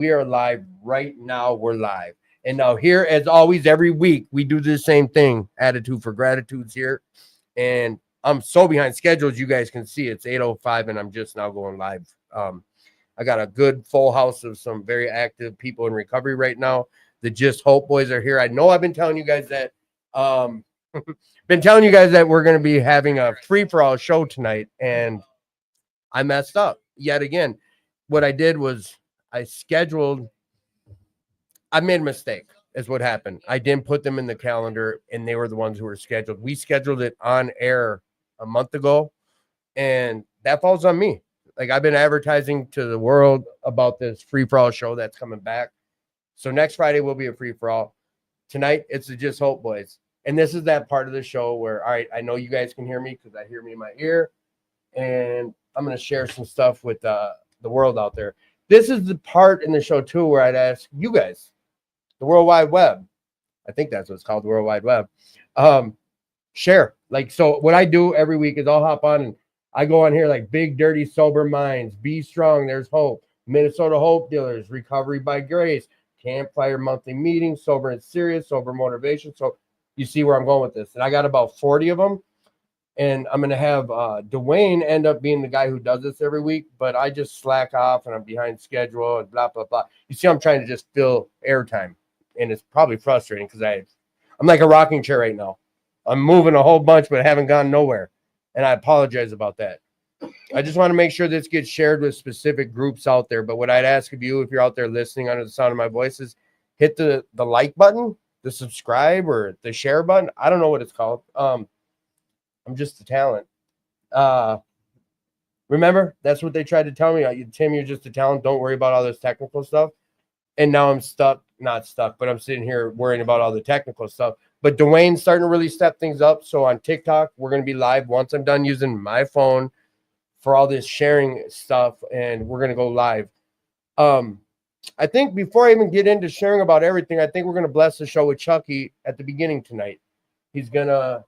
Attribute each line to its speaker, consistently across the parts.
Speaker 1: We are live right now. We're live. And now, here, as always, every week, we do the same thing. Attitude for Gratitudes here. And I'm so behind schedule, as you guys can see. It's 8:05, and I'm just now going live. I got a good full house of some very active people in recovery right now. The Just Hope boys are here. I know I've been telling you guys that. We're going to be having a free for all show tonight, and I messed up yet again. What I did was I scheduled. I made a mistake. Is what happened. I didn't put them in the calendar, and they were the ones who were scheduled. We scheduled it on air a month ago, and that falls on me. Like, I've been advertising to the world about this free for all show that's coming back. So next Friday will be a free for all. Tonight it's the Just Hope boys, and this is that part of the show where, all right, I know you guys can hear me because I hear me in my ear, and I'm going to share some stuff with the world out there. This is the part in the show too where I'd ask you guys, the World Wide Web. I think that's what it's called, the World Wide Web. Share. Like, so what I do every week is I'll hop on and I go on here like Big Dirty Sober Minds, Be Strong, There's Hope, Minnesota Hope Dealers, Recovery by Grace, Campfire Monthly Meetings, Sober and Serious, Sober Motivation. So you see where I'm going with this. And I got about 40 of them. And I'm going to have Dwayne end up being the guy who does this every week, but I just slack off and I'm behind schedule and blah, blah, blah. You see, I'm trying to just fill airtime, and it's probably frustrating because I'm like a rocking chair right now. I'm moving a whole bunch, but haven't gone nowhere. And I apologize about that. I just want to make sure this gets shared with specific groups out there. But what I'd ask of you, if you're out there listening under the sound of my voice, is hit the like button, the subscribe, or the share button. I don't know what it's called. I'm just a talent. Remember, that's what they tried to tell me. Tim, you're just a talent. Don't worry about all this technical stuff. And now I'm not stuck, but I'm sitting here worrying about all the technical stuff. But Dwayne's starting to really step things up. So on TikTok, we're going to be live once I'm done using my phone for all this sharing stuff, and we're going to go live. I think before I even get into sharing about everything, I think we're going to bless the show with Chucky at the beginning tonight. He's going to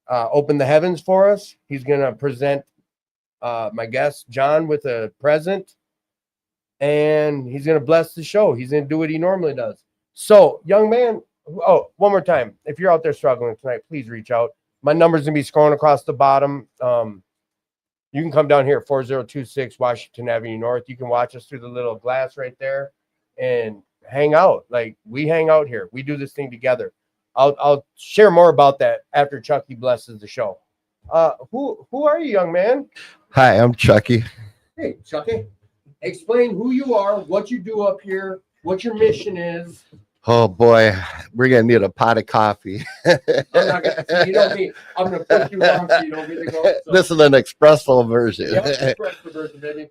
Speaker 1: open the heavens for us. He's going to present my guest, John, with a present. And he's going to bless the show. He's going to do what he normally does. So, young man, one more time. If you're out there struggling tonight, please reach out. My number's going to be scrolling across the bottom. You can come down here, 4026 Washington Avenue North. You can watch us through the little glass right there and hang out. Like, we hang out here. We do this thing together. I'll share more about that after Chucky blesses the show. Who are you, young man?
Speaker 2: Hi, I'm Chucky.
Speaker 1: Hey, Chucky. Explain who you are, what you do up here, what your mission is.
Speaker 2: Oh boy, we're gonna need a pot of coffee.
Speaker 1: I'm not gonna, you know me. I'm gonna push you around so you don't get to go. So.
Speaker 2: This is an espresso version.
Speaker 1: Yep, espresso version, baby.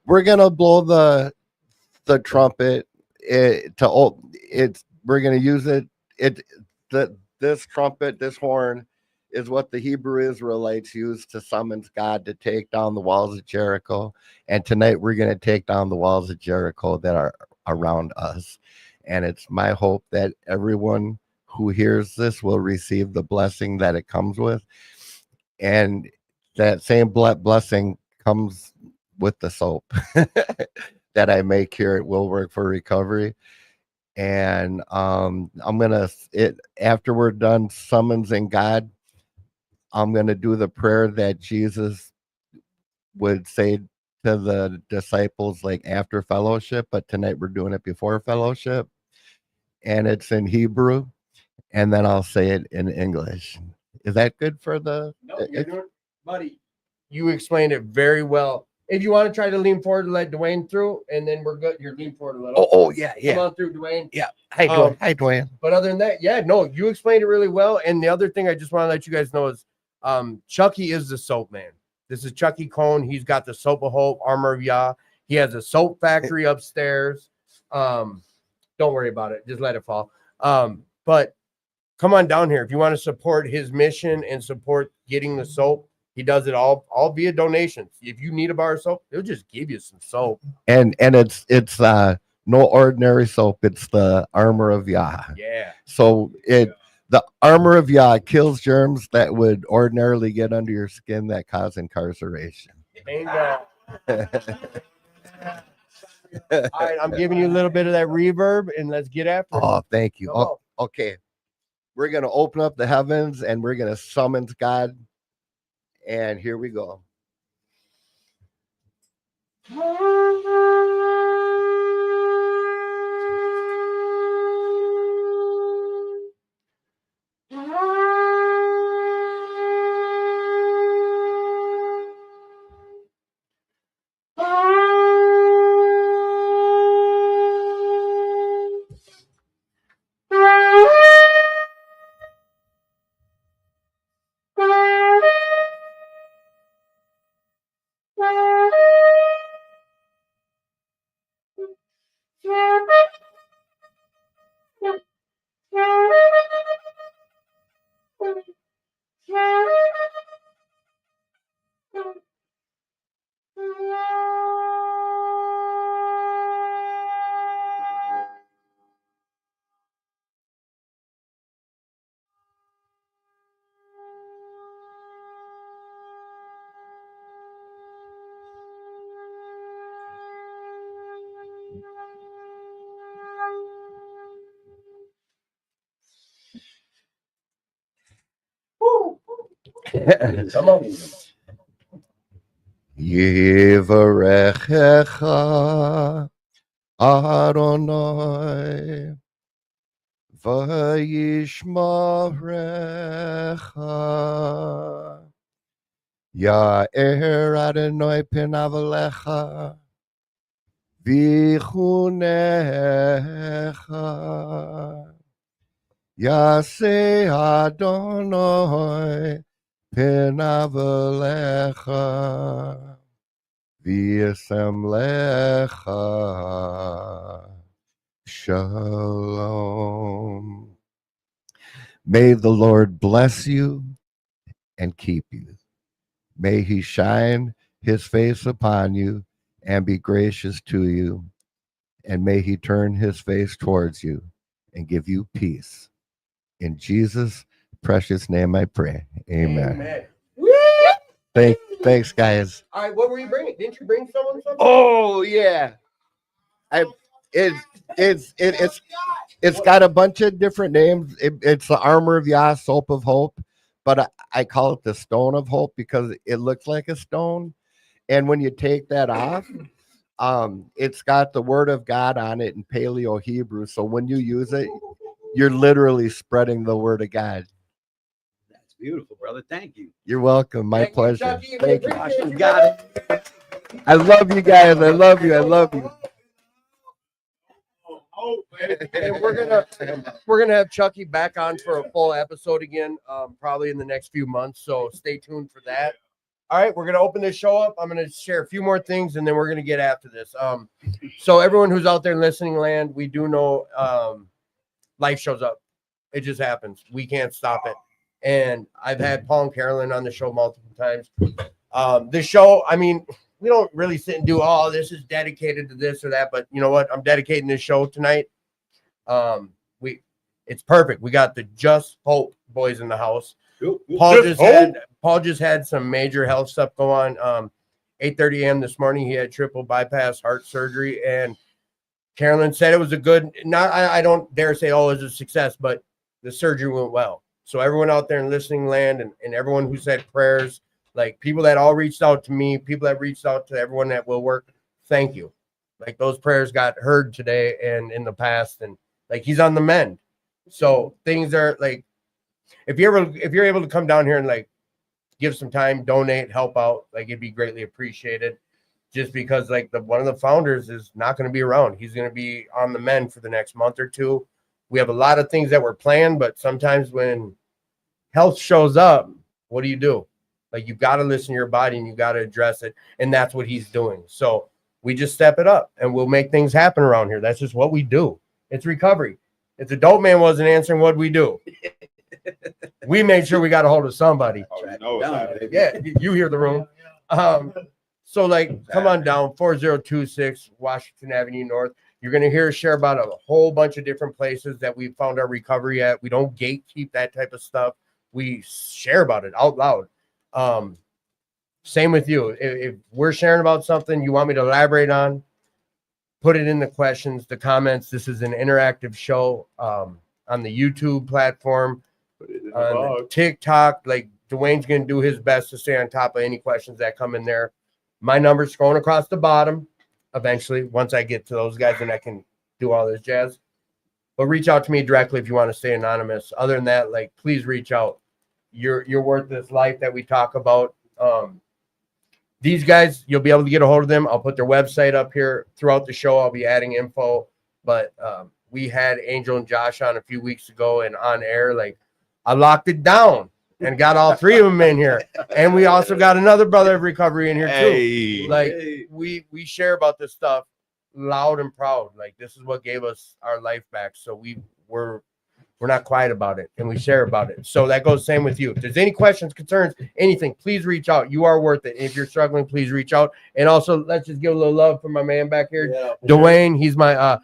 Speaker 2: We're gonna blow the trumpet. We're gonna use it. This trumpet, this horn, is what the Hebrew Israelites used to summons God to take down the walls of Jericho. And tonight we're going to take down the walls of Jericho that are around us. And it's my hope that everyone who hears this will receive the blessing that it comes with. And that same blessing comes with the soap that I make here at Will Work for Recovery. And after we're done summoning God, I'm going to do the prayer that Jesus would say to the disciples, like after fellowship, but tonight we're doing it before fellowship. And it's in Hebrew, and then I'll say it in English. Is that good for the...
Speaker 1: No, you're doing, buddy, you explained it very well. If you want to try to lean forward and let Dwayne through, and then we're good. You're lean forward a little.
Speaker 2: Oh yeah.
Speaker 1: Come on through, Dwayne.
Speaker 2: Yeah. Hi, Dwayne. Hi, Dwayne.
Speaker 1: But other than that, yeah, no, you explained it really well. And the other thing I just want to let you guys know is Chucky is the soap man. This is Chucky Cone. He's got the Soap of Hope, Armor of Yah. He has a soap factory upstairs. Don't worry about it. Just let it fall. But come on down here. If you want to support his mission and support getting the soap, he does it all via donations. If you need a bar of soap, he'll just give you some soap.
Speaker 2: And it's no ordinary soap. It's the Armor of Yah.
Speaker 1: Yeah.
Speaker 2: So the Armor of Yah kills germs that would ordinarily get under your skin that cause incarceration.
Speaker 1: Bingo. All right, I'm giving you a little bit of that reverb, and let's get after it.
Speaker 2: Oh, thank you.
Speaker 1: Come on.
Speaker 2: Okay. We're going to open up the heavens and we're going to summon God. And here we go.
Speaker 1: Come on.
Speaker 2: Yivarechecha Adonai Vayishmarecha Ya'er Adonai Pinavalecha Vichunecha Yase Adonai Pinavalecha V'yasem lecha shalom. May the Lord bless you and keep you. May he shine his face upon you and be gracious to you. And may he turn his face towards you and give you peace. In Jesus' precious name I pray. Amen. Thanks, guys.
Speaker 1: All right, what were you bringing? Didn't you bring someone something?
Speaker 2: Oh yeah, it's got a bunch of different names. It's the armor of Yah, soap of hope, but I call it the stone of hope because it looks like a stone. And when you take that off, it's got the word of God on it in Paleo Hebrew. So when you use it, you're literally spreading the word of God.
Speaker 3: Beautiful, brother. Thank you.
Speaker 2: You're welcome. My pleasure.
Speaker 1: Chucky.
Speaker 2: Thank you.
Speaker 1: Appreciate
Speaker 3: Got it.
Speaker 2: I love you guys. I love you. I love you.
Speaker 1: And we're gonna have Chucky back on for a full episode again, probably in the next few months. So stay tuned for that. All right, we're gonna open this show up. I'm gonna share a few more things, and then we're gonna get after this. So everyone who's out there in listening land, we do know life shows up. It just happens. We can't stop it. And I've had Paul and Carolyn on the show multiple times. This show, I mean, we don't really sit and do, oh, this is dedicated to this or that, but you know what? I'm dedicating this show tonight. It's perfect. We got the Just Hope boys in the house. Paul just had some major health stuff go on. 8:30 a.m. this morning, he had triple bypass heart surgery, and Carolyn said it was a good. I don't dare say, oh, it was a success, but the surgery went well. So everyone out there in listening land and everyone who said prayers, like people that all reached out to me, people that reached out to everyone that will work, thank you. Like those prayers got heard today and in the past, and like he's on the mend. So things are like, if you're able to come down here and like give some time, donate, help out, like it'd be greatly appreciated. Just because like one of the founders is not going to be around. He's going to be on the mend for the next month or two. We have a lot of things that were planned, but sometimes when health shows up, what do? Like you've got to listen to your body and you got to address it. And that's what he's doing. So we just step it up and we'll make things happen around here. That's just what we do. It's recovery. If the dope man wasn't answering, what we do? We made sure we got a hold of somebody. Yeah, you hear the room. So like, come on down, 4026 Washington Avenue North. You're going to hear us share about a whole bunch of different places that we found our recovery at. We don't gatekeep that type of stuff. We share about it out loud. Same with you. If we're sharing about something you want me to elaborate on, put it in the questions, the comments. This is an interactive show on the YouTube platform, on the TikTok. Like Dwayne's going to do his best to stay on top of any questions that come in there. My number's scrolling across the bottom eventually once I get to those guys and I can do all this jazz. But reach out to me directly if you want to stay anonymous. Other than that, like, please reach out. You're worth this life that we talk about. These guys, you'll be able to get a hold of them. I'll put their website up here throughout the show. I'll be adding info. But we had Angel and Josh on a few weeks ago and on air. Like, I locked it down and got all three of them in here. And we also got another brother of recovery in here too. Like, we share about this stuff loud and proud. Like, this is what gave us our life back. So we're not quiet about it, and we share about it. So that goes same with you. If there's any questions, concerns, anything, please reach out. You are worth it. If you're struggling, please reach out. And also, let's just give a little love for my man back here, Dwayne. He's my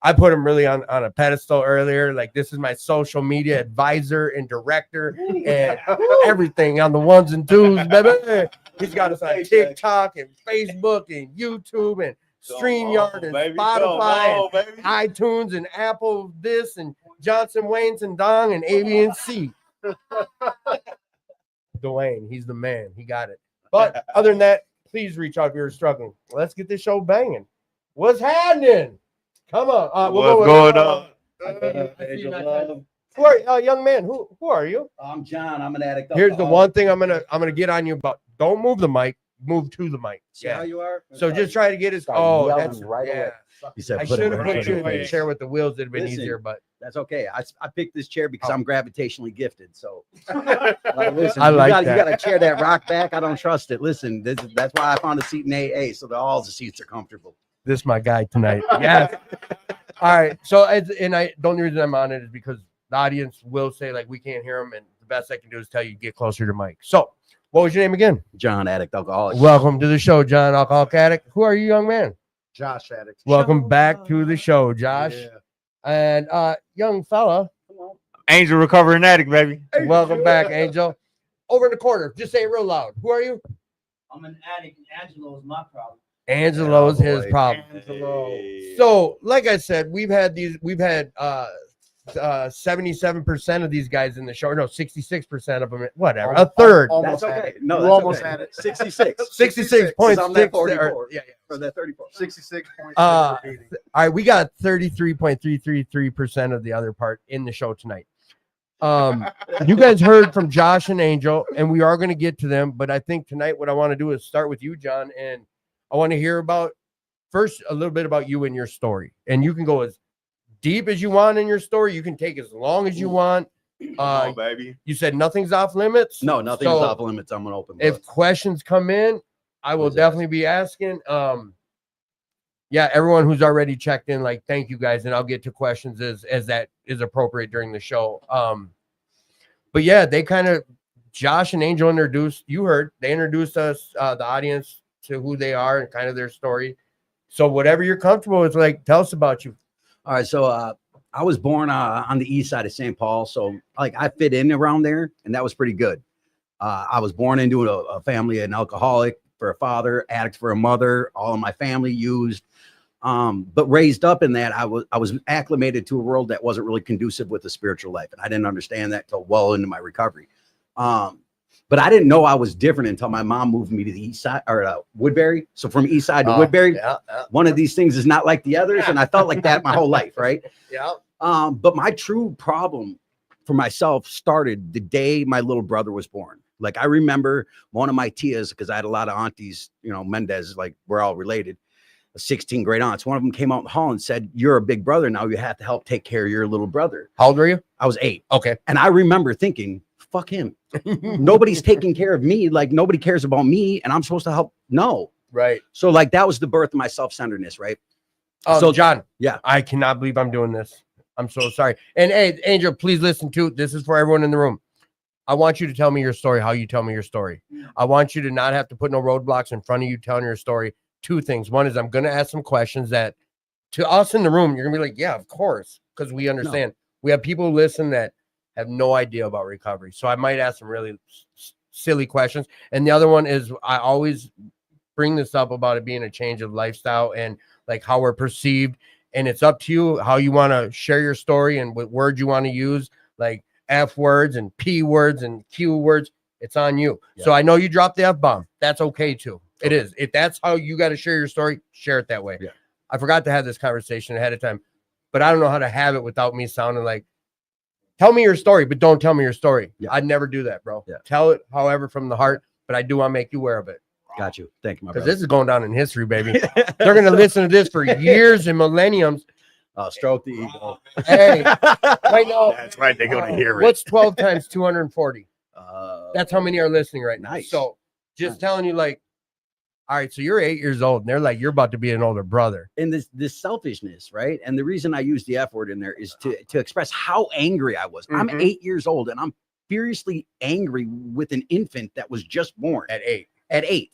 Speaker 1: I put him really on a pedestal earlier. Like, this is my social media advisor and director and everything on the ones and twos, baby. He's got us on TikTok and Facebook and YouTube and StreamYard and Spotify and iTunes and Apple this and Johnson, Waynes and Dong and ABC. Dwayne, he's the man. He got it. But other than that, please reach out if you're struggling. Let's get this show banging. What's happening? Come on.
Speaker 4: What's going on?
Speaker 1: Who are young man? Who are you?
Speaker 3: I'm John. I'm an addict.
Speaker 1: Here's the one thing I'm gonna get on you about. Don't move the mic. Move to the mic.
Speaker 3: See how you are?
Speaker 1: So just try to get his.
Speaker 2: Start
Speaker 1: Oh,
Speaker 2: yelling
Speaker 1: that's
Speaker 2: right away.
Speaker 3: You said
Speaker 1: I
Speaker 3: put it
Speaker 1: should have
Speaker 3: right
Speaker 1: put you in
Speaker 3: away.
Speaker 1: the chair with the wheels. It'd been
Speaker 3: Listen.
Speaker 1: easier, but
Speaker 3: That's okay. I picked this chair because
Speaker 1: Oh.
Speaker 3: I'm gravitationally gifted. So listen,
Speaker 1: I like
Speaker 3: you
Speaker 1: that.
Speaker 3: got a chair that rock back. I don't trust it. Listen, that's why I found a seat in AA, so that all the seats are comfortable.
Speaker 1: this is my guy tonight. Yes. All right. So and I the only reason I'm on it is because the audience will say like we can't hear him, and the best I can do is tell you get closer to Mike. So what was your name again?
Speaker 3: John, addict, alcoholic.
Speaker 1: Welcome to the show, John, alcoholic addict. Who are you, young man?
Speaker 2: Josh Addict.
Speaker 1: Welcome back to the show, Josh. And young fella,
Speaker 4: Angel recovering addict, baby.
Speaker 1: welcome back, Angel. Over in the corner, just say it real loud. Who are you?
Speaker 5: I'm an addict, and Angelo is my problem.
Speaker 1: Angelo's his
Speaker 2: boy.
Speaker 1: problem. So, like I said, we've had 77% of these guys in the show. No, 66% of them. Whatever, a third.
Speaker 3: That's okay. No,
Speaker 2: You
Speaker 3: that's
Speaker 2: almost
Speaker 3: okay.
Speaker 2: had it.
Speaker 3: 66.
Speaker 1: 66 points.
Speaker 3: I'm at 44.
Speaker 1: Yeah.
Speaker 3: For that 34.
Speaker 2: 66 points.
Speaker 1: All right, we got 33.333% of the other part in the show tonight. You guys heard from Josh and Angel, and we are going to get to them. But I think tonight, what I want to do is start with you, John, and I want to hear about first a little bit about you and your story. And you can go as deep as you want in your story. You can take as long as you want.
Speaker 4: Come on, baby.
Speaker 1: You said nothing's off limits.
Speaker 3: No, nothing's
Speaker 1: So,
Speaker 3: off limits. I'm an open book.
Speaker 1: If questions come in, I will
Speaker 3: Always
Speaker 1: definitely be asking. Yeah, everyone who's already checked in, like, thank you guys, and I'll get to questions as that is appropriate during the show. But yeah, they kind of Josh and Angel introduced. You heard they introduced us, the audience, to who they are and kind of their story. So whatever you're comfortable with, like, tell us about you.
Speaker 3: All right, so I was born on the east side of St. Paul, so like I fit in around there, and that was pretty good. I was born into a family, an alcoholic for a father, addict for a mother. All of my family used, but raised up in that, I was acclimated to a world that wasn't really conducive with the spiritual life, and I didn't understand that till well into my recovery. But I didn't know I was different until my mom moved me to the east side or Woodbury. So from east side to Woodbury, one of these things is not like the others, and I felt like that my whole life, right?
Speaker 1: Yeah.
Speaker 3: But my true problem for myself started the day my little brother was born. Like I remember one of my tias, because I had a lot of aunties, you know, Mendez, like we're all related, 16 great aunts. One of them came out in the hall and said, "You're a big brother now. You have to help take care of your little brother."
Speaker 1: How old were you?
Speaker 3: I was 8.
Speaker 1: Okay.
Speaker 3: And I remember thinking, fuck him. Nobody's taking care of me. Like nobody cares about me, and I'm supposed to help. No.
Speaker 1: Right.
Speaker 3: So like that was the birth of my self-centeredness, right?
Speaker 1: So John,
Speaker 3: yeah.
Speaker 1: I cannot believe I'm doing this. I'm so sorry. And hey, Angel, please listen to this is for everyone in the room. I want you to tell me your story, how you tell me your story. I want you to not have to put no roadblocks in front of you telling your story. 2 things. One is I'm going to ask some questions that to us in the room, you're going to be like, yeah, of course, because we understand. We have people who listen that have no idea about recovery. So I might ask some really silly questions. And the other one is I always bring this up about it being a change of lifestyle. And like how we're perceived. And it's up to you how you want to share your story and what words you want to use, like F words and P words and Q words. It's on you.
Speaker 3: Yeah.
Speaker 1: So I know you dropped the F bomb. That's okay too. It is. If that's how you got to share your story, share it that way.
Speaker 3: Yeah.
Speaker 1: I forgot to have this conversation ahead of time, but I don't know how to have it without me sounding like, tell me your story, but don't tell me your story.
Speaker 3: Yeah.
Speaker 1: I'd never do that, bro.
Speaker 3: Yeah.
Speaker 1: Tell it, however, from the heart, but I do want to make you aware of it
Speaker 3: Got you. Thank you, my
Speaker 1: because
Speaker 3: brother.
Speaker 1: this is going down in history, baby. They're going to listen to this for years and millenniums.
Speaker 3: Stroke the ego.
Speaker 1: Hey, right now,
Speaker 4: That's right. They're gonna hear it.
Speaker 1: what's 12 times 240? That's how many are listening right now.
Speaker 3: Nice.
Speaker 1: So just
Speaker 3: Nice.
Speaker 1: telling you, like, all right, so you're 8 years old, and they're like, you're about to be an older brother.
Speaker 3: And this selfishness, right? And the reason I use the F word in there is to express how angry I was. I'm
Speaker 1: Mhm.
Speaker 3: 8 years old and I'm furiously angry with an infant that was just born
Speaker 1: At 8.
Speaker 3: at 8.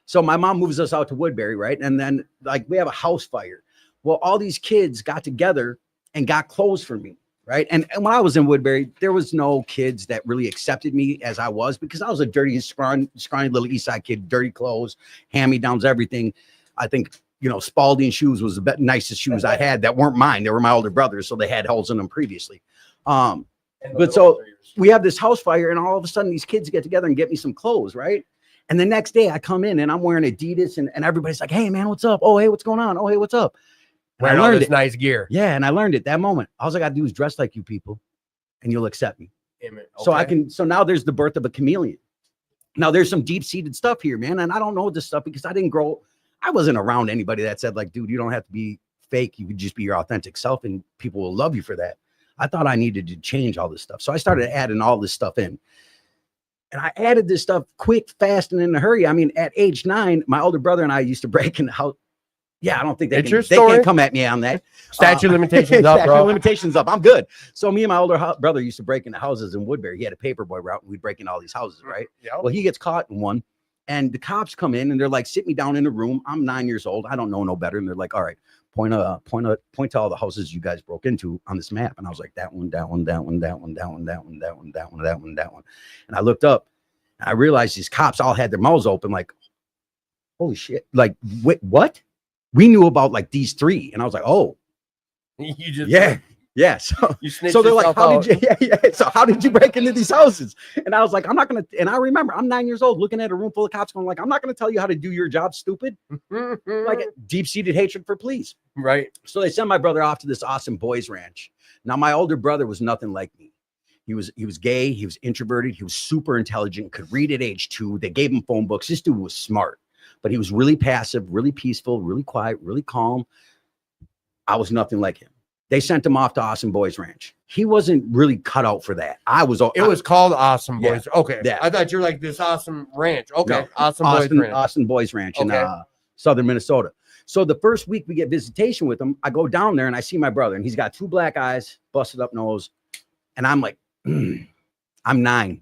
Speaker 3: So my mom moves us out to Woodbury, right? And then like we have a house fire. Well, all these kids got together and got clothes for me, right? And when I was in Woodbury, there was no kids that really accepted me as I was because I was a dirty, scrawny little East Side kid, dirty clothes, hand-me-downs, everything. I think, you know, Spalding shoes was the nicest shoes I had that weren't mine. They were my older brothers, so they had holes in them previously. But so we have this house fire, and all of a sudden these kids get together and get me some clothes, right? And the next day I come in and I'm wearing Adidas, and everybody's like, hey, man, what's up? Oh, hey, what's going on? Oh, hey, what's up? And
Speaker 1: wearing
Speaker 3: I
Speaker 1: all
Speaker 3: learned
Speaker 1: this
Speaker 3: it.
Speaker 1: nice gear.
Speaker 3: Yeah, and I learned it that moment. All I got to do is dress like you people, and you'll accept me. So I can. So now there's the birth of a chameleon. Now there's some deep-seated stuff here, man, and I don't know this stuff because I didn't grow. I wasn't around anybody that said like, dude, you don't have to be fake. You could just be your authentic self, and people will love you for that. I thought I needed to change all this stuff, so I started adding all this stuff in. And I added this stuff quick, fast, and in a hurry. I mean, at age 9, my older brother and I used to break in the house. Yeah, I don't think
Speaker 1: It's your
Speaker 3: they
Speaker 1: story.
Speaker 3: can't come at me on that.
Speaker 1: Statute of limitations up,
Speaker 3: Statute of
Speaker 1: bro.
Speaker 3: limitations up. I'm good. So me and my older brother used to break into houses in Woodbury. He had a paperboy route, and we'd break into all these houses, right?
Speaker 1: Yeah.
Speaker 3: Well, he gets caught in one, and the cops come in, and they're like, sit me down in a room. I'm 9 years old. I don't know no better. And they're like, all right, point to all the houses you guys broke into on this map. And I was like, that one, that one, that one, that one, that one, that one, that one, that one, that one, that one. And I looked up, and I realized these cops all had their mouths open, like, holy shit. Like, wait, what? We knew about like these 3. And I was like, oh,
Speaker 1: You just
Speaker 3: yeah. So
Speaker 1: You snitched
Speaker 3: so they're like,
Speaker 1: yourself
Speaker 3: how
Speaker 1: out.
Speaker 3: did you? Yeah. So how did you break into these houses? And I was like, I'm not gonna. And I remember, I'm 9 years old, looking at a room full of cops, going like, I'm not gonna tell you how to do your job, stupid. Like deep-seated hatred for police.
Speaker 1: right.
Speaker 3: So they sent my brother off to this awesome boys ranch. Now my older brother was nothing like me. He was gay. He was introverted. He was super intelligent. Could read at age 2. They gave him phone books. This dude was smart, but he was really passive, really peaceful, really quiet, really calm. I was nothing like him. They sent him off to Awesome Boys Ranch. He wasn't really cut out for that.
Speaker 1: It was called Awesome
Speaker 3: Yeah.
Speaker 1: Boys. Okay.
Speaker 3: Yeah.
Speaker 1: I thought you were like this awesome ranch. Okay.
Speaker 3: No.
Speaker 1: Awesome Boys ranch.
Speaker 3: Austin Boys Ranch in
Speaker 1: Okay.
Speaker 3: southern Minnesota. So the first week we get visitation with him, I go down there and I see my brother, and he's got 2 black eyes, busted up nose, and I'm like, I'm 9.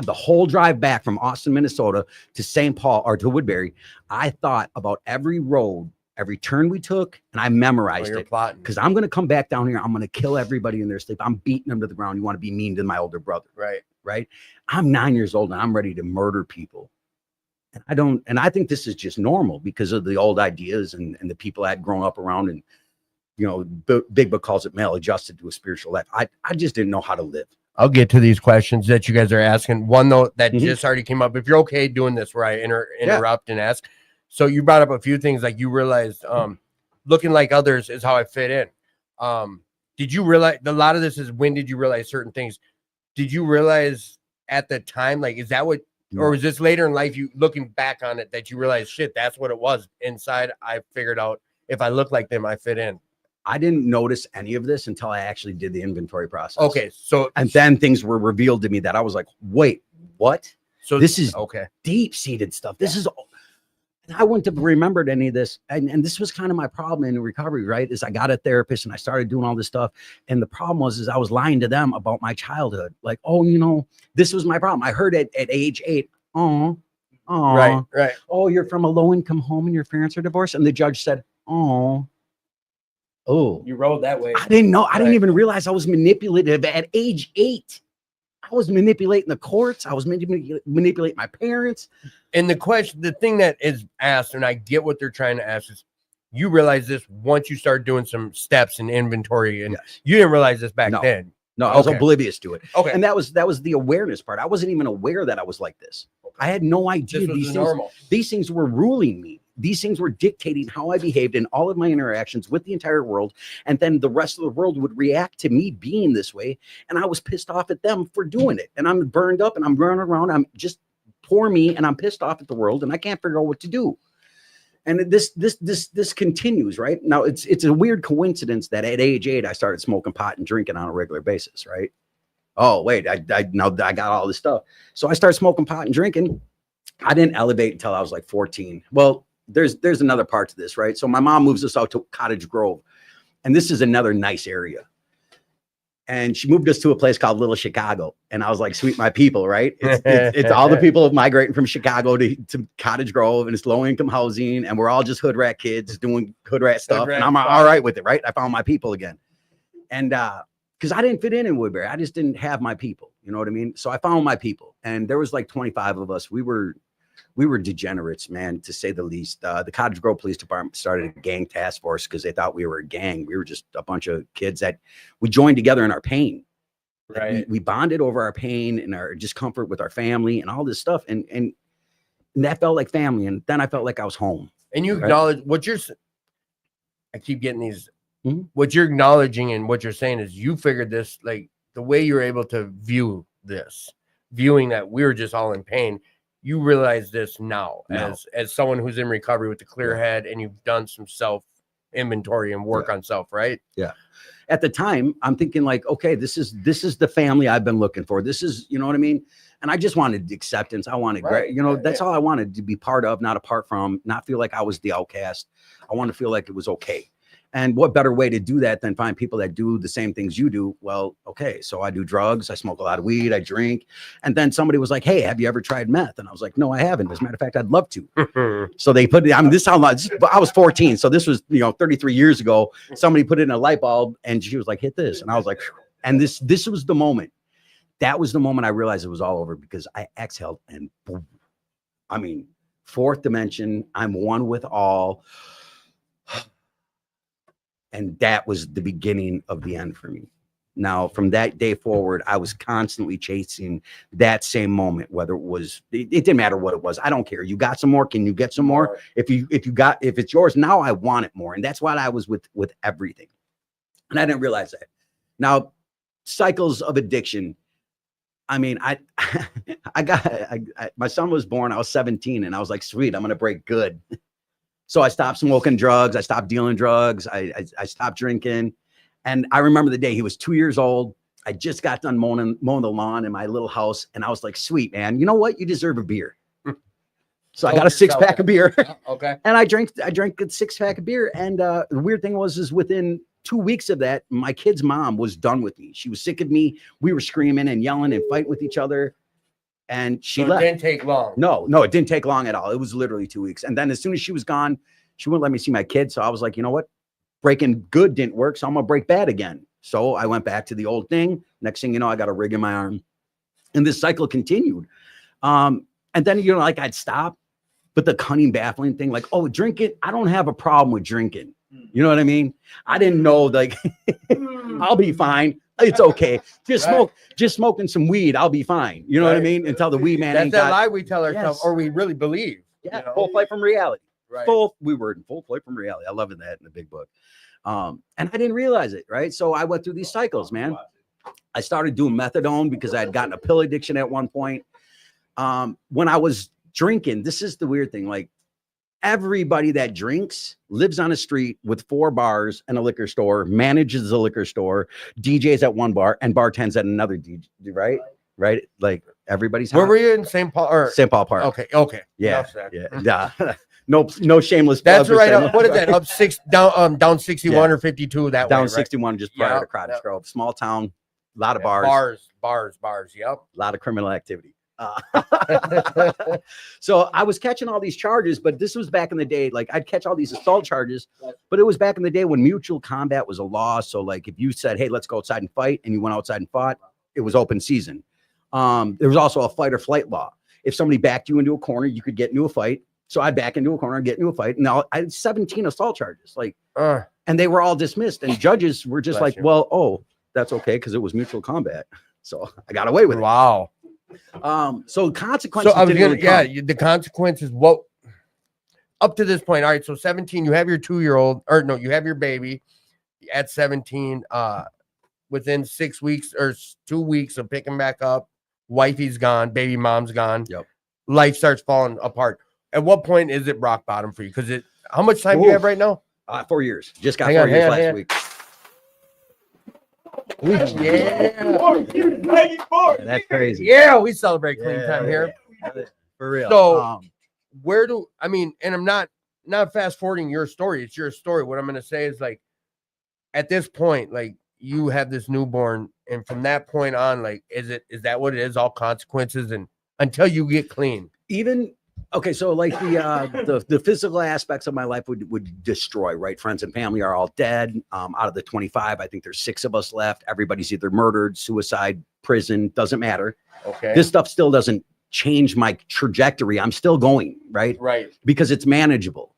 Speaker 3: The whole drive back from Austin, Minnesota to St. Paul or to Woodbury, I thought about every road, every turn we took, and I
Speaker 1: Oh,
Speaker 3: memorized
Speaker 1: you're
Speaker 3: it.
Speaker 1: plotting.
Speaker 3: Because I'm going to come back down here. I'm going to kill everybody in their sleep. I'm beating them to the ground. You want to be mean to my older brother,
Speaker 1: Right.
Speaker 3: right? I'm 9 years old and I'm ready to murder people. And I think this is just normal because of the old ideas and the people I had grown up around. And, you know, Big Book calls it maladjusted to a spiritual life. I just didn't know how to live.
Speaker 1: I'll get to these questions that you guys are asking. One though that
Speaker 3: Mhm.
Speaker 1: just already came up. If you're okay doing this where I interrupt and ask. So you brought up a few things like you realized looking like others is how I fit in. Did you realize a lot of this is when did you realize certain things? Did you realize at the time, like, is that what, or was this later in life, you looking back on it, that you realized, shit, that's what it was inside? I figured out if I look like them, I fit in.
Speaker 3: I didn't notice any of this until I actually did the inventory process.
Speaker 1: Okay. So,
Speaker 3: And then things were revealed to me that I was like, wait, what?
Speaker 1: so
Speaker 3: This is
Speaker 1: okay.
Speaker 3: deep-seated stuff. This is, I wouldn't have remembered any of this. And this was kind of my problem in recovery, right? Is I got a therapist and I started doing all this stuff. And the problem was I was lying to them about my childhood. Like, oh, you know, this was my problem. I heard at age 8, oh,
Speaker 1: Right.
Speaker 3: oh, you're from a low-income home and your parents are divorced. And the judge said, oh,
Speaker 1: You rode that way.
Speaker 3: I didn't know. I didn't
Speaker 1: Right.
Speaker 3: even realize I was manipulative at age 8. I was manipulating the courts. I was manipulating my parents.
Speaker 1: And the question, the thing that is asked, and I get what they're trying to ask is, You realize this once you start doing some steps and inventory, and
Speaker 3: Yes.
Speaker 1: you didn't realize this back
Speaker 3: No.
Speaker 1: then.
Speaker 3: No, I was
Speaker 1: Okay.
Speaker 3: oblivious to it.
Speaker 1: Okay.
Speaker 3: And that was the awareness part. I wasn't even aware that I was like this. I had no idea
Speaker 1: This was
Speaker 3: these
Speaker 1: the
Speaker 3: things.
Speaker 1: normal.
Speaker 3: These things were ruling me. These things were dictating how I behaved in all of my interactions with the entire world. And then the rest of the world would react to me being this way. And I was pissed off at them for doing it. And I'm burned up and I'm running around. I'm just poor me and I'm pissed off at the world and I can't figure out what to do. And this continues, right? Now it's a weird coincidence that at age 8, I started smoking pot and drinking on a regular basis, right? Oh, wait, I got all this stuff. So I started smoking pot and drinking. I didn't elevate until I was like 14. Well, there's another part to this, right? So my mom moves us out to Cottage Grove, and this is another nice area. And she moved us to a place called Little Chicago. And I was like, sweet, my people, right? It's all the people migrating from Chicago to Cottage Grove, and it's low income housing. And we're all just hood rat kids doing hood rat stuff.
Speaker 1: rat
Speaker 3: And I'm
Speaker 1: stuff.
Speaker 3: all right with it, right? I found my people again. And because I didn't fit in Woodbury, I just didn't have my people. You know what I mean? So I found my people. And there was like 25 of us. We were degenerates, man, to say the least. The Cottage Grove Police Department started a gang task force because they thought we were a gang. We were just a bunch of kids that we joined together in our pain. Like,
Speaker 1: Right.
Speaker 3: we bonded over our pain and our discomfort with our family and all this stuff. And that felt like family. And then I felt like I was home.
Speaker 1: And you
Speaker 3: Right.
Speaker 1: acknowledge what you're. I keep getting these.
Speaker 3: Mhm.
Speaker 1: What you're acknowledging and what you're saying is you figured this, like the way you're able to view this, viewing that we were just all in pain. You realize this now
Speaker 3: No.
Speaker 1: as someone who's in recovery with a clear head, and you've done some self inventory and work on self, right?
Speaker 3: At the time, I'm thinking like, okay, this is the family I've been looking for. This is, you know what I mean? And I just wanted acceptance. I wanted,
Speaker 1: Right.
Speaker 3: you know,
Speaker 1: Yeah,
Speaker 3: that's all I wanted, to be part of, not apart from, not feel like I was the outcast. I want to feel like it was okay. And what better way to do that than find people that do the same things you do? Well, okay, so I do drugs, I smoke a lot of weed, I drink. And then somebody was like, hey, have you ever tried meth? And I was like, no, I haven't. As a matter of fact, I'd love to. So they put it, I mean, this how much I was 14. So this was, 33 years ago. Somebody put it in a light bulb and she was like, hit this. And I was like, phew. And this was the moment. That was the moment I realized it was all over, because I exhaled and boom. I mean, fourth dimension, I'm one with all. And that was the beginning of the end for me. Now, from that day forward, I was constantly chasing that same moment, whether it didn't matter what it was. I don't care. You got some more? Can you get some more? If it's yours, now I want it more. And that's what I was with everything. And I didn't realize that. Now, cycles of addiction. I mean, my son was born, I was 17, and I was like, sweet, I'm going to break good. So I stopped smoking drugs. I stopped dealing drugs. I stopped drinking. And I remember the day he was 2 years old. I just got done mowing the lawn in my little house. And I was like, sweet, man, you know what? You deserve a beer. So I got a 6-pack of beer.
Speaker 1: Okay.
Speaker 3: And I drank a 6-pack of beer. And the weird thing was within 2 weeks of that, my kid's mom was done with me. She was sick of me. We were screaming and yelling and fighting with each other. And she
Speaker 1: So
Speaker 3: left.
Speaker 1: it didn't take long.
Speaker 3: No, it didn't take long at all. It was literally 2 weeks. And then as soon as she was gone, she wouldn't let me see my kid. So I was like, you know what? Breaking good didn't work. So I'm going to break bad again. So I went back to the old thing. Next thing you know, I got a rig in my arm. And this cycle continued. And then, like I'd stop. But the cunning, baffling thing, like, oh, drinking, I don't have a problem with drinking. You know what I mean? I didn't know, like, I'll be fine. It's okay. Just smoking some weed. I'll be fine. You know what I mean? Until the weed man
Speaker 1: That's
Speaker 3: ain't
Speaker 1: that
Speaker 3: got.
Speaker 1: lie we tell ourselves,
Speaker 3: Yes.
Speaker 1: or we really believe.
Speaker 3: Yeah,
Speaker 1: you know?
Speaker 3: full flight from reality.
Speaker 1: Right.
Speaker 3: We were in full flight from reality. I love that in the big book. And I didn't realize it, right? So I went through these cycles, man. I started doing methadone because I had gotten a pill addiction at one point. When I was drinking, this is the weird thing. Like, everybody that drinks lives on a street with 4 bars and a liquor store, manages a liquor store, DJs at one bar, and bartends at another DJ, right? Right? Like, everybody's
Speaker 1: Where
Speaker 3: hot.
Speaker 1: were you in St. Paul? Or
Speaker 3: St. Paul Park.
Speaker 1: okay.
Speaker 3: Yeah.
Speaker 1: Enough said.
Speaker 3: Yeah. No shameless.
Speaker 1: That's
Speaker 3: plug for
Speaker 1: right.
Speaker 3: St.
Speaker 1: What is that? Up 6 down 61
Speaker 3: Yeah.
Speaker 1: or 52 that
Speaker 3: Down
Speaker 1: way, right?
Speaker 3: 61 just prior
Speaker 1: Yeah,
Speaker 3: to Cottage
Speaker 1: yeah.
Speaker 3: Grove. Small town, a lot of
Speaker 1: Yeah,
Speaker 3: bars,
Speaker 1: bars. Yep.
Speaker 3: a lot of criminal activity. So I was catching all these charges, but this was back in the day. Like, I'd catch all these assault charges, but it was back in the day when mutual combat was a law. So like, if you said, hey, let's go outside and fight, and you went outside and fought, it was open season. There was also a fight or flight law. If somebody backed you into a corner, you could get into a fight. So I'd back into a corner and get into a fight. Now I had 17 assault charges, like,
Speaker 1: Uh,
Speaker 3: and they were all dismissed. And judges were just
Speaker 1: Bless
Speaker 3: like,
Speaker 1: you.
Speaker 3: well, oh, that's okay because it was mutual combat. So I got away with it.
Speaker 1: wow.
Speaker 3: So consequences.
Speaker 1: So I was
Speaker 3: didn't
Speaker 1: gonna,
Speaker 3: really
Speaker 1: yeah,
Speaker 3: come.
Speaker 1: the consequences. What up to this point? All right, so 17, you have your 2-year-old, or no, you have your baby at 17. Within 6 weeks or 2 weeks of picking back up, wifey's gone, baby mom's gone.
Speaker 3: Yep.
Speaker 1: Life starts falling apart. At what point is it rock bottom for you? Because it, how much time do you
Speaker 3: Oof.
Speaker 1: have right now?
Speaker 3: 4 years. Just got
Speaker 1: Hang
Speaker 3: 4
Speaker 1: on,
Speaker 3: years
Speaker 1: hang on,
Speaker 3: last
Speaker 1: hang on.
Speaker 3: week.
Speaker 1: Yeah,
Speaker 3: That's crazy.
Speaker 1: yeah, we celebrate clean
Speaker 3: Yeah,
Speaker 1: time here.
Speaker 3: For real.
Speaker 1: So- Where do I mean? And I'm not fast forwarding your story. It's your story. What I'm gonna say is like, at this point, like you have this newborn, and from that point on, like, is that what it is? All consequences, and until you get clean.
Speaker 3: even okay, so like the physical aspects of my life would destroy, right? Friends and family are all dead. Out of the 25, I think there's 6 of us left. Everybody's either murdered, suicide, prison, doesn't matter.
Speaker 1: Okay.
Speaker 3: This stuff still doesn't change my trajectory. I'm still going, right?
Speaker 1: right.
Speaker 3: Because it's manageable.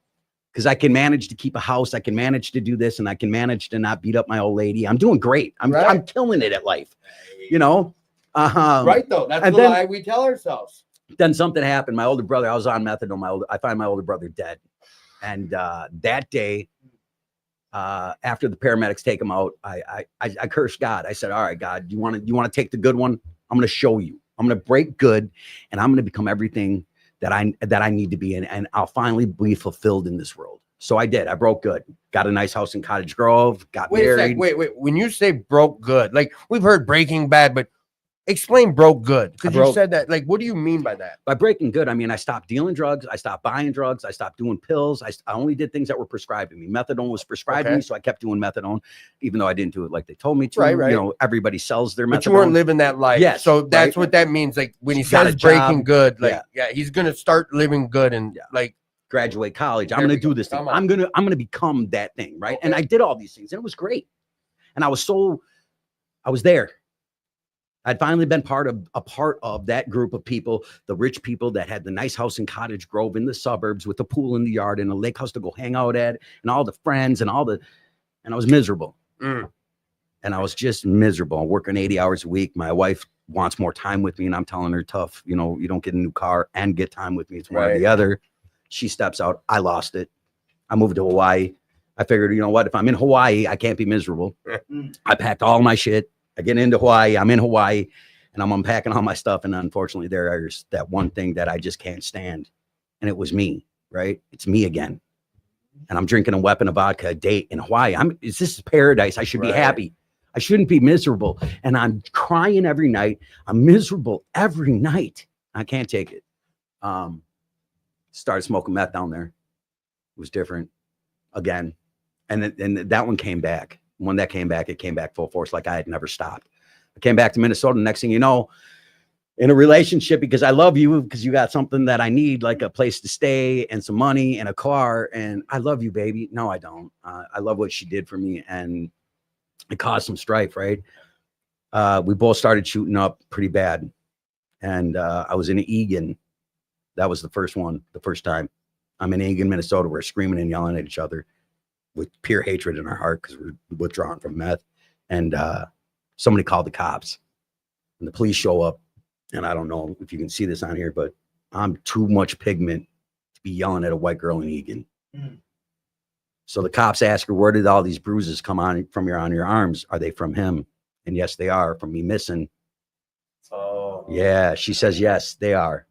Speaker 3: Because I can manage to keep a house, I can manage to do this, and I can manage to not beat up my old lady. I'm doing great. I'm
Speaker 1: Right.
Speaker 3: killing it at life, you know.
Speaker 1: Right though. That's
Speaker 3: and
Speaker 1: the
Speaker 3: then-
Speaker 1: lie we tell ourselves.
Speaker 3: Then something happened. My older brother, I was on methadone. I find my older brother dead, and that day, after the paramedics take him out, I cursed God. I said, "All right, God, you want to take the good one? I'm going to show you. I'm going to break good, and I'm going to become everything that I need to be, and I'll finally be fulfilled in this world." So I did. I broke good. Got a nice house in Cottage Grove. Got
Speaker 1: Wait a
Speaker 3: married.
Speaker 1: sec. Wait. When you say broke good, like we've heard Breaking Bad, but explain broke good because you
Speaker 3: broke-
Speaker 1: said that. Like, what do you mean by that?
Speaker 3: By breaking good, I mean I stopped dealing drugs, I stopped buying drugs, I stopped doing pills. I only did things that were prescribed to me. Methadone was prescribed to
Speaker 1: Okay.
Speaker 3: me, so I kept doing methadone, even though I didn't do it like they told me to.
Speaker 1: Right.
Speaker 3: You know, everybody sells their
Speaker 1: But
Speaker 3: methadone.
Speaker 1: you weren't living that life.
Speaker 3: Yes,
Speaker 1: So that's
Speaker 3: right.
Speaker 1: what that means. Like when he
Speaker 3: Got a
Speaker 1: says breaking
Speaker 3: job.
Speaker 1: good, like
Speaker 3: Yeah.
Speaker 1: he's gonna start living good and
Speaker 3: Yeah.
Speaker 1: like
Speaker 3: Graduate college. I'm
Speaker 1: There
Speaker 3: going
Speaker 1: we
Speaker 3: to do
Speaker 1: go.
Speaker 3: this thing.
Speaker 1: Come on.
Speaker 3: I'm going to become that thing, right? And
Speaker 1: Okay.
Speaker 3: I did all these things, and it was great. And I was there. I'd finally been a part of that group of people, the rich people that had the nice house in Cottage Grove in the suburbs with a pool in the yard and a lake house to go hang out at, and all the friends and and I was miserable.
Speaker 1: mm,
Speaker 3: And I was just miserable, working 80 hours a week. My wife wants more time with me, and I'm telling her, tough, you know, you don't get a new car and get time with me. It's one or
Speaker 1: Right.
Speaker 3: the other. She steps out. I lost it. I moved to Hawaii. I figured, you know what? If I'm in Hawaii, I can't be miserable. I packed all my shit. I get into Hawaii. I'm in Hawaii, and I'm unpacking all my stuff. And unfortunately, there's that one thing that I just can't stand. And it was me, right? It's me again. And I'm drinking a weapon of vodka a day in Hawaii. This is paradise. I should be
Speaker 1: Right.
Speaker 3: happy. I shouldn't be miserable. And I'm crying every night. I'm miserable every night. I can't take it. Started smoking meth down there. It was different again. And that one came back. When that came back, it came back full force, like I had never stopped. I came back to Minnesota. Next thing you know, in a relationship, because I love you, because you got something that I need, like a place to stay and some money and a car. And I love you, baby. No, I don't. I love what she did for me. And it caused some strife, right? We both started shooting up pretty bad. And I was in Egan. That was the first time. I'm in Egan, Minnesota. We're screaming and yelling at each other with pure hatred in our heart because we're withdrawn from meth. And somebody called the cops. And the police show up. And I don't know if you can see this on here, but I'm too much pigment to be yelling at a white girl in Egan.
Speaker 5: Mm.
Speaker 3: So the cops ask her, where did all these bruises come on your arms? Are they from him? And yes, they are, from me missing.
Speaker 1: oh
Speaker 3: Yeah, she says, yes, they are.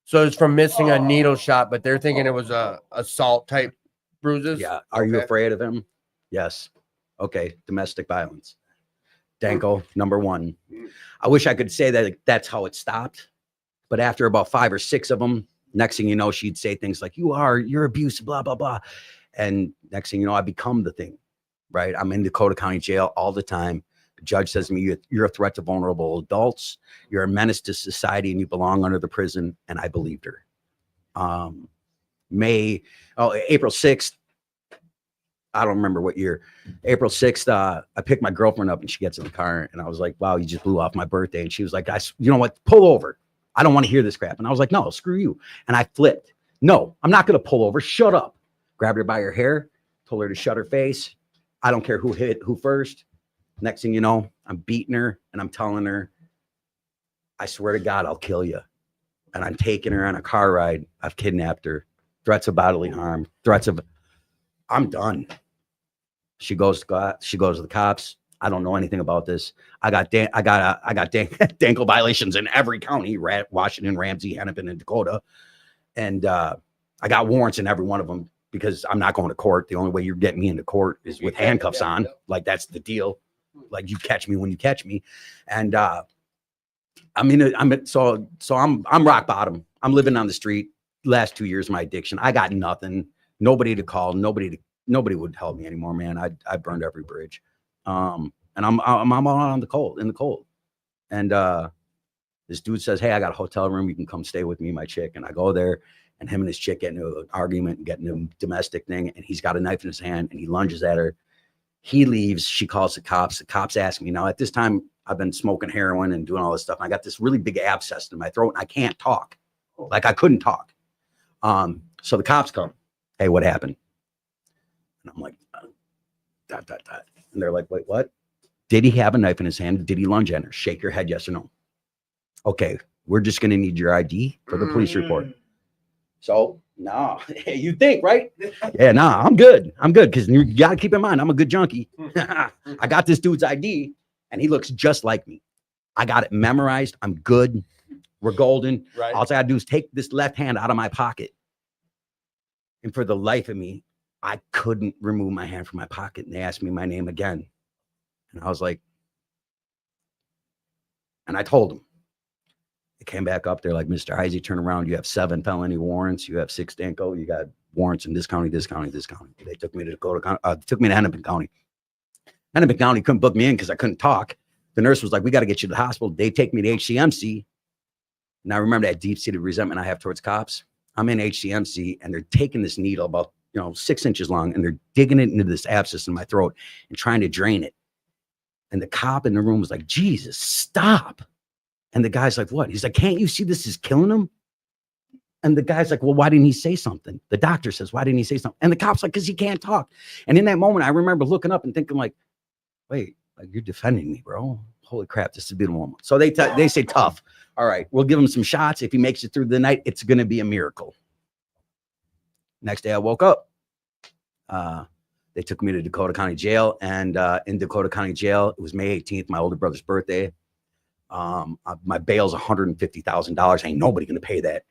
Speaker 1: So it's from missing a needle shot, but they're thinking it was a assault type bruises.
Speaker 3: Yeah. Are you
Speaker 1: Okay.
Speaker 3: afraid of him? Yes. Okay. Domestic violence. Danko, number one. I wish I could say that that's how it stopped. But after about 5 or 6 of them, next thing you know, she'd say things like, you're abusive, blah, blah, blah. And next thing you know, I become the thing, right? I'm in Dakota County Jail all the time. The judge says to me, you're a threat to vulnerable adults. You're a menace to society and you belong under the prison. And I believed her. April 6th, I don't remember what year. April 6th, I picked my girlfriend up and she gets in the car and I was like, wow, you just blew off my birthday. And she was like, you know what? Pull over. I don't want to hear this crap. And I was like, no, screw you. And I flipped. No, I'm not going to pull over. Shut up. Grabbed her by her hair, told her to shut her face. I don't care who hit who first. Next thing you know, I'm beating her and I'm telling her, I swear to God, I'll kill you. And I'm taking her on a car ride. I've kidnapped her. Threats of bodily harm. I'm done. She goes to the cops. I don't know anything about this. I got Danko violations in every county: Washington, Ramsey, Hennepin, and Dakota. And I got warrants in every one of them because I'm not going to court. The only way you're getting me into court is with handcuffs on. Like, that's the deal. Like, you catch me when you catch me. And I'm rock bottom. I'm living on the street. Last 2 years of my addiction. I got nothing. Nobody to call. Nobody would help me anymore, man. I burned every bridge. And I'm out in the cold. And this dude says, "Hey, I got a hotel room. You can come stay with me, my chick." And I go there, and him and his chick get into an argument and get into a domestic thing. And he's got a knife in his hand, and he lunges at her. He leaves. She calls the cops. The cops ask me. Now, at this time, I've been smoking heroin and doing all this stuff. And I got this really big abscess in my throat, and I can't talk. Like, I couldn't talk. So the cops come. "Hey, what happened?" And I'm like, dot. And they're like, "Wait, what? Did he have a knife in his hand? Did he lunge at her? Shake your head, yes or no." "Okay, we're just going to need your ID for the police report." So, no, you think, right? Yeah, nah, I'm good. Because you got to keep in mind, I'm a good junkie. I got this dude's ID, and he looks just like me. I got it memorized. I'm good. We're golden.
Speaker 1: Right.
Speaker 3: All I got to do is take this left hand out of my pocket. And for the life of me, I couldn't remove my hand from my pocket. And they asked me my name again. And I was like, and I told them. They came back up. They're like, "Mr. Heisey, turn around. You have 7 felony warrants. You have 6 Danko. You got warrants in this county, this county, this county." They took me to Dakota County, took me to Hennepin County. Hennepin County couldn't book me in because I couldn't talk. The nurse was like, "We got to get you to the hospital." They take me to HCMC. And I remember that deep-seated resentment I have towards cops. I'm in HCMC, and they're taking this needle about 6 inches long, and they're digging it into this abscess in my throat and trying to drain it. And the cop in the room was like, "Jesus, stop." And the guy's like, "What?" He's like, "Can't you see this is killing him?" And the guy's like, "Well, why didn't he say something?" The doctor says, "Why didn't he say something?" And the cop's like, "Because he can't talk." And in that moment, I remember looking up and thinking, like, wait, like, you're defending me, bro. Holy crap, this is a beautiful moment. So they say, "Tough. All right, we'll give him some shots. If he makes it through the night, it's going to be a miracle." Next day, I woke up. They took me to Dakota County Jail. And in Dakota County Jail, it was May 18th, my older brother's birthday. My bail's $150,000. Ain't nobody going to pay that.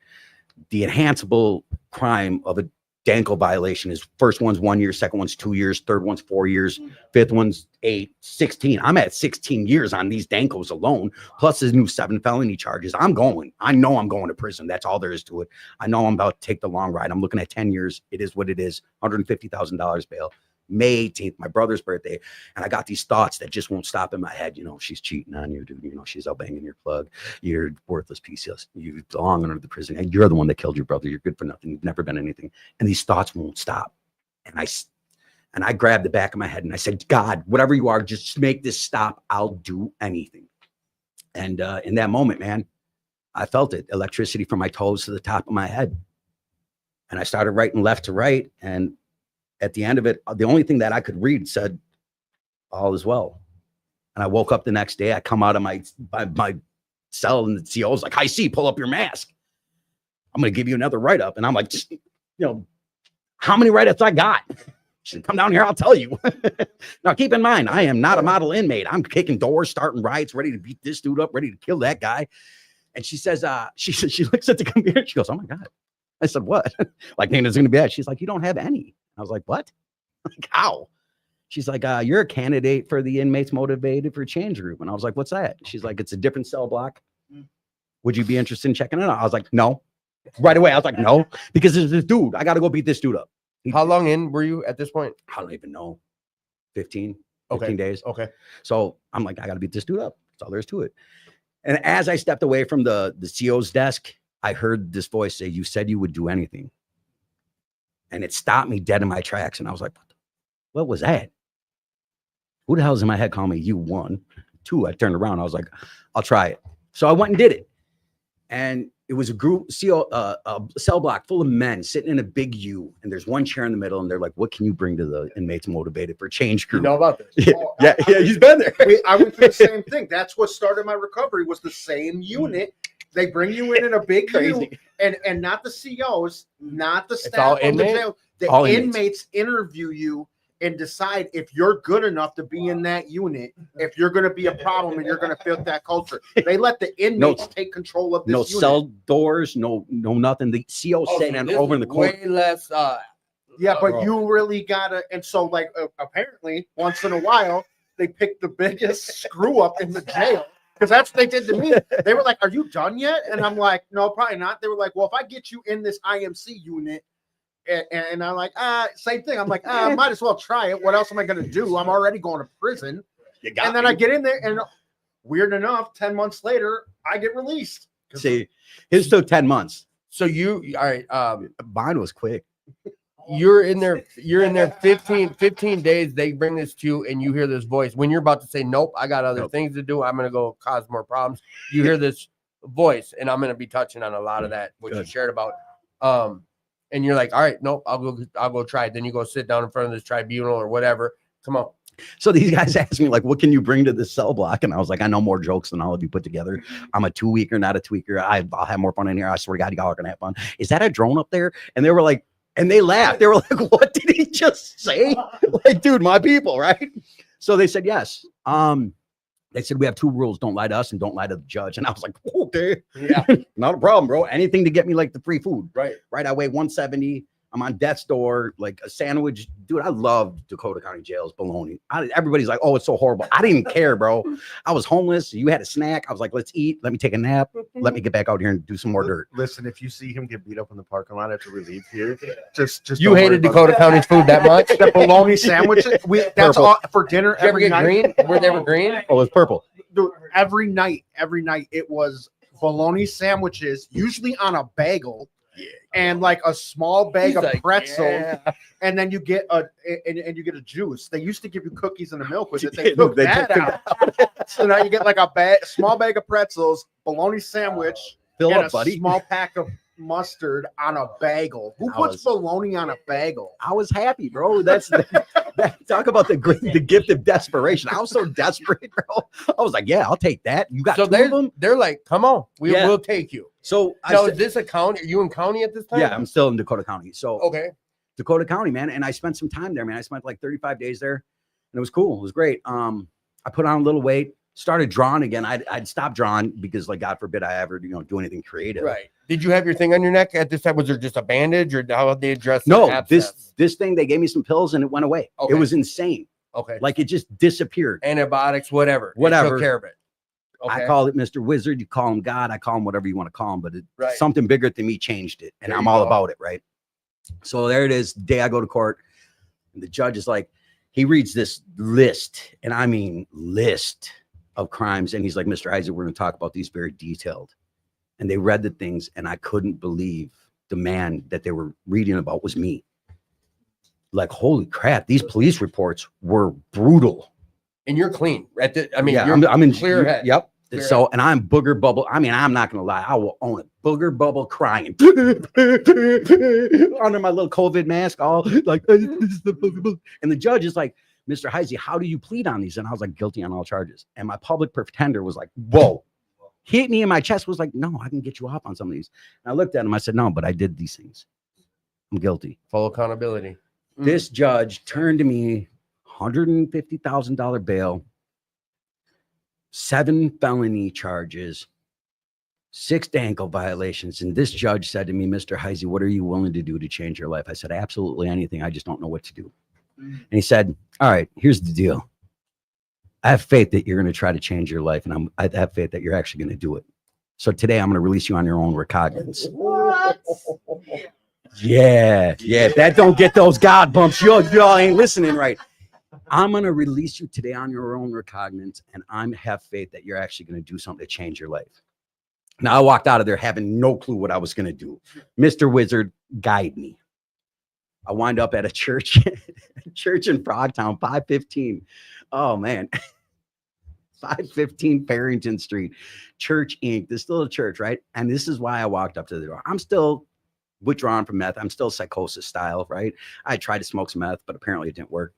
Speaker 3: The enhanceable crime of a Danko violation is first one's 1 year, second one's 2 years, third one's 4 years, fifth one's 8, 16. I'm at 16 years on these Dankos alone, plus the new 7 felony charges. I know I'm going to prison. That's all there is to it. I know I'm about to take the long ride. I'm looking at 10 years. It is what it is. $150,000 bail. May 18th, my brother's birthday. And I got these thoughts that just won't stop in my head. She's cheating on you, dude. She's out banging your plug. You're worthless piece of, you belong under the prison. And you're the one that killed your brother. You're good for nothing. You've never been anything. And these thoughts won't stop. And I grabbed the back of my head and I said, "God, whatever you are, just make this stop. I'll do anything." And in that moment, man, I felt it. Electricity from my toes to the top of my head. And I started writing left to right. And at the end of it, the only thing that I could read said, "All is well." And I woke up the next day. I come out of my cell, and the CO's like, "Hi, C, pull up your mask. I'm going to give you another write-up." And I'm like, "How many write-ups I got?" She said, "Come down here, I'll tell you." Now, keep in mind, I am not a model inmate. I'm kicking doors, starting riots, ready to beat this dude up, ready to kill that guy. And she says, she looks at the computer. She goes, "Oh my God." I said, "What?" Like, Nana's going to be bad. She's like, "You don't have any." I was like, "What?" Like, how? She's like, "You're a candidate for the Inmates Motivated for Change group." And I was like, "What's that?" She's like, "It's a different cell block. Would you be interested in checking it out?" I was like, "No." Right away, I was like, "No," because there's this dude. I got to go beat this dude up.
Speaker 1: How long in were you at this point?
Speaker 3: I don't even know. 15
Speaker 1: Okay.
Speaker 3: days.
Speaker 1: Okay.
Speaker 3: So I'm like, I got to beat this dude up. That's all there is to it. And as I stepped away from the CO's desk, I heard this voice say, "You said you would do anything." And it stopped me dead in my tracks. And I was like, what was that? Who the hell's in my head calling me? You? 1, 2, I turned around. I was like, I'll try it. So I went and did it. And it was a group, a cell block full of men sitting in a big U, and there's one chair in the middle, and they're like, "What can you bring to the inmates motivated for change
Speaker 1: You
Speaker 3: group?"
Speaker 1: know about this?
Speaker 3: Yeah, he's been there.
Speaker 6: I went through the same thing. That's what started my recovery. Was the same unit. They bring you in a big
Speaker 3: Crazy.
Speaker 6: U, and not the COs, not the
Speaker 1: all
Speaker 6: staff of the
Speaker 1: inmate?
Speaker 6: jail. The
Speaker 3: All inmates.
Speaker 6: inmates interview you and decide if you're good enough to be in that unit, if you're going to be a problem and you're going to fit that culture. They let the inmates take control of this
Speaker 3: No
Speaker 6: unit.
Speaker 3: cell doors, no nothing. The CO sitting
Speaker 1: this
Speaker 3: over in
Speaker 1: is
Speaker 3: the corner.
Speaker 1: way less.
Speaker 6: Yeah, but
Speaker 1: Bro.
Speaker 6: you really gotta. And so, like, apparently, once in a while, they pick the biggest screw up in the jail because that's what they did to me. They were like, "Are you done yet?" And I'm like, "No, probably not." They were like, "Well, if I get you in this IMC unit," and I'm like, same thing. I'm like, might as well try it. What else am I gonna do? I'm already going to prison.
Speaker 3: You got
Speaker 6: And then I get in there, and weird enough, 10 months later, I get released.
Speaker 3: See, his took 10 months.
Speaker 1: So you all right?
Speaker 3: Mine was quick.
Speaker 1: You're in there 15 days. They bring this to you, and you hear this voice when you're about to say, "Nope, I got other things to do. I'm gonna go cause more problems." You hear this voice, and I'm gonna be touching on a lot of that what you
Speaker 3: Good.
Speaker 1: shared about. And you're like, "All right, nope, I'll go try it." Then you go sit down in front of this tribunal or whatever. Come on.
Speaker 3: So these guys asked me, like, what can you bring to this cell block? And I was like, I know more jokes than all of you put together. I'm a 2-weeker, not a tweaker. I'll have more fun in here. I swear to God, y'all are gonna have fun. Is that a drone up there? And they were like, and they laughed. They were like, what did he just say? Like, dude, my people, right? So they said yes. They said we have 2 rules: don't lie to us and don't lie to the judge. And I was like, okay,
Speaker 1: Yeah,
Speaker 3: not a problem, bro. Anything to get me like the free food.
Speaker 1: right.
Speaker 3: Right. I weigh 170. I'm on death's door, like a sandwich. Dude, I love Dakota County jails, bologna. Everybody's like, oh, it's so horrible. I didn't even care, bro. I was homeless. You had a snack. I was like, let's eat. Let me take a nap. Let me get back out here and do some more dirt.
Speaker 7: Listen, if you see him get beat up in the parking lot after we leave here, just
Speaker 1: You
Speaker 7: don't worry
Speaker 1: hated
Speaker 7: about
Speaker 1: Dakota County's food that much? Did
Speaker 6: The bologna sandwiches. That's
Speaker 3: Purple.
Speaker 6: all for dinner
Speaker 1: you ever
Speaker 6: every
Speaker 1: get
Speaker 6: night.
Speaker 1: green? Were they ever green?
Speaker 3: Oh, it's purple.
Speaker 6: Dude, every night it was bologna sandwiches, usually on a bagel, and like a small bag
Speaker 1: He's
Speaker 6: of
Speaker 1: like,
Speaker 6: pretzels,
Speaker 1: yeah.
Speaker 6: and then you get a juice. They used to give you cookies and a milk with it. They
Speaker 3: Yeah,
Speaker 6: took
Speaker 3: they
Speaker 6: that
Speaker 3: took
Speaker 6: out. So now you get like small bag of pretzels, bologna sandwich,
Speaker 3: Fill
Speaker 6: and
Speaker 3: up,
Speaker 6: a
Speaker 3: buddy.
Speaker 6: small pack of mustard on a bagel. Who
Speaker 3: I
Speaker 6: puts
Speaker 3: was-
Speaker 6: bologna on a bagel?
Speaker 3: I was happy, bro. Talk about the gift of desperation. I was so desperate, bro. I was like, yeah, I'll take that. You got
Speaker 1: So
Speaker 3: 2 of them.
Speaker 1: they're like, come on,
Speaker 3: Yeah.
Speaker 1: we'll take you.
Speaker 3: So I
Speaker 1: Now,
Speaker 3: said-
Speaker 1: is this a county? Are you in county at this time?
Speaker 3: yeah, I'm still in Dakota County. So
Speaker 1: Okay.
Speaker 3: Dakota County, man. And I spent some time there, man. I spent like 35 days there, and it was cool. It was great. I put on a little weight, started drawing again. I'd stopped drawing because, like, God forbid I ever, do anything creative.
Speaker 1: Right. Did you have your thing on your neck at this time? Was there just a bandage, or how did they address the
Speaker 3: No,
Speaker 1: abscess?
Speaker 3: this thing, they gave me some pills and it went away.
Speaker 1: Okay.
Speaker 3: It was insane.
Speaker 1: Okay.
Speaker 3: Like, it just disappeared.
Speaker 1: Antibiotics, whatever. It
Speaker 3: Whatever.
Speaker 1: took care of it. Okay.
Speaker 3: I call it Mr. Wizard. You call him God. I call him whatever you want to call him, but
Speaker 1: Right.
Speaker 3: something bigger than me changed it. And
Speaker 1: There
Speaker 3: I'm
Speaker 1: you
Speaker 3: all
Speaker 1: go.
Speaker 3: about it. Right. So there it is. The day I go to court, and the judge is like, he reads this list, and I mean list of crimes. And he's like, Mr. Isaac, we're going to talk about these very detailed. And they read the things, and I couldn't believe the man that they were reading about was me. Like, holy crap, these police reports were brutal.
Speaker 1: And you're clean. At the, I mean,
Speaker 3: Yeah,
Speaker 1: you're
Speaker 3: I'm in
Speaker 1: clear head.
Speaker 3: Yep.
Speaker 1: Clear
Speaker 3: So, and I'm booger bubble. I mean, I'm not gonna lie. I will own it. Booger bubble crying under my little COVID mask, all like, "This is the booger bubble." And the judge is like, Mr. Heisey, how do you plead on these? And I was like, guilty on all charges. And my public pretender was like, whoa. Hit me in my chest, was like, no, I can get you off on some of these. And I looked at him. I said, no, but I did these things. I'm guilty.
Speaker 1: full accountability.
Speaker 3: This judge turned to me, $150,000 bail, 7 felony charges, 6 ankle violations. And this judge said to me, Mr. Heisey, what are you willing to do to change your life? I said, absolutely anything. I just don't know what to do. And he said, all right, here's the deal. I have faith that you're going to try to change your life, and I have faith that you're actually going to do it. So today I'm going to release you on your own recognizance. Yeah. If that don't get those God bumps, y'all ain't listening right. I'm going to release you today on your own recognizance, and I have faith that you're actually going to do something to change your life. Now, I walked out of there having no clue what I was going to do. Mr. Wizard, guide me. I wind up at a church in Frogtown, 515. Oh, man. 515 Farrington Street, Church Inc. This is still a church, right? And this is why I walked up to the door. I'm still withdrawn from meth. I'm still psychosis style, right? I tried to smoke some meth, but apparently it didn't work.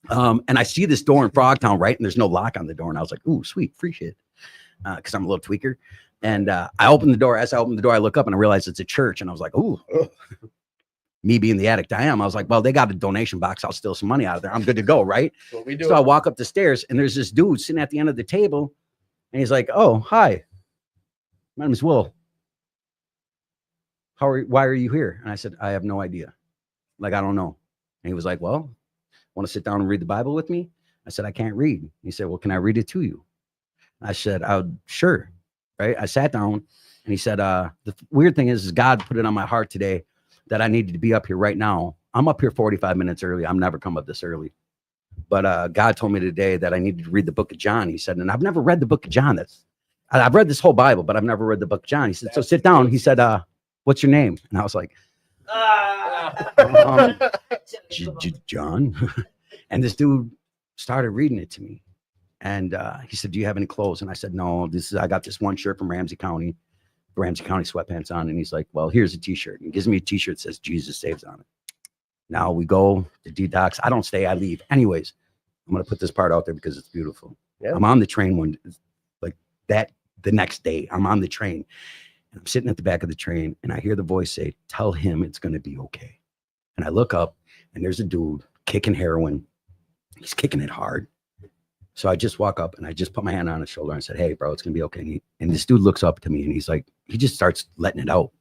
Speaker 3: And I see this door in Frogtown, right? And there's no lock on the door. And I was like, ooh, sweet, free shit. Because I'm a little tweaker. And I opened the door. As I opened the door, I look up and I realized it's a church. And I was like, ooh. Me being the addict I am, I was like, well, they got a donation box. I'll steal some money out of there. I'm good to go, right?
Speaker 1: What we do.
Speaker 3: So I walk up the stairs and there's this dude sitting at the end of the table. And he's like, oh, hi. My name is Will. Why are you here? And I said, I have no idea. Like, I don't know. And he was like, well, want to sit down and read the Bible with me? I said, I can't read. He said, well, can I read it to you? I said, sure. Right. I sat down and he said, the weird thing is God put it on my heart today that I needed to be up here right now. I'm up here 45 minutes early. I'm never come up this early. But God told me today that I needed to read the book of John. He said, and I've never read the book of John. I've read this whole Bible, but I've never read the book of John. He said, so sit down. He said, what's your name? And I was like, John. And this dude started reading it to me. And he said, do you have any clothes? And I said, no, I got this one shirt from Ramsey County sweatpants on. And he's like, well, here's a t-shirt. And he gives me a t-shirt that says Jesus Saves on it. Now we go to detox. I don't stay, I leave. Anyways, I'm going to put this part out there because it's beautiful. Yeah. I'm on the train the next day, I'm on the train and I'm sitting at the back of the train and I hear the voice say, tell him it's going to be okay. And I look up and there's a dude kicking heroin. He's kicking it hard. So I just walk up and I just put my hand on his shoulder and said, hey, bro, it's going to be okay. And this dude looks up to me and he's like, he just starts letting it out.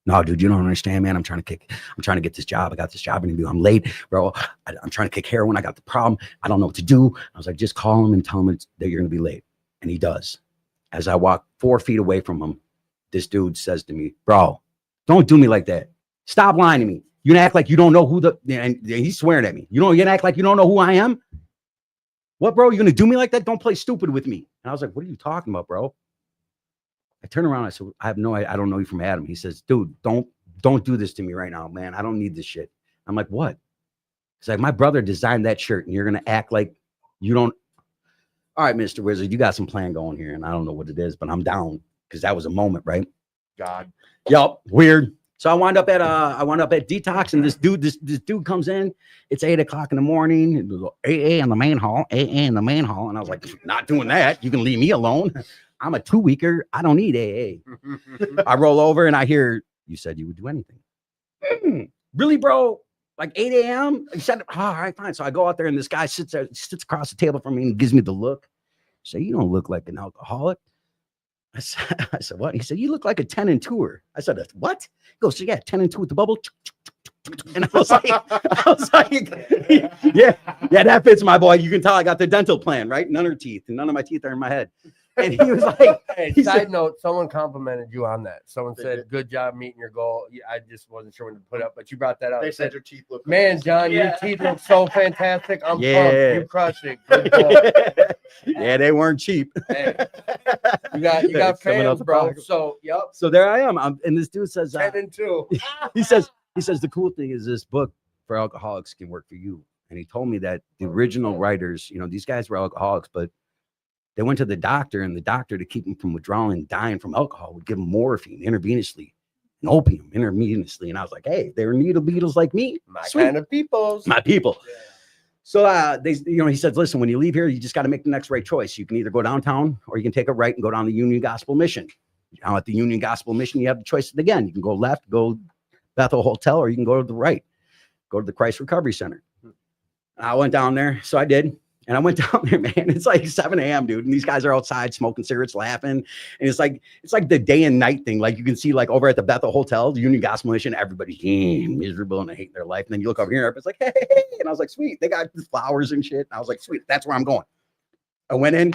Speaker 3: No, dude, you don't understand, man. I'm trying to get this job. I got this job interview. I'm late, bro. I'm trying to kick heroin. I got the problem. I don't know what to do. I was like, just call him and tell him that you're going to be late. And he does. As I walk 4 feet away from him, this dude says to me, bro, don't do me like that. Stop lying to me. You gonna act like you don't know who and he's swearing at me. You're gonna act like you don't know who I am? What, bro? You gonna do me like that? Don't play stupid with me. And I was like, what are you talking about, bro? I turned around. I said, I don't know you from Adam. He says, dude, don't do this to me right now, man. I don't need this shit. I'm like, what? He's like, my brother designed that shirt and you're going to act like you don't. All right, Mr. Wizard, you got some plan going here. And I don't know what it is, but I'm down because that was a moment, right?
Speaker 6: God.
Speaker 3: Yup. Weird. So I wound up at detox and this dude comes in. It's 8 o'clock in the morning. It was AA in the main hall, AA in the main hall. And I was like, not doing that. You can leave me alone. I'm a 2-weeker. I don't need AA. I roll over and I hear, you said you would do anything. Really, bro? Like 8 a.m.? He said, all right, fine. So I go out there and this guy sits across the table from me and gives me the look. I say, you don't look like an alcoholic. I said, what? He said, you look like a 10 and 2er. I said, what? He goes, so yeah, 10 and 2 with the bubble. And I was like, yeah, that fits my boy. You can tell I got the dental plan, right? None of teeth, and none of my teeth are in my head. And he was like,
Speaker 1: hey, side note, someone complimented you on that. Someone said, good job meeting your goal. I just wasn't sure when to put up, but you brought that up.
Speaker 6: They said your teeth look
Speaker 1: man, John, your teeth look so fantastic. I'm pumped. You crushed it. Good ball.
Speaker 3: Yeah, they weren't cheap.
Speaker 1: Hey, you got fans, bro. So, yep.
Speaker 3: So there I am. And this dude says,
Speaker 1: 10 and 2.
Speaker 3: he says, the cool thing is this book for alcoholics can work for you. And he told me that the original writers, these guys were alcoholics, but they went to the doctor, and the doctor, to keep them from withdrawing and dying from alcohol, would give them morphine intravenously and opium intravenously. And I was like, hey, they're needle beetles like me.
Speaker 1: Sweet. Kind of people.
Speaker 3: My people. Yeah. So he said, listen, when you leave here, you just got to make the next right choice. You can either go downtown or you can take a right and go down the Union Gospel Mission. Now at the Union Gospel Mission, you have the choice again. You can go left, go Bethel Hotel, or you can go to the right, go to the Christ Recovery Center. And I went down there. So I did. And I went down there, man. It's like 7 a.m., dude. And these guys are outside smoking cigarettes, laughing. And it's like the day and night thing. Like you can see like over at the Bethel Hotel, the Union Gospel Mission, everybody's miserable and they hate their life. And then you look over here and everybody's like, hey. And I was like, sweet. They got flowers and shit. And I was like, sweet. That's where I'm going. I went in.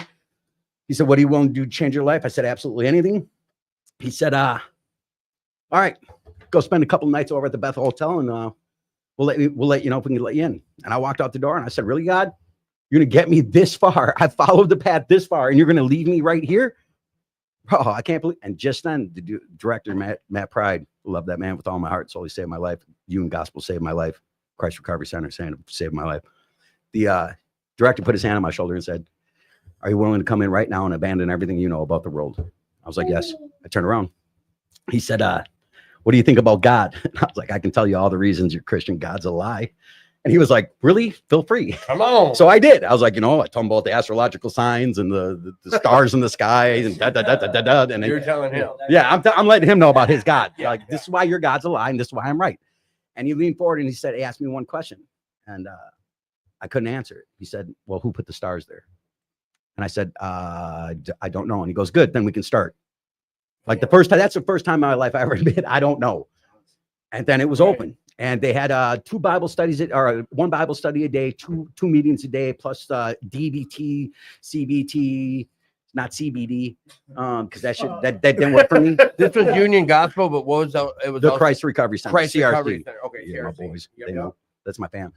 Speaker 3: He said, what are you willing to do to change your life? I said, absolutely anything. He said, all right, go spend a couple nights over at the Bethel Hotel and we'll let you know if we can let you in. And I walked out the door and I said, really, God? You're going to get me this far. I followed the path this far, and you're going to leave me right here? Oh, I can't believe. And just then, the director, Matt Pride, love that man with all my heart. Soul, he saved my life. Union Gospel saved my life. Christ Recovery Center saved my life. The director put his hand on my shoulder and said, Are you willing to come in right now and abandon everything you know about the world? I was like, yes. I turned around. He said, what do you think about God? And I was like, I can tell you all the reasons your Christian God's a lie. And he was like, really? Feel free.
Speaker 1: Come on.
Speaker 3: So I did. I was like, I told him about the astrological signs and the stars in the sky and da, da, da, da, da, da. And
Speaker 1: You're
Speaker 3: then,
Speaker 1: telling him.
Speaker 3: yeah, I'm letting him know about his God.
Speaker 1: Yeah,
Speaker 3: Like, this is why your God's a lie and this is why I'm right. And he leaned forward and he said, he asked me one question. And I couldn't answer it. He said, well, who put the stars there? And I said, I don't know. And he goes, good, then we can start. Like that's the first time in my life I ever admit I don't know. And then it was open. And they had one Bible study a day, two meetings a day, plus DBT, CBT, not CBD, because that didn't work for me.
Speaker 1: This was Union Gospel, but what was that? It was
Speaker 3: The
Speaker 1: also
Speaker 3: Christ Recovery Center,
Speaker 1: Christ
Speaker 3: CRC.
Speaker 1: Recovery Center. Okay,
Speaker 3: Yeah, my
Speaker 1: CRC.
Speaker 3: boys,
Speaker 1: Yep.
Speaker 3: they know. That's my fam.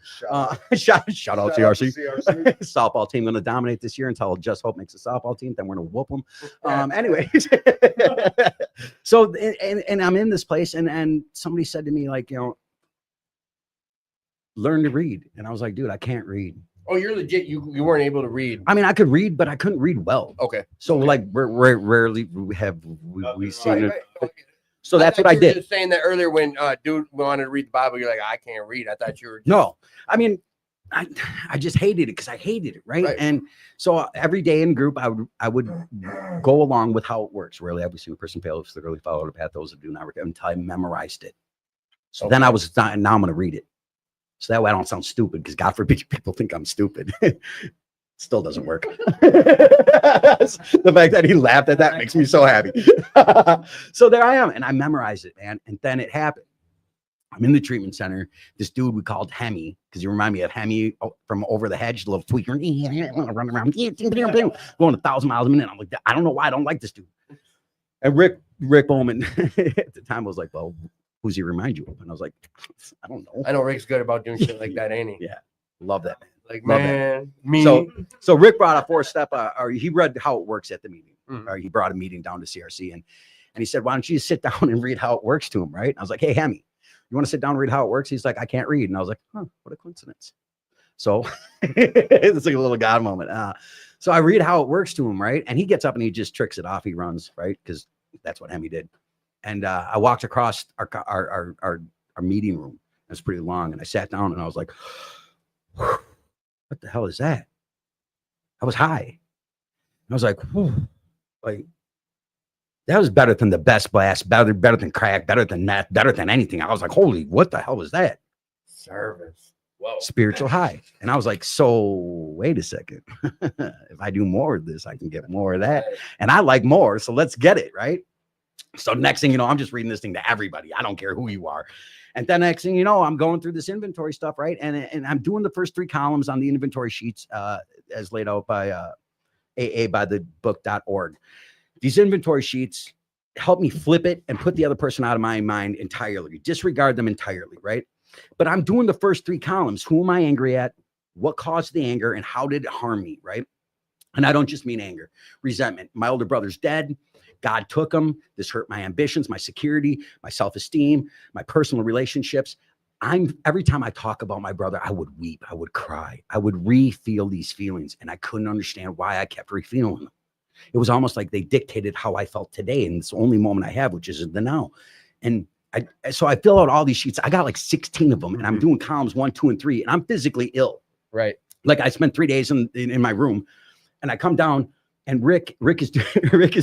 Speaker 6: Shout
Speaker 3: Shout out CRC. Softball team going to dominate this year until Just Hope makes a softball team. Then we're going to whoop them. Anyways, so and I'm in this place, and somebody said to me, like, learn to read, and I was like, dude, I can't read.
Speaker 1: Oh, you're legit. You weren't able to read.
Speaker 3: I mean, I could read, but I couldn't read well.
Speaker 1: Okay.
Speaker 3: So like, rarely have we seen it.
Speaker 1: Right.
Speaker 3: So that's
Speaker 1: thought
Speaker 3: what I
Speaker 1: you were
Speaker 3: did.
Speaker 1: Just saying that earlier when dude wanted to read the Bible, you're like, I can't read. I thought you were.
Speaker 3: No, I mean, I just hated it because I hated it, right?
Speaker 1: Right.
Speaker 3: And so every day in group, I would go along with how it works. Rarely have we seen a person fail if they really follow the path. Those that do not until I memorized it. So then I was now I'm going to read it. So that way I don't sound stupid, because God forbid people think I'm stupid. Still doesn't work. The fact that he laughed at that makes me so happy. So there I am, and I memorized it, man. And then it happened. I'm in the treatment center. This dude we called Hemi, because you remind me of Hemi from Over the Hedge, the little tweaker, running around, going 1,000 miles a minute. I'm like, I don't know why I don't like this dude. And Rick Bowman at the time was like, well, who's he remind you of? And I was like, I don't know.
Speaker 1: I know Rick's good about doing shit like that, ain't he?
Speaker 3: Yeah. Love that, man.
Speaker 1: Like,
Speaker 3: Love
Speaker 1: man, me.
Speaker 3: So Rick brought a 4-step, or he read how it works at the meeting.
Speaker 1: Mhm.
Speaker 3: Or he brought a meeting down to CRC, and he said, why don't you sit down and read how it works to him, right? I was like, hey, Hemi, you want to sit down and read how it works? He's like, I can't read. And I was like, huh, what a coincidence. So it's like a little God moment. So I read how it works to him, right? And he gets up and he just tricks it off. He runs, right? Because that's what Hemi did. And I walked across our meeting room. It was pretty long. And I sat down and I was like, what the hell is that? I was high. I was like, whew, like, that was better than the best blast, better than crack, better than meth, better than anything. I was like, holy, what the hell was that?
Speaker 1: Service. Whoa.
Speaker 3: Spiritual high. And I was like, so wait a second. If I do more of this, I can get more of that. And I like more. So let's get it, right? So next thing you know, I'm just reading this thing to everybody. I don't care who you are. And then next thing you know, I'm going through this inventory stuff, right? And I'm doing the first 3 columns on the inventory sheets as laid out by AA by the book.org. These inventory sheets help me flip it and put the other person out of my mind entirely, disregard them entirely, right? But I'm doing the first 3 columns. Who am I angry at? What caused the anger? And how did it harm me, right? And I don't just mean anger, resentment. My older brother's dead. God took him. This hurt my ambitions, my security, my self-esteem, my personal relationships. Every time I talk about my brother, I would weep. I would cry. I would re-feel these feelings. And I couldn't understand why I kept re-feeling them. It was almost like they dictated how I felt today. And it's the only moment I have, which is the now. And so I fill out all these sheets. I got like 16 of them, and I'm doing columns 1, 2, and 3, and I'm physically ill.
Speaker 1: Right.
Speaker 3: Like I spent 3 days in my room, and I come down, and Rick is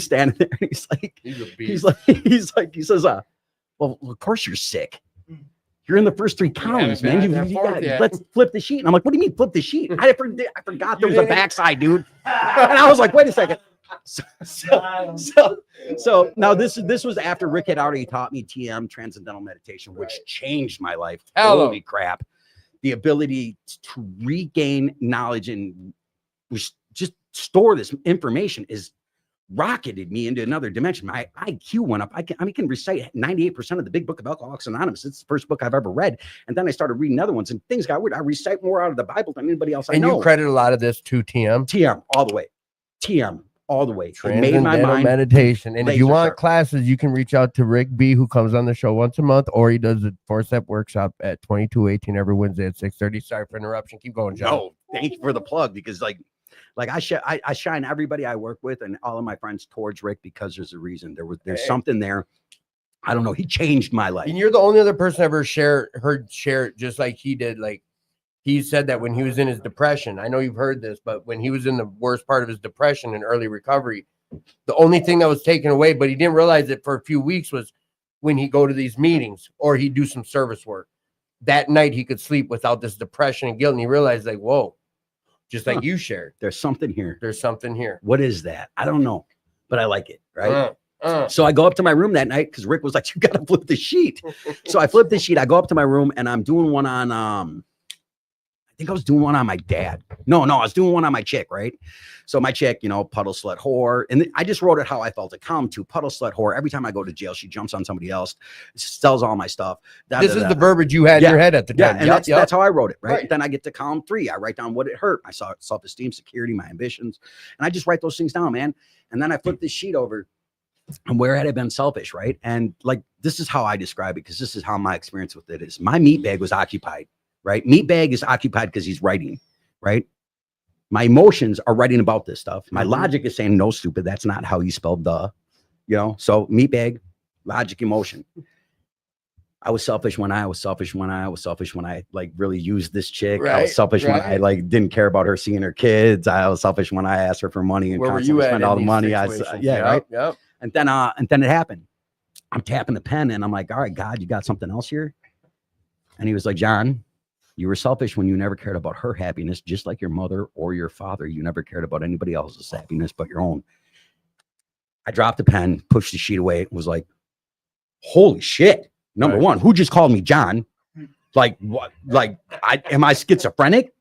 Speaker 3: standing there, and he's like, he says, well, of course you're sick. You're in the first 3 columns, man. Let's flip the sheet. And I'm like, what do you mean flip the sheet? I forgot there was a backside, dude. And I was like, wait a second. So now this was after Rick had already taught me TM, Transcendental Meditation, which changed my life.
Speaker 1: Hello.
Speaker 3: Holy crap. The ability to regain knowledge and just store this information is rocketed me into another dimension. My IQ went up. I can recite 98% of the Big Book of Alcoholics Anonymous. It's the first book I've ever read. And then I started reading other ones, and things got weird. I recite more out of the Bible than anybody else I know.
Speaker 1: And you credit a lot of this to TM.
Speaker 3: TM all the way. TM all the way. It made my
Speaker 1: Transcendental
Speaker 3: mind.
Speaker 1: meditation. And if you
Speaker 3: laser
Speaker 1: want
Speaker 3: sharp.
Speaker 1: classes, you can reach out to Rick B, who comes on the show once a month, or he does a 4-step workshop at 2218 every Wednesday at 6:30. Sorry for interruption. Keep going, John.
Speaker 3: No, thank you for the plug, because like Like I shine everybody I work with and all of my friends towards Rick because there's a reason. There's
Speaker 1: Hey.
Speaker 3: something there. I don't know. He changed my life.
Speaker 1: And you're the only other person I ever heard share it just like he did. Like he said that when he was in his depression, I know you've heard this, but when he was in the worst part of his depression and early recovery, the only thing that was taken away, but he didn't realize it for a few weeks, was when he go to these meetings or he'd do some service work. That night he could sleep without this depression and guilt. And he realized like, whoa, just like you shared,
Speaker 3: There's something here.
Speaker 1: there's something here.
Speaker 3: What is that? I don't know, but I like it. Right.
Speaker 1: Uh.
Speaker 3: So I go up to my room that night because Rick was like, you got to flip the sheet. So I flipped the sheet. I go up to my room and I'm doing one on, I think I was doing one on my dad. No, I was doing one on my chick, right? So my chick, you know, puddle slut whore. And I just wrote it how I felt. It calm to puddle slut whore. Every time I go to jail, she jumps on somebody else, sells all my stuff.
Speaker 1: This is the verbiage you had in your head at the
Speaker 3: Yeah,
Speaker 1: time.
Speaker 3: and
Speaker 1: Yup, yup.
Speaker 3: that's how I wrote it, right?
Speaker 1: Right.
Speaker 3: Then I get to column 3. I write down what it hurt. I saw self-esteem, security, my ambitions. And I just write those things down, man. And then I flip this sheet over. And where had I been selfish, right? And like, this is how I describe it because this is how my experience with it is. My meat bag was occupied, right? Meat bag is occupied because he's writing, right? My emotions are writing about this stuff. My logic is saying, no, stupid, that's not how you spelled the, you know? So meat bag, logic, emotion. I was selfish when I like really used this chick. I
Speaker 1: Right,
Speaker 3: was selfish when I
Speaker 1: right.
Speaker 3: like didn't care about her seeing her kids. I was selfish when I asked her for money and
Speaker 1: Where were
Speaker 3: constantly
Speaker 1: you at?
Speaker 3: spent
Speaker 1: in
Speaker 3: all the
Speaker 1: these
Speaker 3: money.
Speaker 1: situations?
Speaker 3: Yeah, right.
Speaker 1: Yep.
Speaker 3: And then it happened. I'm tapping the pen and I'm like, all right, God, you got something else here? And he was like, John, you were selfish when you never cared about her happiness, just like your mother or your father. You never cared about anybody else's happiness but your own. I dropped the pen, pushed the sheet away, was like, holy shit. Number
Speaker 1: Right.
Speaker 3: one, who just called me John? Like what? Like, am I schizophrenic?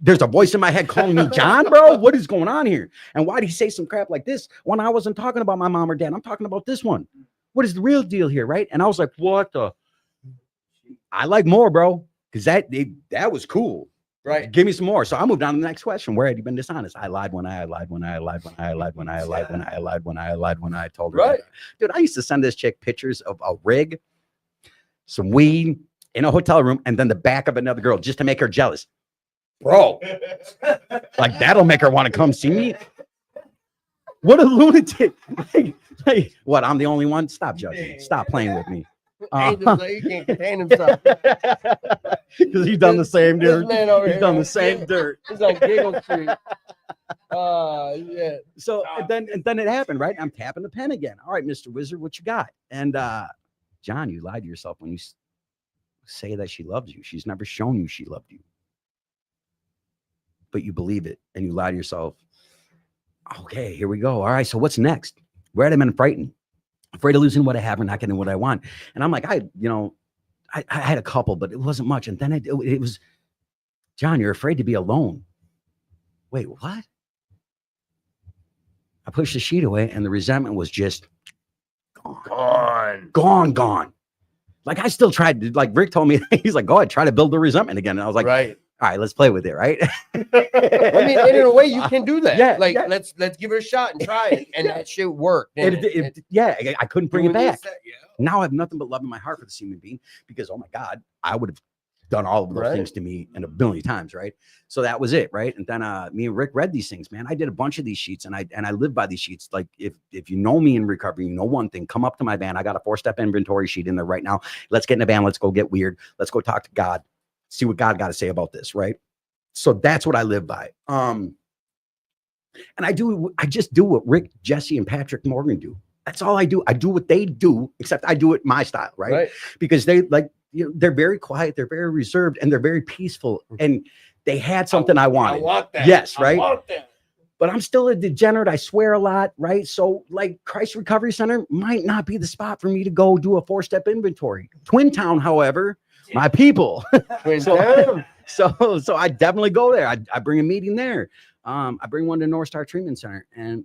Speaker 3: There's a voice in my head calling me John, bro. What is going on here? And why did he say some crap like this when I wasn't talking about my mom or dad? I'm talking about this one. What is the real deal here, right? And I was like, what the? I like more, bro, because that was cool.
Speaker 1: Right.
Speaker 3: Give me some more. So I moved on to the next question. Where had you been dishonest? I lied when I told her.
Speaker 1: Right.
Speaker 3: Dude, I used to send this chick pictures of a rig, some weed in a hotel room, and then the back of another girl just to make her jealous. Bro, like that'll make her want to come see me. What a lunatic. Like, what? I'm the only one? Stop judging. Stop playing with me.
Speaker 1: Angel's like, he can't contain himself.
Speaker 3: Because he's done the same,
Speaker 1: This
Speaker 3: dude.
Speaker 1: man over
Speaker 3: He's
Speaker 1: here,
Speaker 3: done the same dirt.
Speaker 1: He's on Giggle Street. Yeah.
Speaker 3: So and then it happened, right? I'm tapping the pen again. All right, Mr. Wizard, what you got? And John, you lied to yourself when you say that she loves you. She's never shown you she loved you. But you believe it and you lie to yourself. Okay, here we go. All right, so what's next? Where had I been frightened? Afraid of losing what I have or not getting what I want. And I'm like, I had a couple, but it wasn't much. And then it was, John, you're afraid to be alone. Wait, what? I pushed the sheet away and the resentment was just gone. Like I still tried to, like Rick told me, he's like, go ahead, try to build the resentment again. And I was like,
Speaker 1: Right.
Speaker 3: all right, let's play with it, right?
Speaker 1: I mean, and in a way, you can do that.
Speaker 3: Yeah,
Speaker 1: Like,
Speaker 3: yeah.
Speaker 1: let's give it a shot and try it. And that shit worked.
Speaker 3: Yeah, I couldn't bring it back.
Speaker 1: Yeah.
Speaker 3: Now I have nothing but love in my heart for this human being because, oh my God, I would have done all of those
Speaker 1: Right.
Speaker 3: things to me in a billion times, right? So that was it, right? And then me and Rick read these things, man. I did a bunch of these sheets and I live by these sheets. Like if you know me in recovery, you know one thing, come up to my van. I got a 4-step inventory sheet in there right now. Let's get in the van. Let's go get weird. Let's go talk to God. See what God got to say about this, right? So that's what I live by. And I just do what Rick, Jesse, and Patrick Morgan do. That's all I do. I do what they do, except I do it my style, right? Because they they're very quiet, they're very reserved, and they're very peaceful. And they had something I wanted.
Speaker 1: I want that.
Speaker 3: Yes, right?
Speaker 1: I want that.
Speaker 3: But I'm still a degenerate. I swear a lot, right? So like Christ Recovery Center might not be the spot for me to go do a 4-step inventory. Twin Town, however, my people. So I definitely go there. I bring a meeting there. I bring one to North Star Treatment Center. And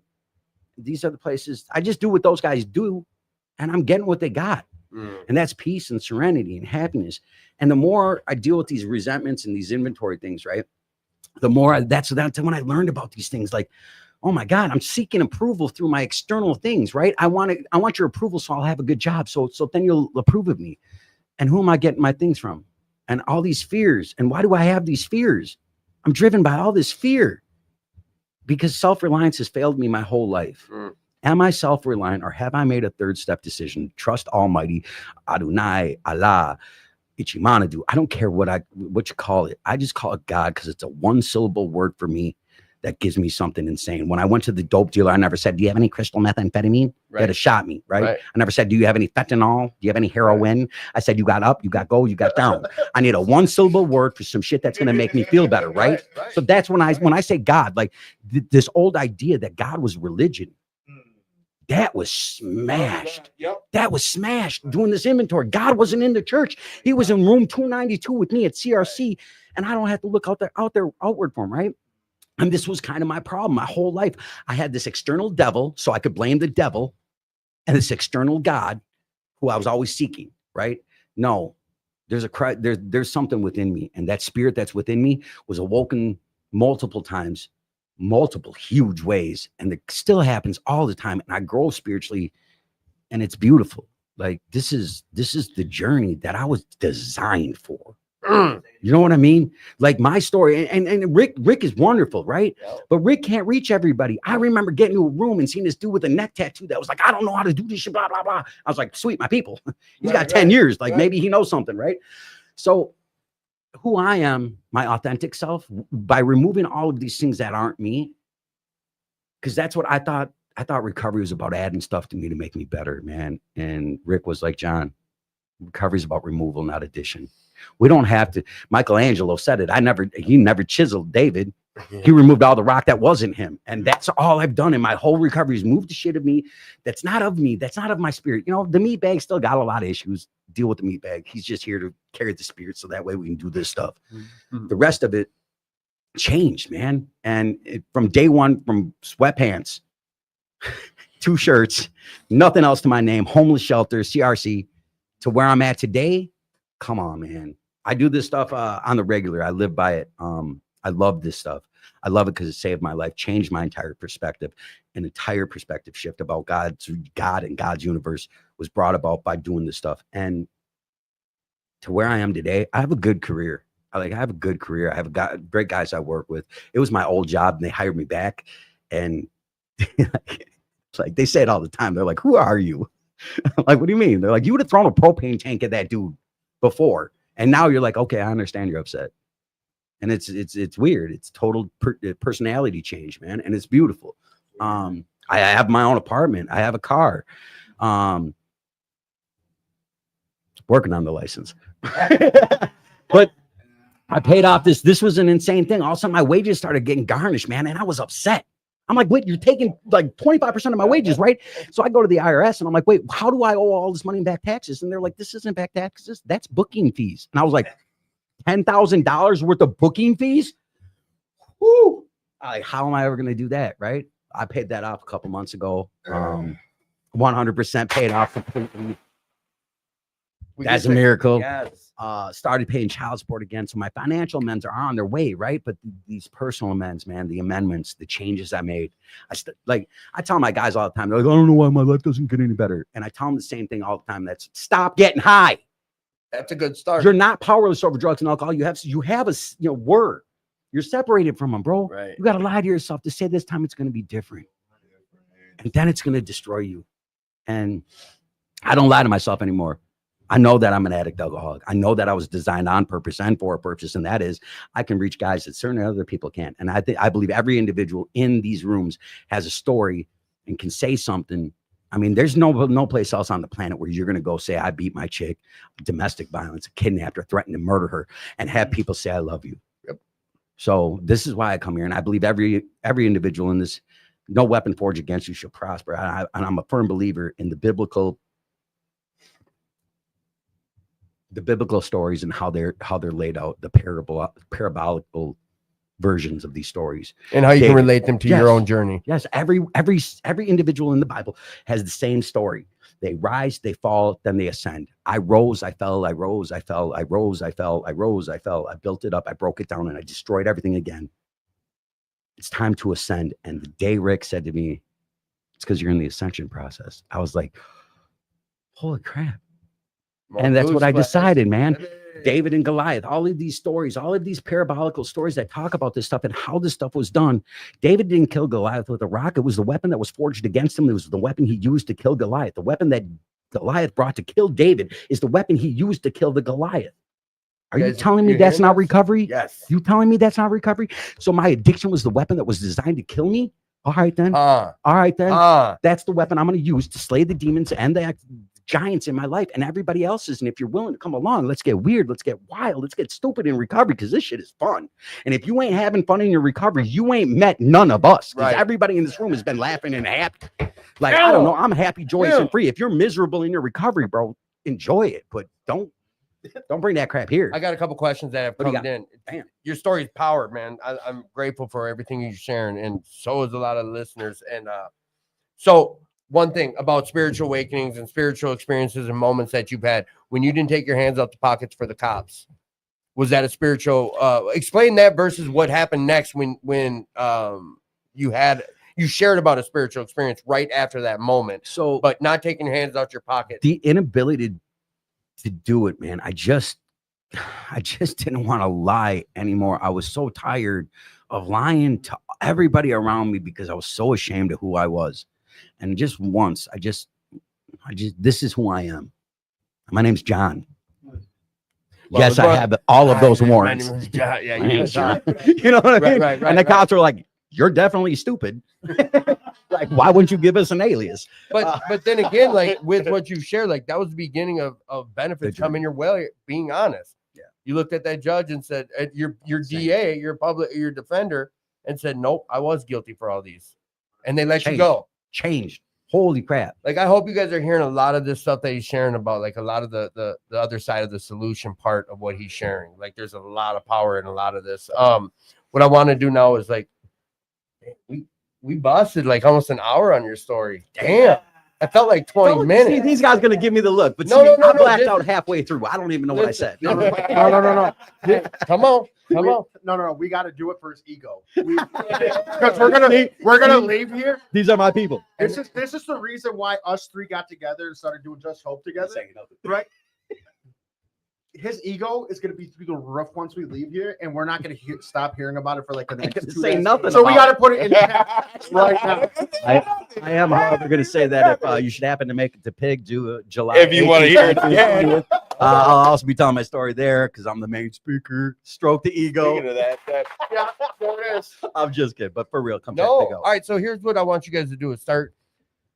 Speaker 3: these are the places I just do what those guys do. And I'm getting what they got. And that's peace and serenity and happiness. And the more I deal with these resentments and these inventory things, right? The more that's when I learned about these things, like, oh my God, I'm seeking approval through my external things, right? I want your approval so I'll have a good job. So then you'll approve of me. And who am I getting my things from? And all these fears. And why do I have these fears? I'm driven by all this fear. because self-reliance has failed me my whole life. Am I self-reliant, or have I made a third step decision? Trust Almighty, Adonai, Allah, Ichimanadu. I don't care what you call it. I just call it God because it's a one-syllable word for me that gives me something insane. When I went to the dope dealer, I never said, do you have any crystal methamphetamine?
Speaker 1: Right.
Speaker 3: That have shot me, right?
Speaker 1: Right.
Speaker 3: I never said, do you have any fentanyl? Do you have any heroin? I said, you got up, you got go, you got down. I need a one-syllable word for some shit that's going to make me feel better, right? So that's when I say God, like this old idea that God was religion, that was smashed.
Speaker 1: Yep.
Speaker 3: That was smashed doing this inventory. God wasn't in the church. He was in room 292 with me at CRC, and I don't have to look outward for him, right? And this was kind of my problem my whole life. I had this external devil, so I could blame the devil, and this external God who I was always seeking, right? No, there's something within me, and that spirit that's within me was awoken multiple times, multiple huge ways, and it still happens all the time. And I grow spiritually, and it's beautiful. Like this is the journey that I was designed for. You know what I mean? Like my story, and Rick is wonderful, right?
Speaker 1: Yep.
Speaker 3: But Rick can't reach everybody. I remember getting to a room and seeing this dude with a neck tattoo that was like, I don't know how to do this shit, blah, blah, blah. I was like, sweet, my people. He's got 10 years. Like maybe he knows something, right? So who I am, my authentic self, by removing all of these things that aren't me, because that's what I thought. I thought recovery was about adding stuff to me to make me better, man. And Rick was like, John, recovery is about removal, not addition. We don't have to. Michelangelo said it. He never chiseled David. He removed all the rock that wasn't him. And that's all I've done in my whole recovery is move the shit of me. That's not of me. That's not of my spirit. You know, the meat bag still got a lot of issues. Deal with the meat bag. He's just here to carry the spirit. So that way we can do this stuff. The rest of it changed, man. And from day one, from sweatpants, 2 shirts, nothing else to my name, homeless shelter, CRC, to where I'm at today. Come on, man. I do this stuff on the regular. I live by it. I love this stuff. I love it because it saved my life, changed my entire perspective. An entire perspective shift about God and God's universe was brought about by doing this stuff. And to where I am today, I have a good career. I have a good career. I have great guys I work with. It was my old job, and they hired me back. And it's like they say it all the time. They're like, "Who are you?" I'm like, what do you mean? They're like, "You would have thrown a propane tank at that dude before, and now you're like, okay, I understand you're upset." And it's weird. It's total personality change, man, and it's beautiful. I have my own apartment. I have a car. Working on the license, but I paid off this. This was an insane thing. All of a sudden, my wages started getting garnished, man, and I was upset. I'm like, wait, you're taking like 25% of my wages, right? So I go to the IRS and I'm like, wait, how do I owe all this money in back taxes? And they're like, this isn't back taxes. That's booking fees. And I was like, $10,000 worth of booking fees? Whoo! Like, how am I ever going to do that, right? I paid that off a couple months ago. 100% paid off completely. That's a miracle.
Speaker 1: Yes.
Speaker 3: Started paying child support again. So my financial amends are on their way, right? But these personal amends, man, the amendments, the changes I made. I tell my guys all the time, they're like, I don't know why my life doesn't get any better. And I tell them the same thing all the time. That's stop getting high.
Speaker 1: That's a good start.
Speaker 3: You're not powerless over drugs and alcohol. You have a word. You're separated from them, bro.
Speaker 1: Right.
Speaker 3: You got to lie to yourself to say this time it's going to be different. And then it's going to destroy you. And I don't lie to myself anymore. I know that I'm an addict alcoholic. I know that I was designed on purpose and for a purpose. And that is I can reach guys that certain other people can't. And I believe every individual in these rooms has a story and can say something. I mean, there's no place else on the planet where you're going to go say, I beat my chick, domestic violence, kidnapped her, threatened to murder her, and have people say, I love you.
Speaker 1: Yep.
Speaker 3: So this is why I come here. And I believe every individual in this, no weapon forged against you shall prosper. And I'm a firm believer in the biblical stories and how they're laid out, the parabolical versions of these stories,
Speaker 1: And how you can
Speaker 3: David.
Speaker 1: relate them to
Speaker 3: Yes.
Speaker 1: your own journey.
Speaker 3: Yes, every individual in the Bible has the same story. They rise, they fall, then they ascend. I rose, I fell, I rose, I fell, I rose, I fell, I rose, I fell. I built it up, I broke it down, and I destroyed everything again. It's time to ascend. And the day Rick said to me, it's because you're in the ascension process, I was like, holy crap. And that's what I
Speaker 1: Newsflash.
Speaker 3: decided, man.
Speaker 1: Hey.
Speaker 3: David and Goliath, all of these stories, all of these parabolical stories that talk about this stuff and how this stuff was done. David didn't kill Goliath with a rock. It was the weapon that was forged against him. It was the weapon he used to kill Goliath. The weapon that Goliath brought to kill David is the weapon he used to kill the Goliath. Are you
Speaker 1: Guys,
Speaker 3: telling me
Speaker 1: you
Speaker 3: that's
Speaker 1: hearing
Speaker 3: not
Speaker 1: this?
Speaker 3: recovery?
Speaker 1: Yes.
Speaker 3: You telling me that's not recovery? So my addiction was the weapon that was designed to kill me? All right, then. All right, then. That's the weapon I'm going to use to slay the demons and the giants in my life and everybody else's. And if you're willing to come along, let's get weird, let's get wild, let's get stupid in recovery, because this shit is fun. And if you ain't having fun in your recovery, you ain't met none of us. Because
Speaker 1: Right.
Speaker 3: everybody in this room has been laughing and happy. Like, I don't know, I'm happy, joyous, and free. If you're miserable in your recovery, bro, enjoy it, but don't bring that crap here.
Speaker 1: I got a couple questions that have
Speaker 3: What do you
Speaker 1: come in.
Speaker 3: Bam.
Speaker 1: Your story's powered, man. I'm grateful for everything you're sharing, and so is a lot of listeners. And so one thing about spiritual awakenings and spiritual experiences and moments that you've had when you didn't take your hands out the pockets for the cops, was that a spiritual? Explain that versus what happened next when you shared about a spiritual experience right after that moment,
Speaker 3: So,
Speaker 1: but not taking your hands out your pocket.
Speaker 3: the inability to do it, man, I just didn't want to lie anymore. I was so tired of lying to everybody around me because I was so ashamed of who I was. And just once, I just this is who I am. My name's John. Yes, I have all of those warrants.
Speaker 1: Yeah,
Speaker 3: My
Speaker 1: you
Speaker 3: name's
Speaker 1: got
Speaker 3: John. You know what I mean?
Speaker 1: Right.
Speaker 3: And the cops are like, "You're definitely stupid. Like, why wouldn't you give us an alias?"
Speaker 1: But then again, like with what you shared, like that was the beginning of benefits
Speaker 3: The journey.
Speaker 1: coming your way. Being honest,
Speaker 3: Yeah.
Speaker 1: You looked at that judge and said, your DA, your defender, and said, "Nope, I was guilty for all these," and they let you
Speaker 3: Changed.
Speaker 1: go.
Speaker 3: Changed. Holy crap.
Speaker 1: Like I hope you guys are hearing a lot of this stuff that he's sharing about, like a lot of the other side of the solution part of what he's sharing. Like there's a lot of power in a lot of this. What I want to do now is like we busted like almost an hour on your story. Damn. I felt like 20
Speaker 3: See,
Speaker 1: minutes.
Speaker 3: these guys gonna give me the look, but
Speaker 1: No,
Speaker 3: see,
Speaker 1: no, no,
Speaker 3: I
Speaker 1: no,
Speaker 3: blacked
Speaker 1: this-
Speaker 3: out halfway through. I don't even know what I said.
Speaker 6: No.
Speaker 1: Come on.
Speaker 6: No. We got to do it for his ego. Because we're gonna leave here.
Speaker 3: These are my people.
Speaker 6: This is the reason why us three got together and started doing Just Hope together. Right? His ego is going to be through the roof once we leave here, and we're not going to stop hearing about it for like the next
Speaker 3: gonna
Speaker 6: 2
Speaker 3: say
Speaker 6: days.
Speaker 3: nothing
Speaker 6: So we
Speaker 3: about
Speaker 6: got to put it in text right now.
Speaker 3: I am, however, going to say that if you should happen to make it to Pig July,
Speaker 4: If you wanna hear it, yeah.
Speaker 3: I'll also be telling my story there because I'm the main speaker. Stroke the ego.
Speaker 4: Speaking of that,
Speaker 6: Yeah, there it is.
Speaker 3: I'm just kidding, but for real, come
Speaker 1: No.
Speaker 3: check Pig
Speaker 1: All
Speaker 3: out.
Speaker 1: right. So here's what I want you guys to do is start.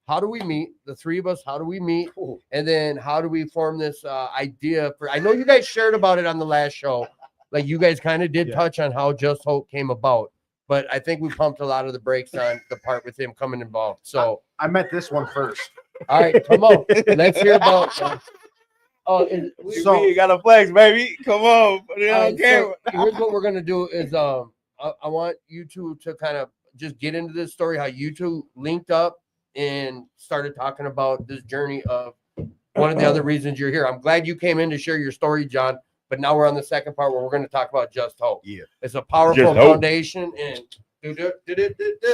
Speaker 1: How do we meet? The three of us, how do we meet? And then how do we form this idea for? I know you guys shared about it on the last show. Like you guys kind of did touch on how Just Hope came about. But I think we pumped a lot of the brakes on the part with him coming involved. So,
Speaker 6: I met this one first.
Speaker 1: all right, come on. Let's hear about
Speaker 4: we got a flex, baby. Come on, put it
Speaker 1: All
Speaker 4: on
Speaker 1: right,
Speaker 4: camera.
Speaker 1: so here's what we're gonna do is I want you two to kind of just get into this story, how you two linked up and started talking about this journey of one of the other reasons you're here. I'm glad you came in to share your story, John. But now we're on the second part where we're going to talk about Just Hope.
Speaker 3: Yeah.
Speaker 1: It's a powerful
Speaker 4: Just Hope.
Speaker 1: foundation, and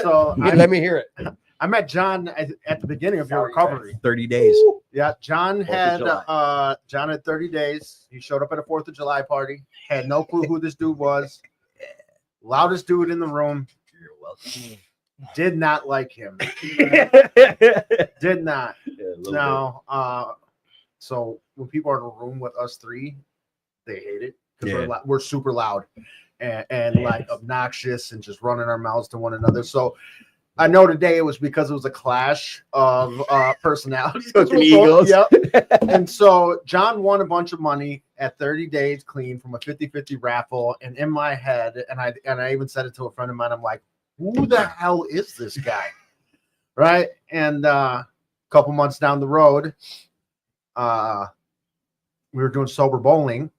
Speaker 6: So
Speaker 1: let me hear it.
Speaker 6: I met John at the beginning of your recovery.
Speaker 3: 30 days.
Speaker 6: Yeah, John had
Speaker 3: July.
Speaker 6: 30 days. He showed up at a 4th of July party. Had no clue who this dude was. Loudest dude in the room.
Speaker 3: You're welcome.
Speaker 6: Did not like him. Did not. No. So when people are in a room with us three, they hate it because we're super loud and like obnoxious and just running our mouths to one another. So I know today it was because it was a clash of personalities.
Speaker 3: Fucking egos.
Speaker 6: Yep. And so John won a bunch of money at 30 days clean from a 50-50 raffle. And in my head, and I even said it to a friend of mine, I'm like, who the hell is this guy? Right. And a couple months down the road, we were doing sober bowling.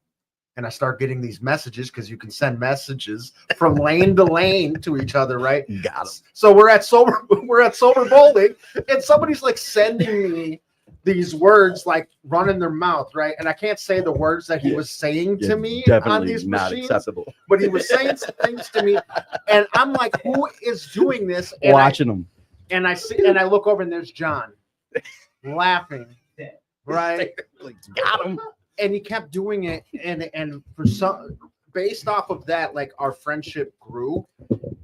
Speaker 6: And I start getting these messages because you can send messages from lane to lane to each other, right?
Speaker 3: Got him.
Speaker 6: So we're at sober bowling, and somebody's like sending me these words like running their mouth, right? And I can't say the words that he was saying to me on
Speaker 3: Definitely
Speaker 6: these
Speaker 3: not
Speaker 6: machines,
Speaker 3: acceptable.
Speaker 6: but he was saying some things to me, and I'm like, who is doing this? And
Speaker 3: Watching them.
Speaker 6: I see, and I look over, and there's John laughing, right?
Speaker 3: Got him.
Speaker 6: And he kept doing it, and for some, based off of that, like our friendship grew,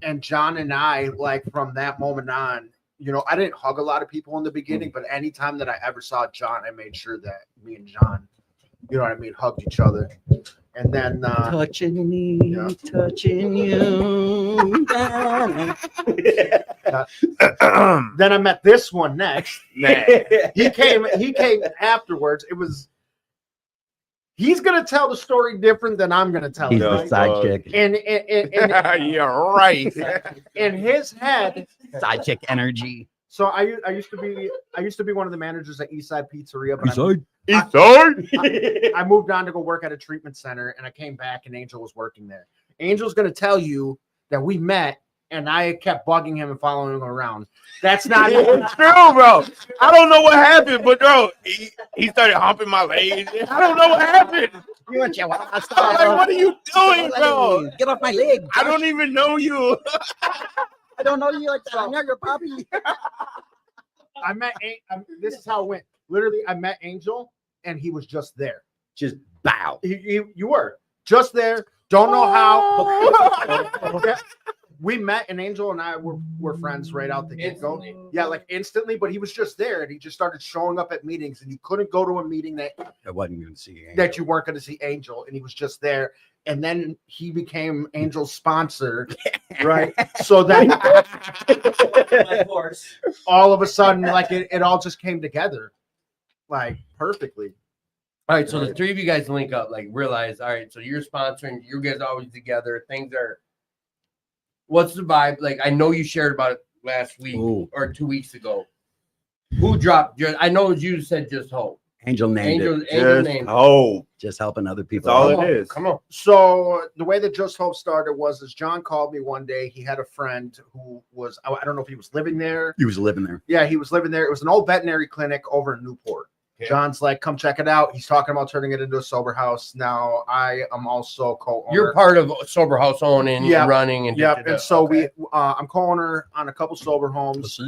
Speaker 6: and John and I, like from that moment on, you know, I didn't hug a lot of people in the beginning, but anytime that I ever saw John, I made sure that me and John, you know what I mean, hugged each other. And then
Speaker 3: Touching me,
Speaker 6: yeah.
Speaker 3: touching you.
Speaker 6: then I met this one next.
Speaker 4: Man.
Speaker 6: He came afterwards. He's gonna tell the story different than I'm gonna tell
Speaker 3: He's
Speaker 6: it.
Speaker 3: the
Speaker 6: Right?
Speaker 3: side chick.
Speaker 6: And
Speaker 4: Yeah, right.
Speaker 6: in his head,
Speaker 3: Side chick energy.
Speaker 6: so I used to be one of the managers at Eastside Pizzeria, but I moved on to go work at a treatment center, and I came back, and Angel was working there. Angel's gonna tell you that we met, and I kept bugging him and following him around. That's not
Speaker 4: It's true, bro. I don't know what happened, but bro, he started humping my legs. I don't know what happened.
Speaker 3: You want your wild
Speaker 4: I'm like, what are you doing, bro?
Speaker 3: Get off my leg.
Speaker 4: I don't even know you.
Speaker 3: I don't know you like that. I'm not your puppy.
Speaker 6: I met. This is how it went. Literally, I met Angel, and he was just there.
Speaker 3: Just bow.
Speaker 6: You were just there. Don't know how. Yeah. We met, and Angel and I were friends right out the get go. Yeah, like instantly. But he was just there, and he just started showing up at meetings, and you couldn't go to a meeting that
Speaker 3: I wasn't going to see
Speaker 6: that you weren't going to see Angel, and he was just there. And then he became Angel's sponsor, right? So then
Speaker 5: Of course.
Speaker 6: all of a sudden, like it all just came together, like perfectly.
Speaker 1: All right, so the three of you guys link up, like realize, all right, so you're sponsoring, you guys are always together. Things are. What's the vibe? Like I know you shared about it last week or 2 weeks ago. Who dropped? I know you said just hope.
Speaker 3: Angel named it.
Speaker 1: Angel named it.
Speaker 4: Oh,
Speaker 3: Just helping other people.
Speaker 4: That's all
Speaker 3: out.
Speaker 4: it is.
Speaker 1: Come on.
Speaker 6: So the way that Just Hope started was John called me one day. He had a friend who was, I don't know if he was living there.
Speaker 3: He was living there.
Speaker 6: Yeah, he was living there. It was an old veterinary clinic over in Newport.
Speaker 1: Okay.
Speaker 6: John's like, come check it out. He's talking about turning it into a sober house. Now I am also co-owner.
Speaker 1: You're part of Sober House owning,
Speaker 6: Yeah.
Speaker 1: running, and
Speaker 6: Yeah, and so
Speaker 1: okay.
Speaker 6: I'm co-owner on a couple sober homes.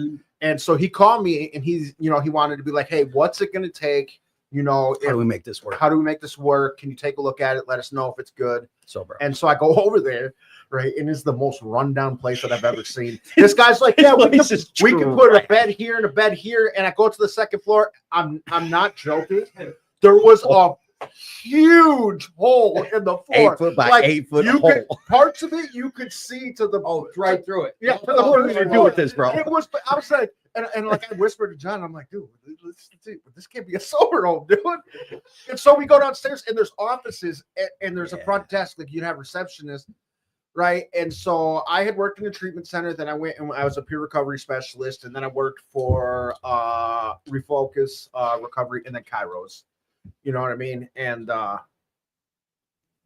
Speaker 6: And so he called me, and he wanted to be like, hey, what's it going to take? You know,
Speaker 3: How do we make this work?
Speaker 6: how do we make this work? Can you take a look at it? Let us know if it's good.
Speaker 3: Sober.
Speaker 6: And so I go over there, right? And it's the most rundown place that I've ever seen. This guy's like, yeah, we can put a bed here and a bed here. And I go to the second floor. I'm not joking. There was a huge hole in the floor.
Speaker 3: 8 foot by
Speaker 6: Like,
Speaker 3: 8 foot
Speaker 6: you
Speaker 3: hole.
Speaker 6: could, parts of it you could see to the
Speaker 1: right through it.
Speaker 6: yeah. To the
Speaker 3: What are we gonna do with this, bro?
Speaker 6: It was. I was like, and like I whispered to John, I'm like, dude, this can't be a sober home, dude. And so we go downstairs, and there's offices, and there's a front desk, like you'd have receptionists, right? And so I had worked in a treatment center. Then I went and I was a peer recovery specialist, and then I worked for Refocus Recovery, and then Kairos. You know what I mean? And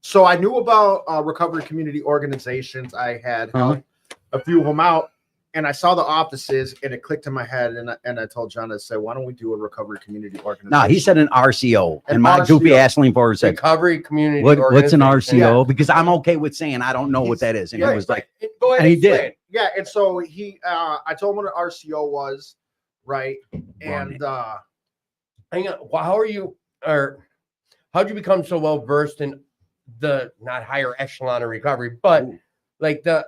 Speaker 6: so I knew about recovery community organizations. I had helped a few of them out, and I saw the offices, and it clicked in my head. And I told John, I said, why don't we do a recovery community organization?
Speaker 3: No, he said an RCO.
Speaker 6: An
Speaker 3: And my goofy
Speaker 6: RCO.
Speaker 3: ass leaned forward and said,
Speaker 1: Recovery community.
Speaker 3: what's an
Speaker 1: organization.
Speaker 3: RCO? Because I'm okay with saying I don't know what that is. And he
Speaker 6: Right.
Speaker 3: was like,
Speaker 1: Go ahead
Speaker 3: And he
Speaker 1: explain
Speaker 3: did.
Speaker 1: it.
Speaker 6: Yeah, and so I told him what an RCO was, right? And
Speaker 1: Hang on. Well, how are you, or how'd you become so well versed in the not higher echelon of recovery, but like the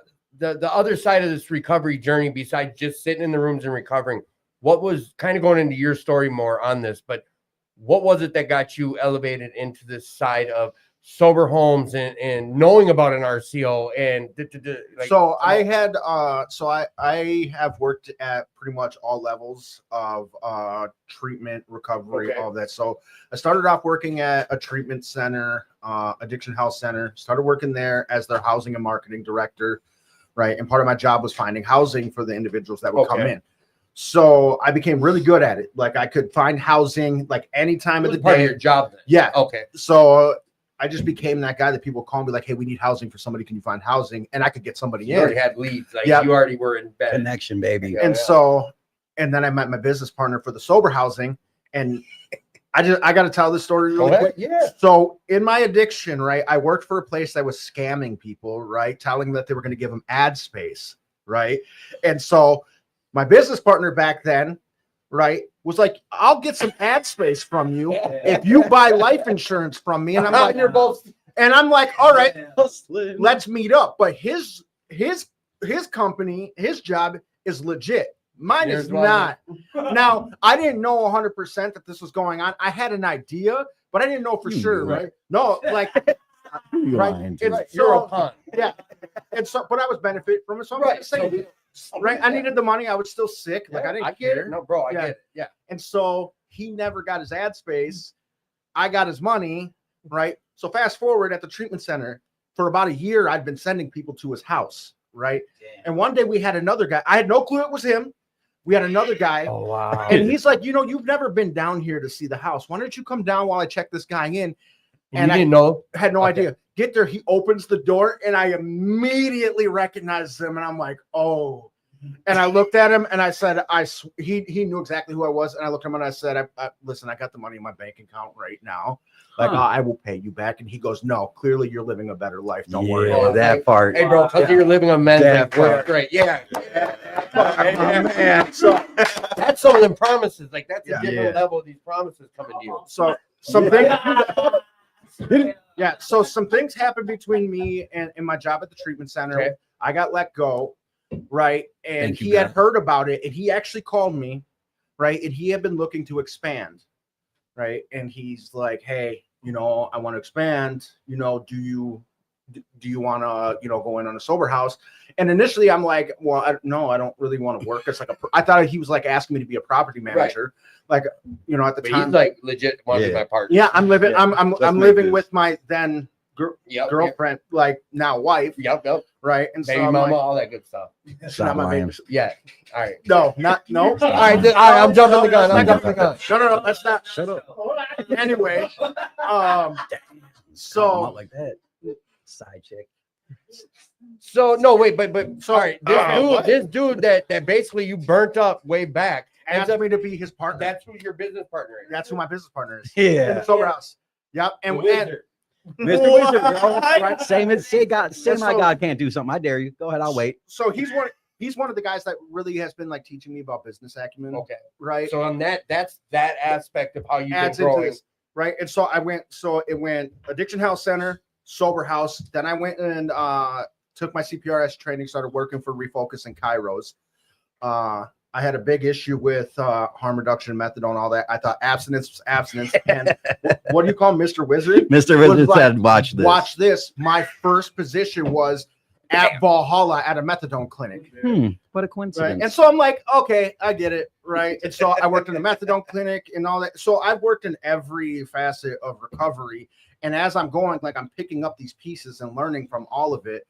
Speaker 1: other side of this recovery journey besides just sitting in the rooms and recovering? What was kind of going into your story more on this, but what was it that got you elevated into this side of sober homes and knowing about an RCO and like,
Speaker 6: so I had I have worked at pretty much all levels of treatment, recovery,
Speaker 1: Okay.
Speaker 6: all that. So I started off working at a treatment center, addiction health center, started working there as their housing and marketing director, right? And part of my job was finding housing for the individuals that would come
Speaker 1: Okay.
Speaker 6: in. So I became really good at it. Like I could find housing like any time
Speaker 1: it
Speaker 6: of
Speaker 1: was
Speaker 6: the
Speaker 1: part of
Speaker 6: day.
Speaker 1: your job then.
Speaker 6: Yeah.
Speaker 1: Okay.
Speaker 6: So I just became that guy that people call me like, hey, we need housing for somebody. Can you find housing? And I could get somebody
Speaker 1: You already
Speaker 6: in.
Speaker 1: had leads. Like
Speaker 6: Yeah.
Speaker 1: you already were in bed.
Speaker 3: connection, baby.
Speaker 6: And so, and then I met my business partner for the sober housing. And I got to tell this story really quick.
Speaker 1: Yeah.
Speaker 6: So in my addiction, right, I worked for a place that was scamming people, right, telling them that they were going to give them ad space, right? And so my business partner back then, right, was like, I'll get some ad space from you if you buy life insurance from me. And I'm like,
Speaker 1: You're both.
Speaker 6: and I'm like, all right, let's meet up. But his company, his job is legit. Mine
Speaker 1: Yours
Speaker 6: is
Speaker 1: wasn't.
Speaker 6: not. Now, I didn't know 100% that this was going on. I had an idea, but I didn't know for
Speaker 3: You
Speaker 6: sure,
Speaker 3: knew.
Speaker 6: right? No, like,
Speaker 3: You
Speaker 6: right.
Speaker 3: lying,
Speaker 6: It's-
Speaker 3: too.
Speaker 1: You're a
Speaker 6: so-
Speaker 1: pun.
Speaker 6: yeah. And so, but I was benefit from it. So I'm
Speaker 1: Right.
Speaker 6: right. Saying, right. I needed the money. I was still sick. Like, I didn't
Speaker 1: get
Speaker 6: care.
Speaker 1: it. No, bro, I
Speaker 6: Yeah.
Speaker 1: get it. Yeah.
Speaker 6: And so he never got his ad space. I got his money, right? So fast forward at the treatment center, for about a year, I'd been sending people to his house, right? And one day we had another guy. I had no clue it was him. We had another guy,
Speaker 1: Oh wow.
Speaker 6: and he's like, you've never been down here to see the house. Why don't you come down while I check this guy in?
Speaker 1: And you didn't know.
Speaker 6: I had no
Speaker 1: Okay.
Speaker 6: idea. Get there, he opens the door, and I immediately recognized him, and I'm like, oh. And I looked at him, and I said, he knew exactly who I was, and I looked at him, and I said, listen, I got the money in my bank account right now. Like,
Speaker 3: Huh.
Speaker 6: I will pay you back. And he goes, no, clearly you're living a better life. Don't worry
Speaker 3: Yeah,
Speaker 6: about
Speaker 1: about
Speaker 3: that part.
Speaker 1: Hey, bro, because you're living on men's.
Speaker 3: That
Speaker 1: Like, we're
Speaker 3: part.
Speaker 1: great. Yeah.
Speaker 6: it. Man, so
Speaker 1: That's some of them promises. Like that's a
Speaker 6: Yeah.
Speaker 1: different level of these promises coming to you.
Speaker 6: So something, yeah. So some things happened between me and my job at the treatment center.
Speaker 1: Okay.
Speaker 6: I got let go, right? And
Speaker 3: Thank you,
Speaker 6: he had
Speaker 3: God.
Speaker 6: heard about it, and he actually called me, right? And he had been looking to expand, right? And he's like, "Hey, I want to expand. Do you want to, go in on a sober house?" And initially, I'm like, "Well, no, I don't really want to work." It's like I thought he was like asking me to be a property manager, like, at the
Speaker 1: But
Speaker 6: time.
Speaker 1: he's like legit want to be
Speaker 3: Yeah.
Speaker 1: my partner.
Speaker 6: Yeah, I'm living.
Speaker 1: Yeah.
Speaker 6: I'm
Speaker 3: Let's
Speaker 6: I'm
Speaker 3: make
Speaker 6: living
Speaker 3: this.
Speaker 6: with my then
Speaker 1: Yep.
Speaker 6: girlfriend, like now wife,
Speaker 1: Yep.
Speaker 6: right? And
Speaker 1: Baby
Speaker 6: so I'm
Speaker 1: mama,
Speaker 6: like,
Speaker 1: all that good stuff.
Speaker 6: she's
Speaker 3: Stop
Speaker 6: not my
Speaker 3: lying.
Speaker 6: baby.
Speaker 1: Yeah. All right.
Speaker 6: No, no.
Speaker 1: All right. I'm jumping the gun. I'm
Speaker 6: No,
Speaker 1: jumping the gun.
Speaker 6: no. That's not.
Speaker 3: Shut up.
Speaker 6: Anyway,
Speaker 3: Call him
Speaker 6: so
Speaker 3: out like that. Side chick.
Speaker 1: So no, wait, but
Speaker 6: So,
Speaker 1: sorry,
Speaker 6: what?
Speaker 1: this dude that basically you burnt up way back.
Speaker 6: asked me to be his partner.
Speaker 1: That's who your business partner is.
Speaker 6: That's who my business partner is. In the
Speaker 3: Yeah.
Speaker 6: sober house. Yep.
Speaker 1: The
Speaker 6: And
Speaker 1: wizard.
Speaker 3: Mr. Wizard, bro.
Speaker 6: Right.
Speaker 3: Same as say God, say
Speaker 6: And
Speaker 3: my
Speaker 6: so-
Speaker 3: God can't do something. I dare you. Go ahead, I'll wait.
Speaker 6: So he's one of the guys that really has been like teaching me about business acumen.
Speaker 1: Okay.
Speaker 6: Right.
Speaker 1: So on that's that aspect of how you've been
Speaker 6: Adds into
Speaker 1: growing.
Speaker 6: this, right? And so it went Addiction House Center, sober house. Then I went and took my CPRS training, started working for Refocus and Kairos. I had a big issue with harm reduction, methadone, all that. I thought abstinence was abstinence. And what do you call Mr. Wizard?
Speaker 3: Mr.
Speaker 6: Was
Speaker 3: Wizard
Speaker 6: like,
Speaker 3: said, watch this.
Speaker 6: Watch this. My first position was at Valhalla at a methadone clinic.
Speaker 3: What a
Speaker 6: Right.
Speaker 3: coincidence.
Speaker 6: And so I'm like, okay, I get it. Right. And so I worked in a methadone clinic and all that. So I've worked in every facet of recovery. And as I'm going, like I'm picking up these pieces and learning from all of it.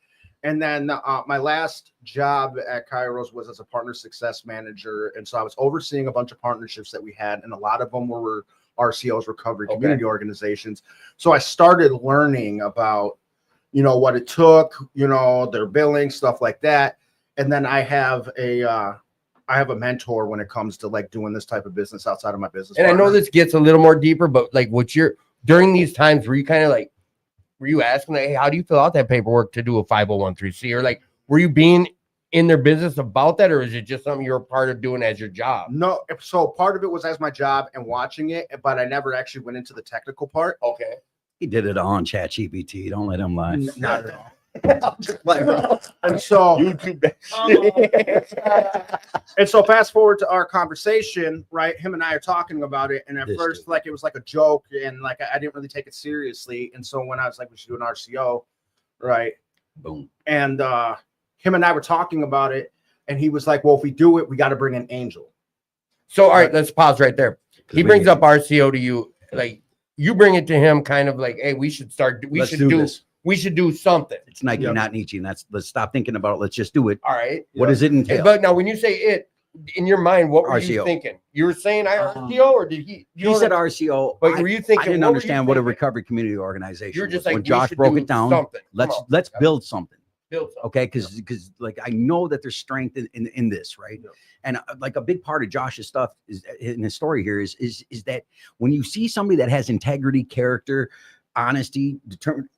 Speaker 6: And then my last job at Kairos was as a partner success manager. And so I was overseeing a bunch of partnerships that we had. And a lot of them were RCOs, recovery
Speaker 1: Okay.
Speaker 6: community organizations. So I started learning about, what it took, their billing, stuff like that. And then I have a mentor when it comes to like doing this type of business outside of my business.
Speaker 1: And I know
Speaker 6: partner.
Speaker 1: this gets a little more deeper, but like during these times were you kind of like were you asking like, hey, how do you fill out that paperwork to do a 501(c)(3) or like were you being in their business about that, or is it just something you're a part of doing as your job?
Speaker 6: No, so part of it was as my job and watching it, but I never actually went into the technical part.
Speaker 1: Okay.
Speaker 3: He did it on ChatGPT. Don't let him lie.
Speaker 6: Not at all. And so and so fast forward to our conversation, right? Him and I are talking about it. And at
Speaker 3: This
Speaker 6: first,
Speaker 3: dude.
Speaker 6: like it was like a joke, and like I didn't really take it seriously. And so when I was like, we should do an RCO, right?
Speaker 3: Boom.
Speaker 6: And him and I were talking about it, and he was like, well, if we do it, we got to bring an angel.
Speaker 1: So all right, let's pause right there. He
Speaker 3: we
Speaker 1: brings
Speaker 3: need-
Speaker 1: up RCO to you, like you bring it to him kind of like, hey, we should start
Speaker 3: Let's do this.
Speaker 1: we should do something.
Speaker 3: It's Nike,
Speaker 6: Yep.
Speaker 3: not Nietzsche. And let's stop thinking about it. Let's just do it.
Speaker 1: All right.
Speaker 3: What does it entail?
Speaker 1: But now when you say it in your mind, what were you
Speaker 3: RCO.
Speaker 1: thinking? You were saying RCO or did he you
Speaker 3: He
Speaker 1: know
Speaker 3: said
Speaker 1: what I'm-
Speaker 3: RCO.
Speaker 1: But were you thinking
Speaker 3: I didn't
Speaker 1: what were you
Speaker 3: understand what a
Speaker 1: thinking?
Speaker 3: recovery community organization
Speaker 1: You're
Speaker 3: was.
Speaker 1: just like
Speaker 3: When
Speaker 1: we
Speaker 3: Josh
Speaker 1: should
Speaker 3: broke
Speaker 1: do
Speaker 3: it down,
Speaker 1: something. Come on.
Speaker 3: let's build something.
Speaker 1: Build something.
Speaker 3: Okay, because like I know that there's strength in this, right?
Speaker 1: Yeah.
Speaker 3: And like a big part of Josh's stuff is in his story here is that when you see somebody that has integrity, character, honesty,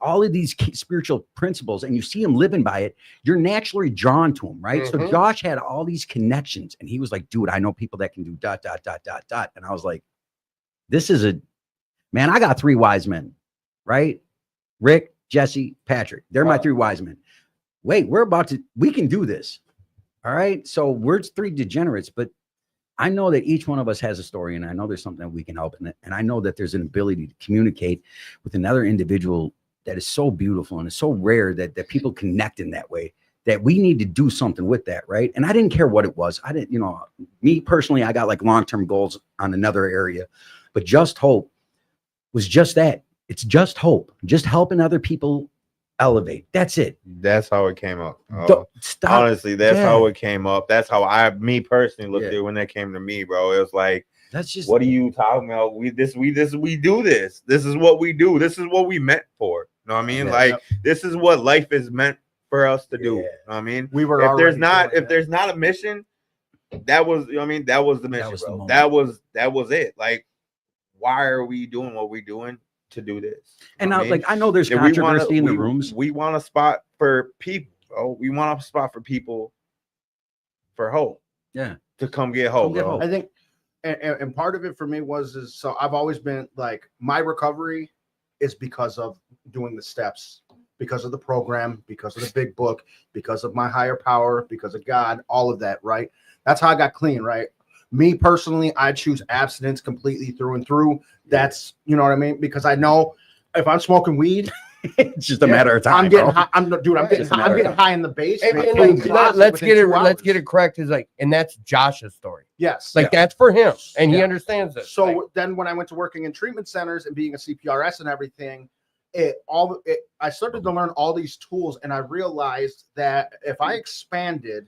Speaker 3: all of these spiritual principles, and you see him living by it, you're naturally drawn to him, right? So
Speaker 1: Mhm.
Speaker 3: Josh had all these connections, and he was like, dude, I know people that can do ... And I was like, this is man, I got 3 wise men, right? Rick, Jesse, Patrick. They're my
Speaker 1: Wow.
Speaker 3: 3 wise men. Wait, we can do this. All right. So we're 3 degenerates, but I know that each one of us has a story, and I know there's something that we can help in it. And I know that there's an ability to communicate with another individual that is so beautiful and it's so rare that people connect in that way, that we need to do something with that. Right. And I didn't care what it was. I didn't, me personally, I got like long-term goals on another area, but Just Hope was just that. It's just hope, just helping other people elevate. That's it.
Speaker 4: That's how it came up.
Speaker 3: Don't stop.
Speaker 4: Honestly, that's
Speaker 3: Yeah.
Speaker 4: how it came up. That's how me personally looked
Speaker 3: Yeah.
Speaker 4: at it when that came to me, bro. It was like,
Speaker 3: That's just
Speaker 4: what are you talking about? We do this. This is what we do. This is what we meant for. You know what I mean?
Speaker 3: Yeah.
Speaker 4: Like, this is what life is meant for us to do.
Speaker 3: Yeah.
Speaker 4: You know what I mean?
Speaker 6: We were
Speaker 4: If there's
Speaker 6: already doing it.
Speaker 4: there's not a mission, that was, you know what I mean? That was the mission,
Speaker 3: was the
Speaker 4: bro.
Speaker 3: moment.
Speaker 4: That was it. Like, why are we doing what we're doing to do this?
Speaker 3: and
Speaker 4: You know
Speaker 3: now,
Speaker 4: what I mean?
Speaker 3: like, I know there's
Speaker 4: And we
Speaker 3: controversy in the rooms.
Speaker 4: We want a spot for people, bro. We want a spot for people for hope.
Speaker 3: Yeah.
Speaker 4: To come get hope,
Speaker 3: get
Speaker 4: bro.
Speaker 3: hope.
Speaker 6: I think, and part of it for me is so I've always been like, my recovery is because of doing the steps, because of the program, because of the big book, because of my higher power, because of God, all of that, right? That's how I got clean, right? Me personally, I choose abstinence completely through and through. That's, you know what I mean? Because I know if I'm smoking weed,
Speaker 3: It's just a matter of time.
Speaker 6: I'm getting
Speaker 3: bro.
Speaker 6: high. I'm getting
Speaker 3: Just a
Speaker 6: high,
Speaker 3: matter
Speaker 6: I'm
Speaker 3: of
Speaker 6: getting
Speaker 3: time.
Speaker 6: high in the base.
Speaker 1: And
Speaker 6: man.
Speaker 1: like,
Speaker 6: Full
Speaker 1: let's
Speaker 6: closet
Speaker 1: get it
Speaker 6: within 2
Speaker 1: let's
Speaker 6: hours.
Speaker 1: get it correct. Is like, and that's Josh's story.
Speaker 6: Yes.
Speaker 1: Like that's for him, and he
Speaker 6: Yeah.
Speaker 1: understands it.
Speaker 6: So
Speaker 1: Like,
Speaker 6: then when I went to working in treatment centers and being a CPRS and everything, I started to learn all these tools, and I realized that if I expanded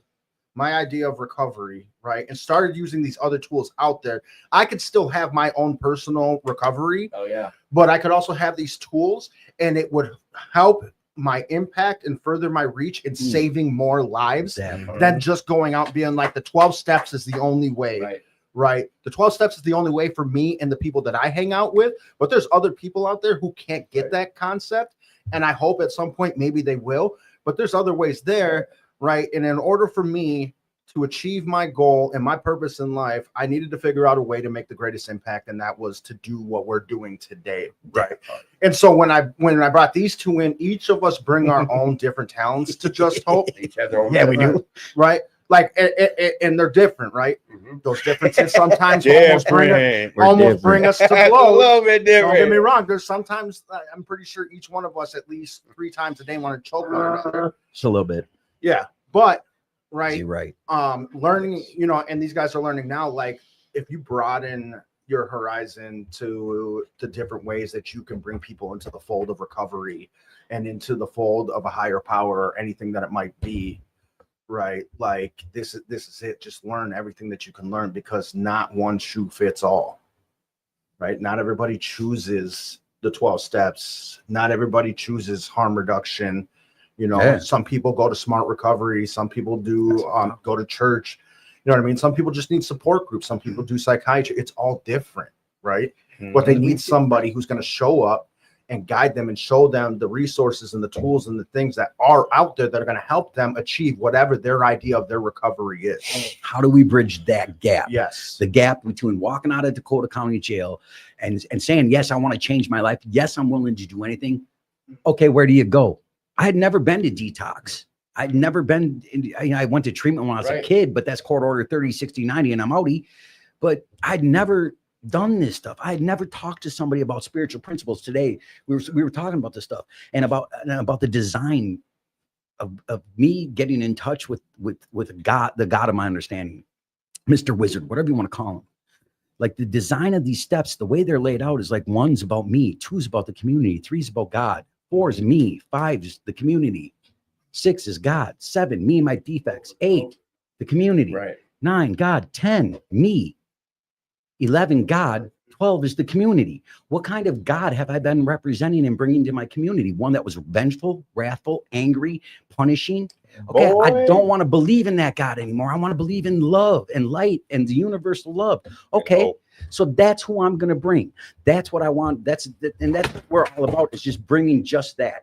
Speaker 6: my idea of recovery, right, and started using these other tools out there, I could still have my own personal recovery,
Speaker 1: oh yeah,
Speaker 6: but I could also have these tools, and it would help my impact and further my reach in saving more lives
Speaker 3: Exactly.
Speaker 6: than just going out and being like the 12 steps is the only way.
Speaker 1: right.
Speaker 6: Right. The 12 steps is the only way for me and the people that I hang out with. But there's other people out there who can't get that concept. And I hope at some point maybe they will. But there's other ways there. Right. And in order for me to achieve my goal and my purpose in life, I needed to figure out a way to make the greatest impact. And that was to do what we're doing today. Right. And so when I brought these 2 in, each of us bring our own different talents to Just Hope.
Speaker 1: Each have their own.
Speaker 3: Yeah, we do.
Speaker 6: Right. Like, and they're different, right?
Speaker 1: Mhm.
Speaker 6: Those differences sometimes almost bring us to
Speaker 4: a
Speaker 6: blows.
Speaker 4: little bit
Speaker 6: Don't get me
Speaker 4: different.
Speaker 6: wrong. There's sometimes I'm pretty sure each one of us at least 3 times a day want to choke one another.
Speaker 3: Just a little bit.
Speaker 6: Yeah, but right,
Speaker 3: You're right.
Speaker 6: learning, and these guys are learning now. Like, if you broaden your horizon to the different ways that you can bring people into the fold of recovery and into the fold of a higher power or anything that it might be. Right, like this is it. Just learn everything that you can learn, because not one shoe fits all. Right, not everybody chooses the 12 steps. Not everybody chooses harm reduction.
Speaker 3: Yeah.
Speaker 6: Some people go to smart recovery. Some people do go to church. You know what I mean? Some people just need support groups. Some people do psychiatry. It's all different, right? But they need somebody who's going to show up and guide them and show them the resources and the tools and the things that are out there that are going to help them achieve whatever their idea of their recovery is.
Speaker 3: How do we bridge that gap?
Speaker 6: Yes.
Speaker 3: The gap between walking out of Dakota County Jail and saying, yes, I want to change my life. Yes, I'm willing to do anything. Okay, where do you go? I had never been to detox. I'd never been, I went to treatment when I was a
Speaker 1: Right.
Speaker 3: kid, but that's court order 30, 60, 90, and I'm outie. But I'd never done this stuff. I had never talked to somebody about spiritual principles. Today, we were talking about this stuff and about the design of me getting in touch with God, the God of my understanding, Mr. Wizard, whatever you want to call him. Like the design of these steps, the way they're laid out is like 1's about me, 2's about the community, 3's about God, 4 is me, 5 is the community, 6 is God, 7, me and my defects, 8, the community,
Speaker 1: Right.
Speaker 3: 9, God, 10, me, 11, God, 12 is the community. What kind of God have I been representing and bringing to my community? One that was vengeful, wrathful, angry, punishing. Okay, I
Speaker 4: Boy.
Speaker 3: don't want to believe in that God anymore. I want to believe in love and light and the universal love. Okay,
Speaker 4: hope.
Speaker 3: So that's who I'm going to bring. That's what I want. And that's what we're all about, is just bringing just that.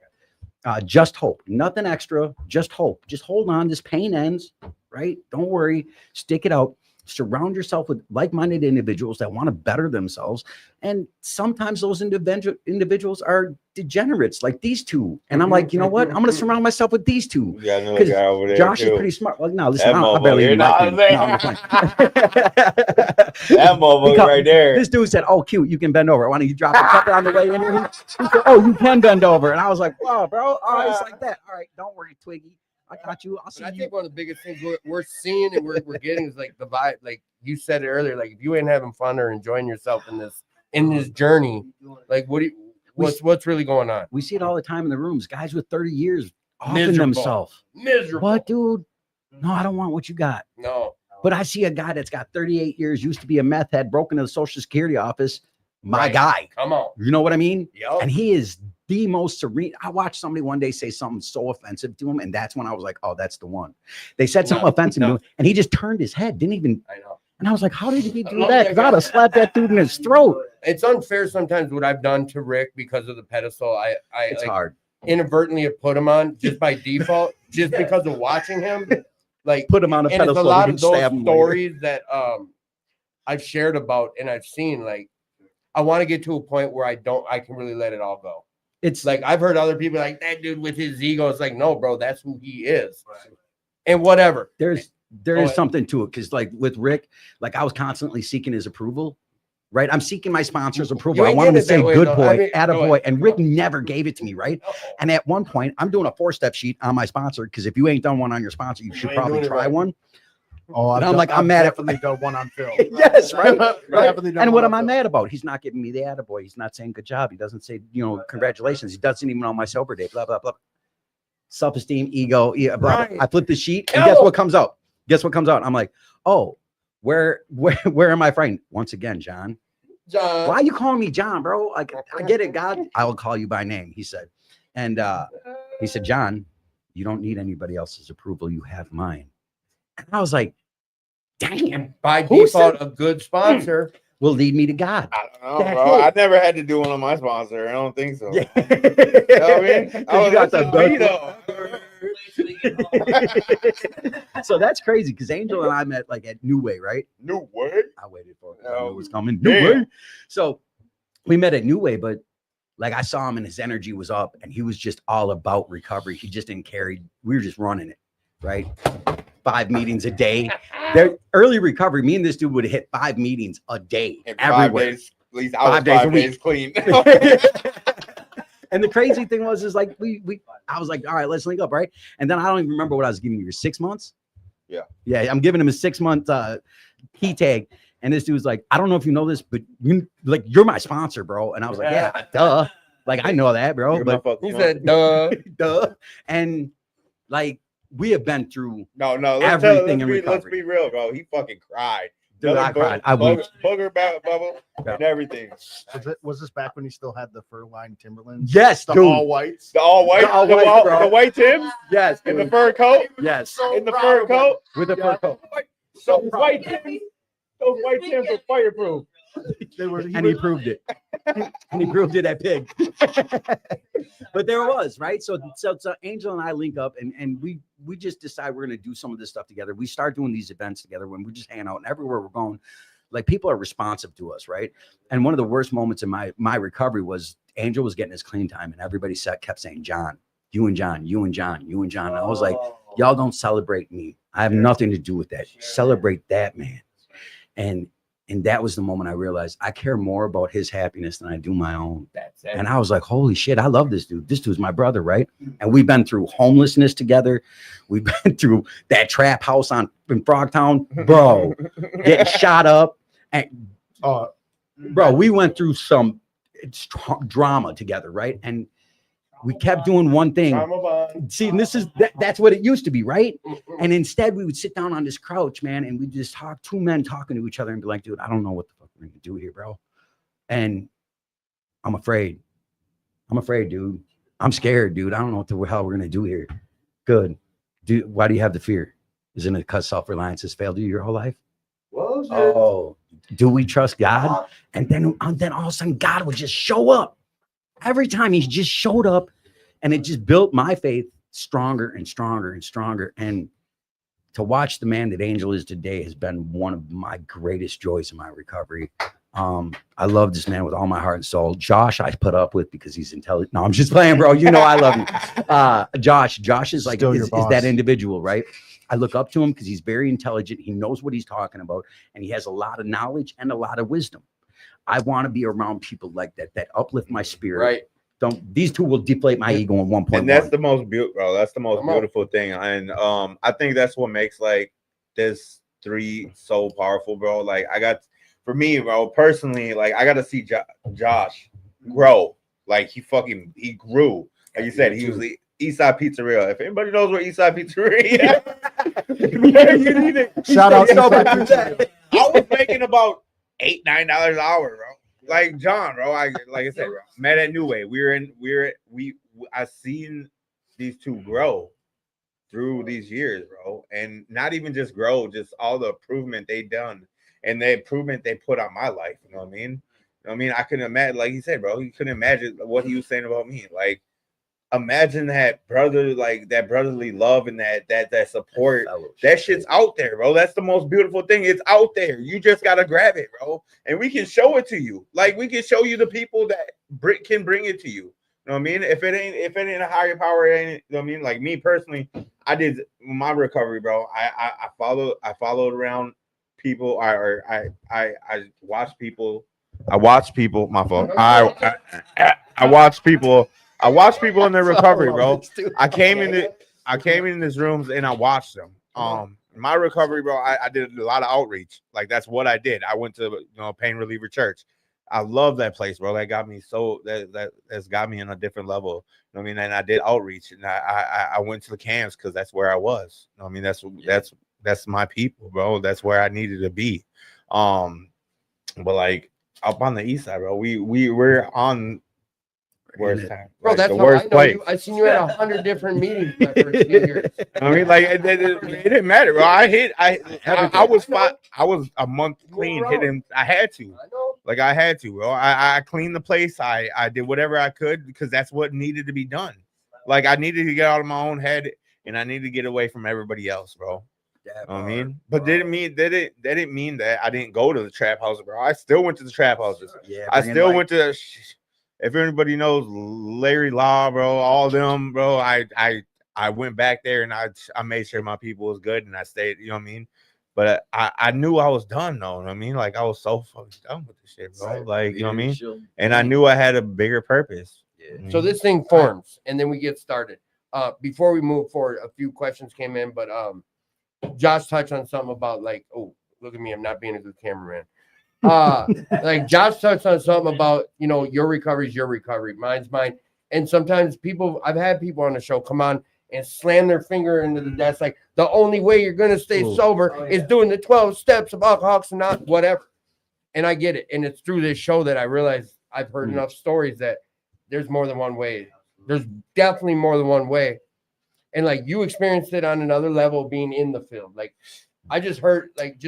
Speaker 3: Just hope, nothing extra, just hope. Just hold on. This pain ends, right? Don't worry. Stick it out. Surround yourself with like-minded individuals that want to better themselves. And sometimes those individuals are degenerates, like these two. And I'm like, you know what? I'm going to surround myself with these two.
Speaker 4: Yeah, another
Speaker 3: Because
Speaker 4: guy over there.
Speaker 3: Josh is
Speaker 4: too.
Speaker 3: pretty smart. Well, no, listen,
Speaker 4: That
Speaker 3: I barely even
Speaker 4: motherfucker,
Speaker 3: like him.
Speaker 4: no,
Speaker 3: No, I'm just
Speaker 4: That
Speaker 3: playing.
Speaker 4: motherfucker
Speaker 3: Because
Speaker 4: right there.
Speaker 3: This dude said, "Oh, cute, you can bend over. Why don't you drop a couple on the way in here?" He said, "Oh, you can bend over," and I was like, "Wow, bro, all right, it's like that. All right, don't worry, Twiggy, I got you. I'll see
Speaker 1: But I
Speaker 3: you."
Speaker 1: think one of the biggest things we're seeing and we're getting is like the vibe. Like you said it earlier, like if you ain't having fun or enjoying yourself in this journey, like what's really going on?
Speaker 3: We see it all the time in the rooms. Guys with 30 years offing
Speaker 1: Miserable.
Speaker 3: themselves.
Speaker 1: Miserable.
Speaker 3: What, dude? No, I don't want what you got.
Speaker 1: No.
Speaker 3: But I see a guy that's got 38 years, used to be a meth head, broke into the Social Security office. My
Speaker 1: Right.
Speaker 3: guy.
Speaker 1: Come on.
Speaker 3: You know what I mean?
Speaker 1: Yep.
Speaker 3: And he is the most serene. I watched somebody one day say something so offensive to him, and that's when I was like, "Oh, that's the one." They said something
Speaker 1: No,
Speaker 3: offensive to him, and he just turned his head, didn't even.
Speaker 1: I know.
Speaker 3: And I was like, "How did he
Speaker 1: I
Speaker 3: do
Speaker 1: love
Speaker 3: that?"
Speaker 1: that
Speaker 3: Because I'd
Speaker 1: guy.
Speaker 3: have slapped that dude in his throat.
Speaker 1: It's unfair sometimes what I've done to Rick because of the pedestal. I
Speaker 3: It's
Speaker 1: like,
Speaker 3: hard.
Speaker 1: inadvertently have put him on just by default, just because of watching him. Like,
Speaker 3: Put him on a
Speaker 1: and it's
Speaker 3: pedestal.
Speaker 1: a lot
Speaker 3: we
Speaker 1: of
Speaker 3: can
Speaker 1: those
Speaker 3: stab him later.
Speaker 1: stories that I've shared about and I've seen. Like, I want to get to a point where I can really let it all go.
Speaker 3: It's
Speaker 1: Like, I've heard other people like that dude with his ego. It's like, no, bro, that's who he is. And whatever.
Speaker 3: there
Speaker 1: Go
Speaker 3: is
Speaker 1: ahead.
Speaker 3: something to it, because like with Rick, like I was constantly seeking his approval. Right, I'm seeking my sponsor's approval.
Speaker 1: You
Speaker 3: I
Speaker 1: ain't
Speaker 3: want him to
Speaker 1: getting it
Speaker 3: say
Speaker 1: that way,
Speaker 3: "good
Speaker 1: though.
Speaker 3: boy,"
Speaker 1: I mean,
Speaker 3: "atta
Speaker 1: go
Speaker 3: boy,"
Speaker 1: ahead.
Speaker 3: and Rick never gave it to me. Right, and at one point, I'm doing a 4-step sheet on my sponsor, because if you ain't done one on your sponsor, you should
Speaker 1: ain't
Speaker 3: probably
Speaker 1: doing it
Speaker 3: try
Speaker 1: right.
Speaker 3: one.
Speaker 6: Oh,
Speaker 3: And I'm like, I'm mad at-
Speaker 6: definitely done one on film.
Speaker 3: Yes, right.
Speaker 6: Definitely done
Speaker 3: And
Speaker 6: one
Speaker 3: what
Speaker 6: on
Speaker 3: am I
Speaker 6: film.
Speaker 3: mad about? He's not giving me the attaboy. He's not saying good job. He doesn't say, congratulations. He doesn't even on my sober day. Blah blah blah. Self-esteem, ego. Yeah, blah,
Speaker 1: Right.
Speaker 3: blah. I flip the sheet, and
Speaker 1: Kill
Speaker 3: guess
Speaker 1: him.
Speaker 3: what comes out? Guess what comes out? I'm like, oh, where am I friend? Once again, John.
Speaker 1: John.
Speaker 3: Why are you calling me John, bro? Like, I get it, God. I will call you by name, he said. And he said, John, you don't need anybody else's approval. You have mine. And I was like, damn,
Speaker 1: By
Speaker 3: Who
Speaker 1: default, a good sponsor.
Speaker 3: will lead me to God.
Speaker 4: I don't know,
Speaker 3: That's
Speaker 4: bro.
Speaker 3: it.
Speaker 4: I never had to do one on my sponsor. I don't think so.
Speaker 3: Yeah.
Speaker 4: You know what I mean?
Speaker 3: 'Cause you got
Speaker 4: that's
Speaker 3: the
Speaker 4: just me, though.
Speaker 3: So that's crazy, because Angel and I met like at New Way, right?
Speaker 4: New way.
Speaker 3: I waited for it 'cause I knew it was
Speaker 4: Oh,
Speaker 3: coming. New
Speaker 4: damn.
Speaker 3: Way. So we met at New Way, but like I saw him and his energy was up, and he was just all about recovery. He just didn't carry. We were just running it, right? 5 meetings a day. There, early recovery. Me and this dude would hit 5 meetings a day
Speaker 4: In 5
Speaker 3: everywhere.
Speaker 4: days, at least I was
Speaker 3: 5 days a
Speaker 4: 5
Speaker 3: week.
Speaker 4: days clean.
Speaker 3: And the crazy thing was, is like I was like, all right, let's link up, right? And then I don't even remember what I was giving you. 6 months?
Speaker 4: Yeah.
Speaker 3: Yeah, I'm giving him a 6-month key tag. And this dude's like, I don't know if you know this, but you're my sponsor, bro. And I was like, yeah, duh. Like, I know that, bro. But
Speaker 1: He said, duh.
Speaker 3: duh. And like, we have been through,
Speaker 4: no.
Speaker 3: Everything in
Speaker 4: let's
Speaker 3: recovery.
Speaker 4: be real, bro. He fucking cried.
Speaker 3: dude, I cried. I wept.
Speaker 4: Booger bubble
Speaker 3: Yeah.
Speaker 4: and everything.
Speaker 6: Was this back when he still had the fur-lined Timberlands?
Speaker 3: Yes,
Speaker 6: The
Speaker 3: dude.
Speaker 6: all whites.
Speaker 4: The all white,
Speaker 3: The all white, bro.
Speaker 4: the white Tims
Speaker 3: Yes,
Speaker 4: in the
Speaker 3: dude.
Speaker 4: fur coat,
Speaker 3: Yes.
Speaker 6: So
Speaker 4: in the
Speaker 6: proud
Speaker 4: fur
Speaker 6: of him.
Speaker 4: coat.
Speaker 3: With the fur coat.
Speaker 4: Those white Tims are fireproof.
Speaker 6: They were,
Speaker 3: And he proved it. And he proved it at Pig. But there it was, right? So Angel and I link up, and we just decide we're going to do some of this stuff together. We start doing these events together when we're just hanging out, and everywhere we're going, like, people are responsive to us, right? And one of the worst moments in my recovery was Angel was getting his clean time, and everybody kept saying, John, you and John, you and John, you and John. And I was like, y'all don't celebrate me. I have nothing to do with that. Celebrate that man. And that was the moment I realized I care more about his happiness than I do my own.
Speaker 1: That's it.
Speaker 3: And I was like, holy shit, I love this dude. This dude's my brother, right? And we've been through homelessness together. We've been through that trap house in Frogtown, bro, getting shot up. And bro, we went through some drama together, right? And we kept doing one thing. See, and this is that's what it used to be, right? And instead, we would sit down on this couch, man, and we just talk, 2 men talking to each other, and be like, dude, I don't know what the fuck we're gonna do here, bro. And I'm afraid. I'm afraid, dude. I'm scared, dude. I don't know what the hell we're gonna do here. Good. Dude, why do you have the fear? Isn't it because self-reliance has failed you your whole life? Oh, do we trust God? And then all of a sudden, God would just show up. Every time he just showed up, and it just built my faith stronger and stronger and stronger. And to watch the man that Angel is today has been one of my greatest joys in my recovery. I love this man with all my heart and soul. Josh, I put up with because he's intelligent. No, I'm just playing, bro. You know I love you. Josh is like
Speaker 7: Still your
Speaker 3: is
Speaker 7: boss.
Speaker 3: that individual, right? I look up to him because he's very intelligent. He knows what he's talking about, and he has a lot of knowledge and a lot of wisdom. I want to be around people like that uplift my spirit.
Speaker 1: Right.
Speaker 3: These two will deflate my ego in 1.1.
Speaker 4: And that's the most beautiful, bro. That's the most
Speaker 1: Come on.
Speaker 4: beautiful thing. And I think that's what makes like this 3 so powerful, bro. Like for me, bro, personally, like I got to see Josh grow. Like he grew. Like you said, he was the Eastside Pizzeria. If anybody knows where Eastside Pizzeria, you need to
Speaker 7: Shout out to
Speaker 3: Nobody
Speaker 7: Eastside
Speaker 3: do that.
Speaker 7: Pizzeria.
Speaker 4: I was making about $8-9 an hour, bro. Like John, bro. Like I said, bro. Met at New Way. I seen these two grow through these years, bro. And not even just grow, just all the improvement they done and the improvement they put on my life. You know what I mean? You know what I mean? I couldn't imagine, like he said, bro, he couldn't imagine what he was saying about me. Like, imagine that brotherly love and that support. That shit's out there, bro. That's the most beautiful thing. It's out there. You just gotta grab it, bro. And we can show it to you. Like we can show you the people that can bring it to you. You know what I mean? If it ain't a higher power, it ain't. You know what I mean? Like me personally, I did my recovery, bro. I followed around people. I watched people. I watched people. My fault. I watched people. I watched people in their recovery, bro. I came in these rooms and I watched them. My recovery, bro, I did a lot of outreach. Like that's what I did. I went to Pain Reliever Church. I love that place, bro. That got me that's got me in a different level. You know what I mean? And I did outreach and I went to the camps because that's where I was. You know what I mean? That's my people, bro. That's where I needed to be. But like up on the east side, bro, we're on worst time.
Speaker 1: Bro,
Speaker 4: like,
Speaker 1: that's
Speaker 4: the
Speaker 1: how
Speaker 4: worst
Speaker 1: I know
Speaker 4: place.
Speaker 1: you. I seen you at 100 different meetings my first few years.
Speaker 4: I mean, like it didn't matter, bro. I was a month clean hitting. I had to.
Speaker 1: I know.
Speaker 4: Like I had to, bro. I cleaned the place. I did whatever I could because that's what needed to be done. Like I needed to get out of my own head and I needed to get away from everybody else, bro. You know what I mean? But didn't mean that I didn't go to the trap house, bro. I still went to the trap houses.
Speaker 3: Yeah,
Speaker 4: I still went to if anybody knows Larry Law, bro, all them, bro, I went back there and I made sure my people was good and I stayed, you know what I mean? But I knew I was done though, you know what I mean? Like I was so fucking done with this shit, bro. Like, you know what I mean? And I knew I had a bigger purpose.
Speaker 3: Yeah.
Speaker 1: So this thing forms and then we get started. Before we move forward, a few questions came in, but Josh touched on something about like, oh, look at me, I'm not being a good cameraman. Like Josh touched on something about, your recovery is your recovery, mine's mine. And sometimes I've had people on the show come on and slam their finger into the desk like the only way you're gonna stay sober is doing the 12 steps of Alcoholics Anonymous, whatever. And I get it. And it's through this show that I realize I've heard enough stories that there's more than one way. There's definitely more than one way. And like you experienced it on another level being in the field. Like I just heard like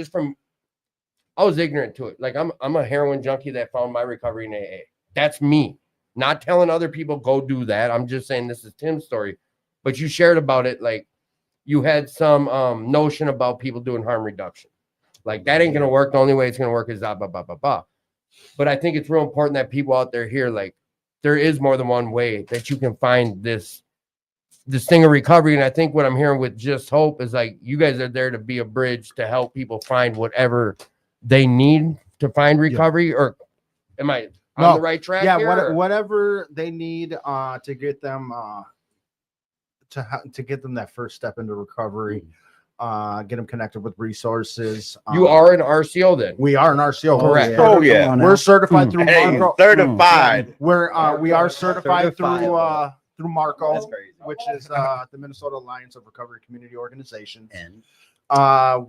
Speaker 1: I was ignorant to it. Like I'm a heroin junkie that found my recovery in AA. That's me. Not telling other people go do that. I'm just saying this is Tim's story. But you shared about it like you had some notion about people doing harm reduction. Like that ain't gonna work. The only way it's gonna work is blah blah blah blah blah. But I think it's real important that people out there hear like there is more than one way that you can find this thing of recovery. And I think what I'm hearing with Just Hope is like you guys are there to be a bridge to help people find whatever they need to find recovery. Or am I on the right track?
Speaker 6: Yeah,
Speaker 1: here,
Speaker 6: whatever they need to get them to get them that first step into recovery, get them connected with resources.
Speaker 1: You are an RCO then?
Speaker 6: We are an RCO.
Speaker 1: Correct.
Speaker 4: Oh yeah.
Speaker 6: We're certified through Marco.
Speaker 4: Certified.
Speaker 6: We are certified
Speaker 3: Certified.
Speaker 6: through Marco,
Speaker 3: That's crazy.
Speaker 6: which is the Minnesota Alliance of Recovery Community Organizations.
Speaker 3: And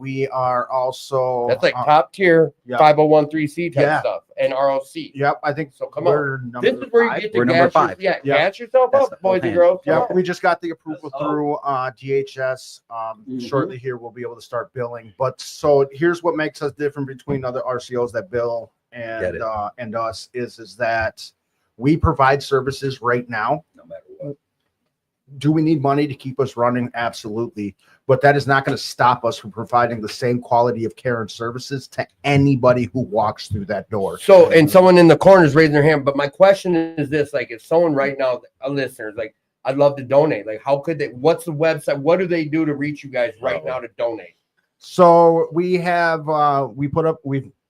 Speaker 6: We are also
Speaker 1: That's like top tier
Speaker 6: yeah.
Speaker 1: 501c type
Speaker 6: Yeah.
Speaker 1: stuff and ROC.
Speaker 6: Yep, I think
Speaker 1: So come on.
Speaker 6: we're number
Speaker 1: This is where you
Speaker 6: 5.
Speaker 1: get to
Speaker 3: We're number
Speaker 1: gas your-
Speaker 3: 5.
Speaker 1: Yeah,
Speaker 6: Yeah.
Speaker 1: gas yourself
Speaker 3: That's
Speaker 1: up,
Speaker 3: the
Speaker 1: boys and
Speaker 3: hand.
Speaker 1: girls. Come
Speaker 6: Yeah,
Speaker 1: on.
Speaker 6: we just got the approval
Speaker 5: Let's
Speaker 6: through DHS.
Speaker 1: Mhm.
Speaker 6: Shortly here, we'll be able to start billing. But so here's what makes us different between other RCOs that bill
Speaker 3: Get it.
Speaker 6: and us is that we provide services right now.
Speaker 3: No matter what.
Speaker 6: Do we need money to keep us running? Absolutely. But that is not going to stop us from providing the same quality of care and services to anybody who walks through that door.
Speaker 1: So, and someone in the corner is raising their hand, but my question is this: like, if someone right now, a listener, is like, I'd love to donate. Like, how could they? What's the website? What do they do to reach you guys right now to donate?
Speaker 6: So we have we put up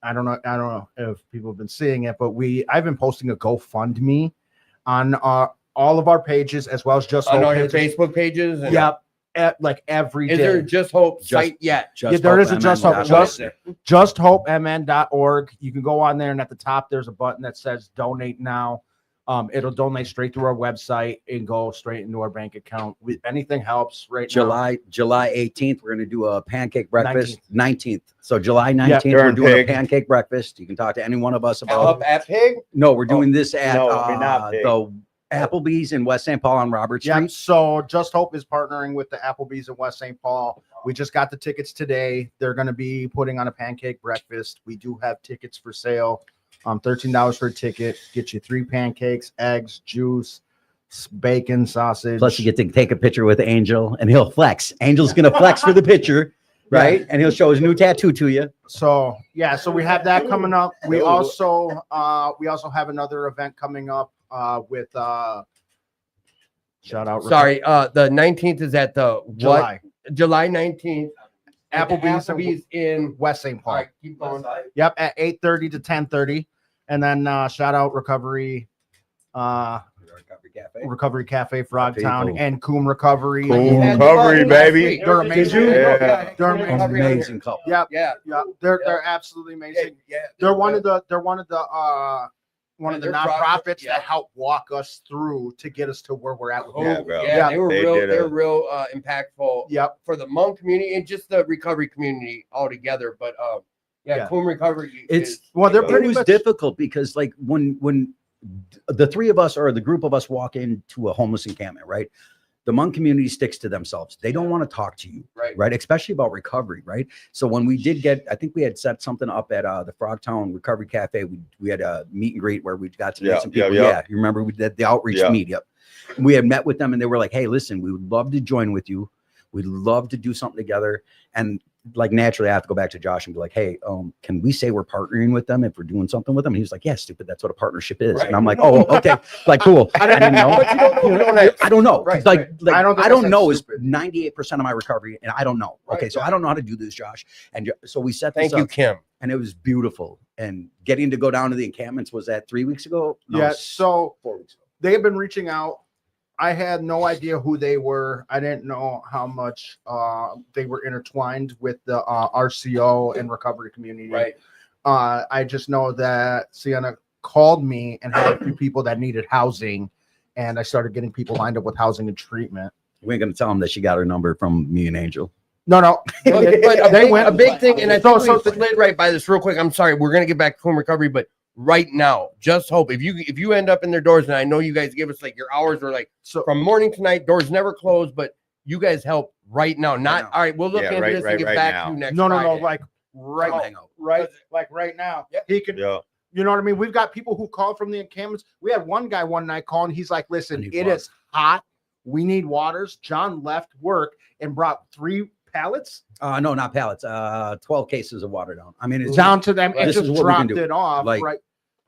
Speaker 6: I don't know if people have been seeing it, but I've been posting a GoFundMe on all of our pages as well as just
Speaker 1: On
Speaker 6: Hope
Speaker 1: all your
Speaker 6: pages.
Speaker 1: Facebook pages? And
Speaker 6: Yep, like every day.
Speaker 1: Is there Just Hope site yet?
Speaker 3: Just
Speaker 6: Yeah, there is a
Speaker 3: hope
Speaker 6: Just
Speaker 3: MN.
Speaker 6: Hope.
Speaker 3: That's
Speaker 6: Just
Speaker 3: it.
Speaker 6: justhopemn.org. You can go on there, and at the top there's a button that says donate now. It'll donate straight through our website and go straight into our bank account. Anything helps right now.
Speaker 3: July 18th, we're going to do a pancake breakfast. 19th. So July 19th, we're
Speaker 4: During
Speaker 3: doing
Speaker 4: Pig.
Speaker 3: a pancake breakfast. You can talk to any one of us about
Speaker 1: Up at Pig?
Speaker 3: No, we're doing this at
Speaker 4: no, we're not Pig.
Speaker 3: the Applebee's in West St. Paul on Robert
Speaker 6: Yeah,
Speaker 3: Street.
Speaker 6: so Just Hope is partnering with the Applebee's in West St. Paul. We just got the tickets today. They're going to be putting on a pancake breakfast. We do have tickets for sale. $13 for a ticket. Get you 3 pancakes, eggs, juice, bacon, sausage.
Speaker 3: Plus, you get to take a picture with Angel, and he'll flex. Angel's going to flex for the picture, right? And he'll show his new tattoo to you.
Speaker 6: So yeah, so we have that coming up. We also have another event coming up with shout out
Speaker 1: Sorry, the 19th is at the
Speaker 6: July.
Speaker 1: what? July 19th. at the
Speaker 6: Applebee's
Speaker 1: in.
Speaker 6: West St. Paul.
Speaker 1: All right, keep going.
Speaker 6: Yep, at 8:30 to 10:30. And then shout out Recovery Cafe Frogtown
Speaker 3: People.
Speaker 6: and Coom Recovery.
Speaker 4: Coom
Speaker 6: And-
Speaker 4: Recovery, baby.
Speaker 6: They're amazing.
Speaker 4: Yeah.
Speaker 6: They're
Speaker 1: Coom Recovery on here.
Speaker 3: Amazing couple.
Speaker 6: Yep,
Speaker 1: Yeah.
Speaker 6: yeah, they're absolutely
Speaker 1: Yeah,
Speaker 6: amazing.
Speaker 1: yeah.
Speaker 6: They're one of the
Speaker 1: they're
Speaker 6: nonprofits
Speaker 1: profit, yeah.
Speaker 6: that help walk us through to get us to where we're at.
Speaker 1: Oh,
Speaker 4: Yeah, bro.
Speaker 1: yeah, they were
Speaker 4: They
Speaker 1: real.
Speaker 4: did
Speaker 1: They
Speaker 4: a-
Speaker 1: were real impactful
Speaker 6: Yep.
Speaker 1: for the Hmong community and just the recovery community altogether. But
Speaker 6: Yeah.
Speaker 1: Coom Recovery.
Speaker 3: It's
Speaker 1: is,
Speaker 6: Well, they're
Speaker 3: it
Speaker 6: pretty
Speaker 3: was
Speaker 6: much-
Speaker 3: difficult because like when the three of us or the group of us walk into a homeless encampment, right? The Hmong community sticks to themselves. They don't want to talk to you,
Speaker 1: right.
Speaker 3: Especially about recovery, right? So when we did get, I think we had set something up at the Frogtown Recovery Cafe. We had a meet and greet where we got to meet some people. Yeah, you remember we did the outreach meet? Yep. We had met with them and they were like, "Hey, listen, we would love to join with you. We'd love to do something together." And like naturally, I have to go back to Josh and be like, "Hey, can we say we're partnering with them if we're doing something with them?" And he was like, "Yeah, stupid. That's what a partnership is."
Speaker 1: Right.
Speaker 3: And I'm like, "Oh, okay, like cool." I didn't know.
Speaker 1: But you don't know. You don't have-
Speaker 3: I don't know.
Speaker 1: Right,
Speaker 3: Like,
Speaker 1: right.
Speaker 3: like
Speaker 6: I
Speaker 3: I
Speaker 6: don't
Speaker 3: don't,
Speaker 6: think that's
Speaker 3: know is
Speaker 6: stupid.
Speaker 3: 98% of my recovery, and I don't know.
Speaker 1: Right,
Speaker 3: Okay, so
Speaker 1: yeah.
Speaker 3: I don't know how to do this, Josh. And so we set this
Speaker 1: Thank you,
Speaker 3: up,
Speaker 1: Kim.
Speaker 3: and it was beautiful. And getting to go down to the encampments was that 3 weeks ago. No,
Speaker 6: Yeah, so
Speaker 3: 4 weeks ago.
Speaker 6: they have been reaching out. I had no idea who they were. I didn't know how much they were intertwined with the RCO and recovery community.
Speaker 1: Right.
Speaker 6: I just know that Sienna called me and had a few people that needed housing, and I started getting people lined up with housing and treatment.
Speaker 3: We ain't gonna tell them that she got her number from me and Angel.
Speaker 6: No, no,
Speaker 1: But
Speaker 6: they went
Speaker 1: a big thing, and I
Speaker 6: So-
Speaker 1: think
Speaker 6: so-
Speaker 1: we slid right by this real quick. I'm sorry, we're gonna get back to Coom Recovery, but right now, Just Hope. If you end up in their doors, and I know you guys give us like your hours are like
Speaker 6: So
Speaker 1: from morning to night, doors never close, but you guys help right now. Not
Speaker 3: now.
Speaker 1: all right. We'll look
Speaker 4: Yeah,
Speaker 1: into
Speaker 4: right-
Speaker 1: this
Speaker 4: right-
Speaker 1: and get
Speaker 4: right
Speaker 1: back
Speaker 4: now.
Speaker 1: to you next.
Speaker 6: no,
Speaker 1: Friday.
Speaker 6: like right,
Speaker 3: Come hang out.
Speaker 6: like right now.
Speaker 1: Yeah.
Speaker 6: He can.
Speaker 4: Yeah.
Speaker 6: You know what I mean? We've got people who call from the encampments. We had one guy one night calling. He's like, "Listen,
Speaker 3: I need
Speaker 6: it
Speaker 3: water.
Speaker 6: is hot. We need waters." John left work and brought 3 pallets
Speaker 3: No, not pallets. 12 cases of water down. I mean, it's
Speaker 6: down to them and
Speaker 3: This
Speaker 6: just
Speaker 3: is what we can
Speaker 6: dropped
Speaker 3: do.
Speaker 6: it off.
Speaker 3: Like-
Speaker 6: right.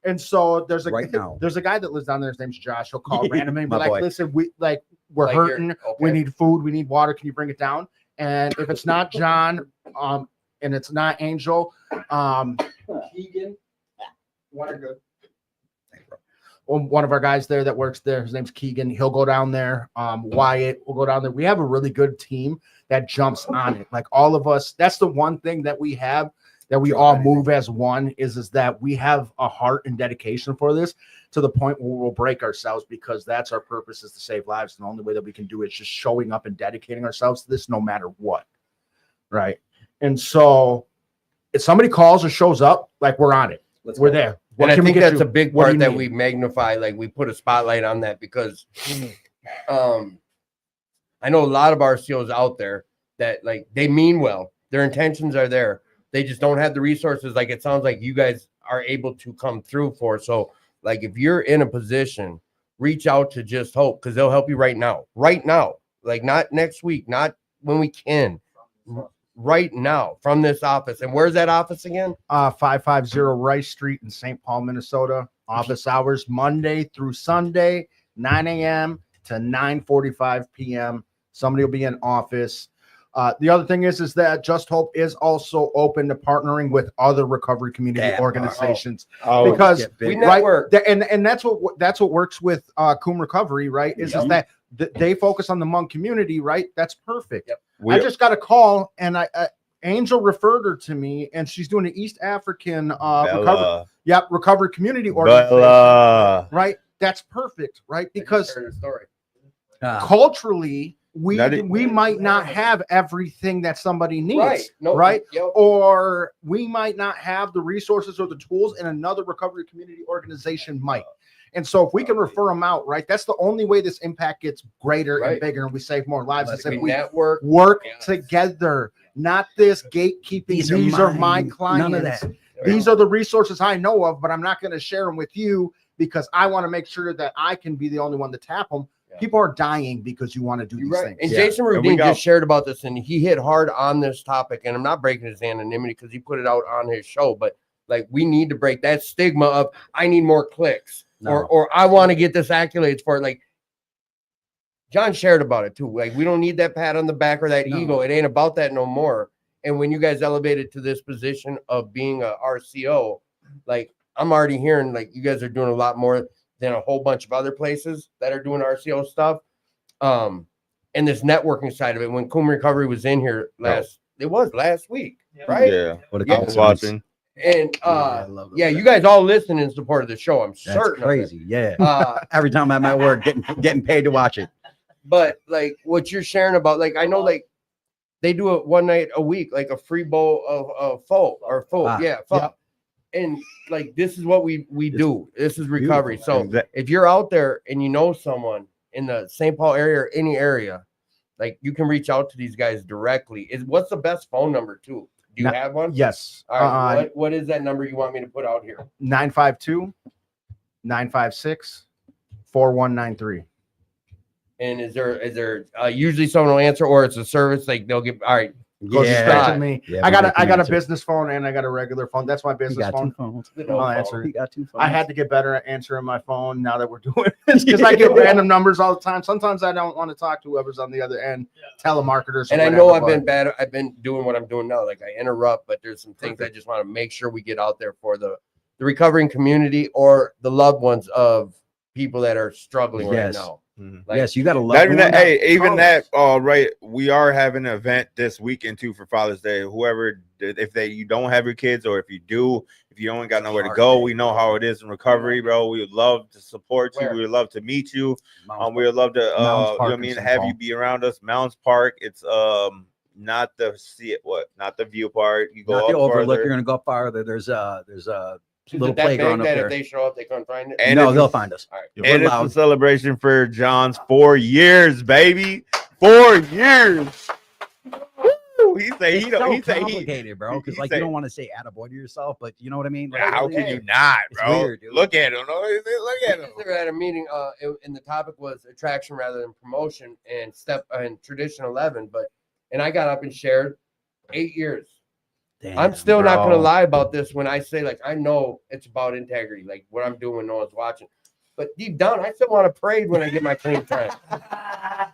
Speaker 6: And so there's a
Speaker 3: Right now.
Speaker 6: there's a guy that lives down there. His name's Josh. He'll call randomly and be
Speaker 3: My
Speaker 6: like,
Speaker 3: boy.
Speaker 6: "Listen, we're
Speaker 1: Like you're-
Speaker 6: hurting. We
Speaker 1: okay.
Speaker 6: need food. We need water. Can you bring it down?" And if it's not John, and it's not Angel, Keegan, one of our guys there that works there, his name's Keegan. He'll go down there. Wyatt will go down there. We have a really good team that jumps on it. Like all of us, that's the one thing that we have that we all move as one is that we have a heart and dedication for this to the point where we'll break ourselves because that's our purpose is to save lives. And the only way that we can do it is just showing up and dedicating ourselves to this no matter what. Right. And so if somebody calls or shows up, like we're on it. We're there. What
Speaker 1: And I
Speaker 6: can we
Speaker 1: think
Speaker 6: get
Speaker 1: that's
Speaker 6: you?
Speaker 1: a big
Speaker 6: What do
Speaker 1: part
Speaker 6: you
Speaker 1: that
Speaker 6: need?
Speaker 1: we magnify, like we put a spotlight on that because I know a lot of RCOs out there that like they mean well, their intentions are there. They just don't have the resources. Like it sounds like you guys are able to come through for. So, like if you're in a position, reach out to Just Hope because they'll help you right now. Right now. Like not next week, not when we can. Right now from this office. And where's that office again?
Speaker 6: 550 Rice Street in St. Paul, Minnesota. Office hours Monday through Sunday, 9 a.m. to 9:45 p.m. Somebody will be in office. The other thing is that Just Hope is also open to partnering with other recovery community
Speaker 3: Yeah.
Speaker 6: organizations
Speaker 4: Oh,
Speaker 6: because
Speaker 3: get big.
Speaker 1: We
Speaker 6: right
Speaker 1: network.
Speaker 6: and that's what works with Coom Recovery, right? Is that they focus on the Hmong community, right? That's perfect.
Speaker 1: Yep.
Speaker 6: I just got a call and I Angel referred her to me, and she's doing an East African recovery community organization.
Speaker 4: Bella.
Speaker 6: Right? That's perfect, right? Because
Speaker 1: Heard a story.
Speaker 6: culturally, we
Speaker 4: That is-
Speaker 6: we might not have everything that somebody needs,
Speaker 1: Right. No,
Speaker 6: right?
Speaker 1: Yep.
Speaker 6: Or we might not have the resources or the tools, and another recovery community organization might. And so, if we can refer them out, right, that's the only way this impact gets greater and
Speaker 1: Right.
Speaker 6: bigger, and we save more lives. Is
Speaker 1: We
Speaker 6: if we
Speaker 1: network.
Speaker 6: work
Speaker 1: Yes.
Speaker 6: together, not this gatekeeping. These are my clients.
Speaker 3: None of that.
Speaker 6: These are the resources I know of, but I'm not going to share them with you because I want to make sure that I can be the only one to tap them.
Speaker 1: Yeah.
Speaker 6: People are dying because you want to do
Speaker 1: You're
Speaker 6: these
Speaker 1: right.
Speaker 6: things.
Speaker 1: And
Speaker 3: Yeah.
Speaker 1: Jason
Speaker 4: And we
Speaker 1: Rudin
Speaker 4: got-
Speaker 1: just shared about this, and he hit hard on this topic. And I'm not breaking his anonymity because he put it out on his show, but like we need to break that stigma of I need more clicks
Speaker 3: No.
Speaker 1: or I want to get this accolades for it. Like John shared about it too. Like we don't need that pat on the back or that
Speaker 3: No.
Speaker 1: ego. It ain't about that no more. And when you guys elevated to this position of being a RCO, like I'm already hearing like you guys are doing a lot more than a whole bunch of other places that are doing RCO stuff. And this networking side of it. When Coom Recovery was in here it was last week, right?
Speaker 4: Yeah.
Speaker 3: What a
Speaker 1: Yeah.
Speaker 4: I was
Speaker 3: coincidence.
Speaker 4: watching.
Speaker 1: And
Speaker 3: I love
Speaker 1: yeah,
Speaker 3: that.
Speaker 1: you guys all listen in support of the show. I'm
Speaker 3: That's
Speaker 1: certain. of it.
Speaker 3: crazy. Yeah.
Speaker 1: Every
Speaker 3: Every time I'm at work, getting paid to watch it.
Speaker 1: but like what you're sharing about, like I know like they do it one night a week, like a free bowl of pho or pho.
Speaker 3: Ah,
Speaker 1: Yeah, pho.
Speaker 6: yep.
Speaker 1: And like this is what we do. This is recovery. So
Speaker 4: Exact-
Speaker 1: if you're out there and you know someone in the St. Paul area or any area, like you can reach out to these guys directly. What's the best phone number too? Do you
Speaker 6: No-
Speaker 1: have one?
Speaker 6: Yes.
Speaker 1: All right. What is that number you want me to put out here?
Speaker 6: 952-956-4193.
Speaker 1: And is there usually someone will answer or it's a service like they'll give all right.
Speaker 6: Goes straight to me.
Speaker 3: Yeah,
Speaker 6: I got
Speaker 3: we
Speaker 6: a
Speaker 3: can
Speaker 6: a
Speaker 3: answer.
Speaker 6: business phone and I got a regular phone. That's my
Speaker 3: He
Speaker 6: business
Speaker 3: got
Speaker 6: phone.
Speaker 3: two phones.
Speaker 6: I'll answer.
Speaker 3: He got two phones.
Speaker 6: I had to get better at answering my phone now that we're doing this because I get random numbers all the time. Sometimes I don't want to talk to whoever's on the other end, telemarketers. or
Speaker 1: And I know
Speaker 6: whatever,
Speaker 1: I've been
Speaker 6: but
Speaker 1: bad. I've been doing what I'm doing now. Like I interrupt, but there's some things I just want to make sure we get out there for the recovering community or the loved ones of people that are struggling
Speaker 3: Yes.
Speaker 1: right now.
Speaker 4: Mhm.
Speaker 1: Like,
Speaker 3: Yes, you got to love.
Speaker 4: Not even that, hey, even
Speaker 1: call
Speaker 4: that.
Speaker 1: us.
Speaker 4: Right. We are having an event this weekend too for Father's Day. Whoever, if you don't have your kids, or if you do, if you don't got nowhere to go, we know how it is in recovery, bro. We would love to support you.
Speaker 1: Where?
Speaker 4: We would love to meet you. We would love to, you know
Speaker 6: Park
Speaker 4: what I
Speaker 6: in
Speaker 4: mean,
Speaker 6: St.
Speaker 4: have
Speaker 6: Paul.
Speaker 4: you be around us. Mounds Park. It's not the not the view part. You go
Speaker 3: Not
Speaker 4: up
Speaker 3: the overlook.
Speaker 4: further.
Speaker 3: You're gonna go up farther. There's a
Speaker 1: is
Speaker 3: little
Speaker 1: it that big
Speaker 3: playground up
Speaker 1: that
Speaker 3: there.
Speaker 1: if they show up, they couldn't find it.
Speaker 4: And
Speaker 3: No,
Speaker 4: it's
Speaker 3: they'll
Speaker 4: a-
Speaker 3: find us.
Speaker 1: All right.
Speaker 3: We're
Speaker 4: And it's a
Speaker 3: loud.
Speaker 4: celebration for John's 4 years, baby. 4 years. Woo! He say he
Speaker 3: It's
Speaker 4: don't.
Speaker 3: so
Speaker 4: He say he.
Speaker 3: complicated, bro. Because
Speaker 4: he
Speaker 3: like
Speaker 4: say-
Speaker 3: you don't want to say attaboy to yourself, but you know what I mean. Like,
Speaker 4: How can you not,
Speaker 3: It's
Speaker 4: bro?
Speaker 3: weird, dude.
Speaker 4: Look at him. No, look at him.
Speaker 1: We were at a meeting, and the topic was attraction rather than promotion, and tradition 11. And I got up and shared 8 years. I'm
Speaker 3: Damn,
Speaker 1: still not going to
Speaker 3: bro.
Speaker 1: lie about this when I say, like, I know it's about integrity, like what I'm doing when no one's watching. But deep down, I still want to parade when I get my clean time.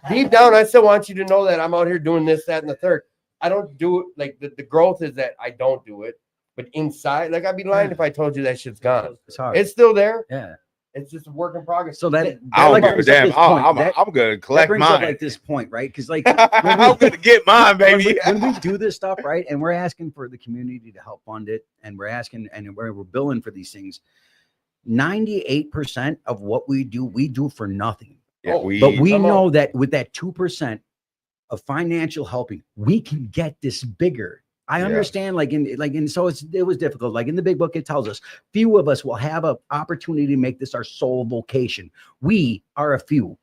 Speaker 1: Deep down, I still want you to know that I'm out here doing this, that, and the third. I don't do it. Like, the growth is that I don't do it. But inside, like, I'd be lying if I told you that shit's gone.
Speaker 3: It's hard.
Speaker 1: It's still there.
Speaker 3: Yeah.
Speaker 1: It's just a work in progress.
Speaker 3: So that
Speaker 4: I don't
Speaker 3: like
Speaker 4: give a
Speaker 3: brings up
Speaker 4: damn.
Speaker 3: this point. That-
Speaker 4: I'm gonna
Speaker 3: that
Speaker 4: collect
Speaker 3: brings up
Speaker 4: mine.
Speaker 3: like this point, right? Because like
Speaker 4: I'm gonna get mine,
Speaker 3: when
Speaker 4: baby.
Speaker 3: we do this stuff, right, and we're asking for the community to help fund it, and we're asking and we're billing for these things. 98% of what we do for nothing.
Speaker 4: Yeah,
Speaker 1: Oh,
Speaker 3: But we
Speaker 1: Come on.
Speaker 3: know that with that 2% of financial helping, we can get this bigger. I
Speaker 2: Yeah.
Speaker 3: understand, and so it was difficult. Like in the big book, it tells us few of us will have an opportunity to make this our sole vocation. We are a few.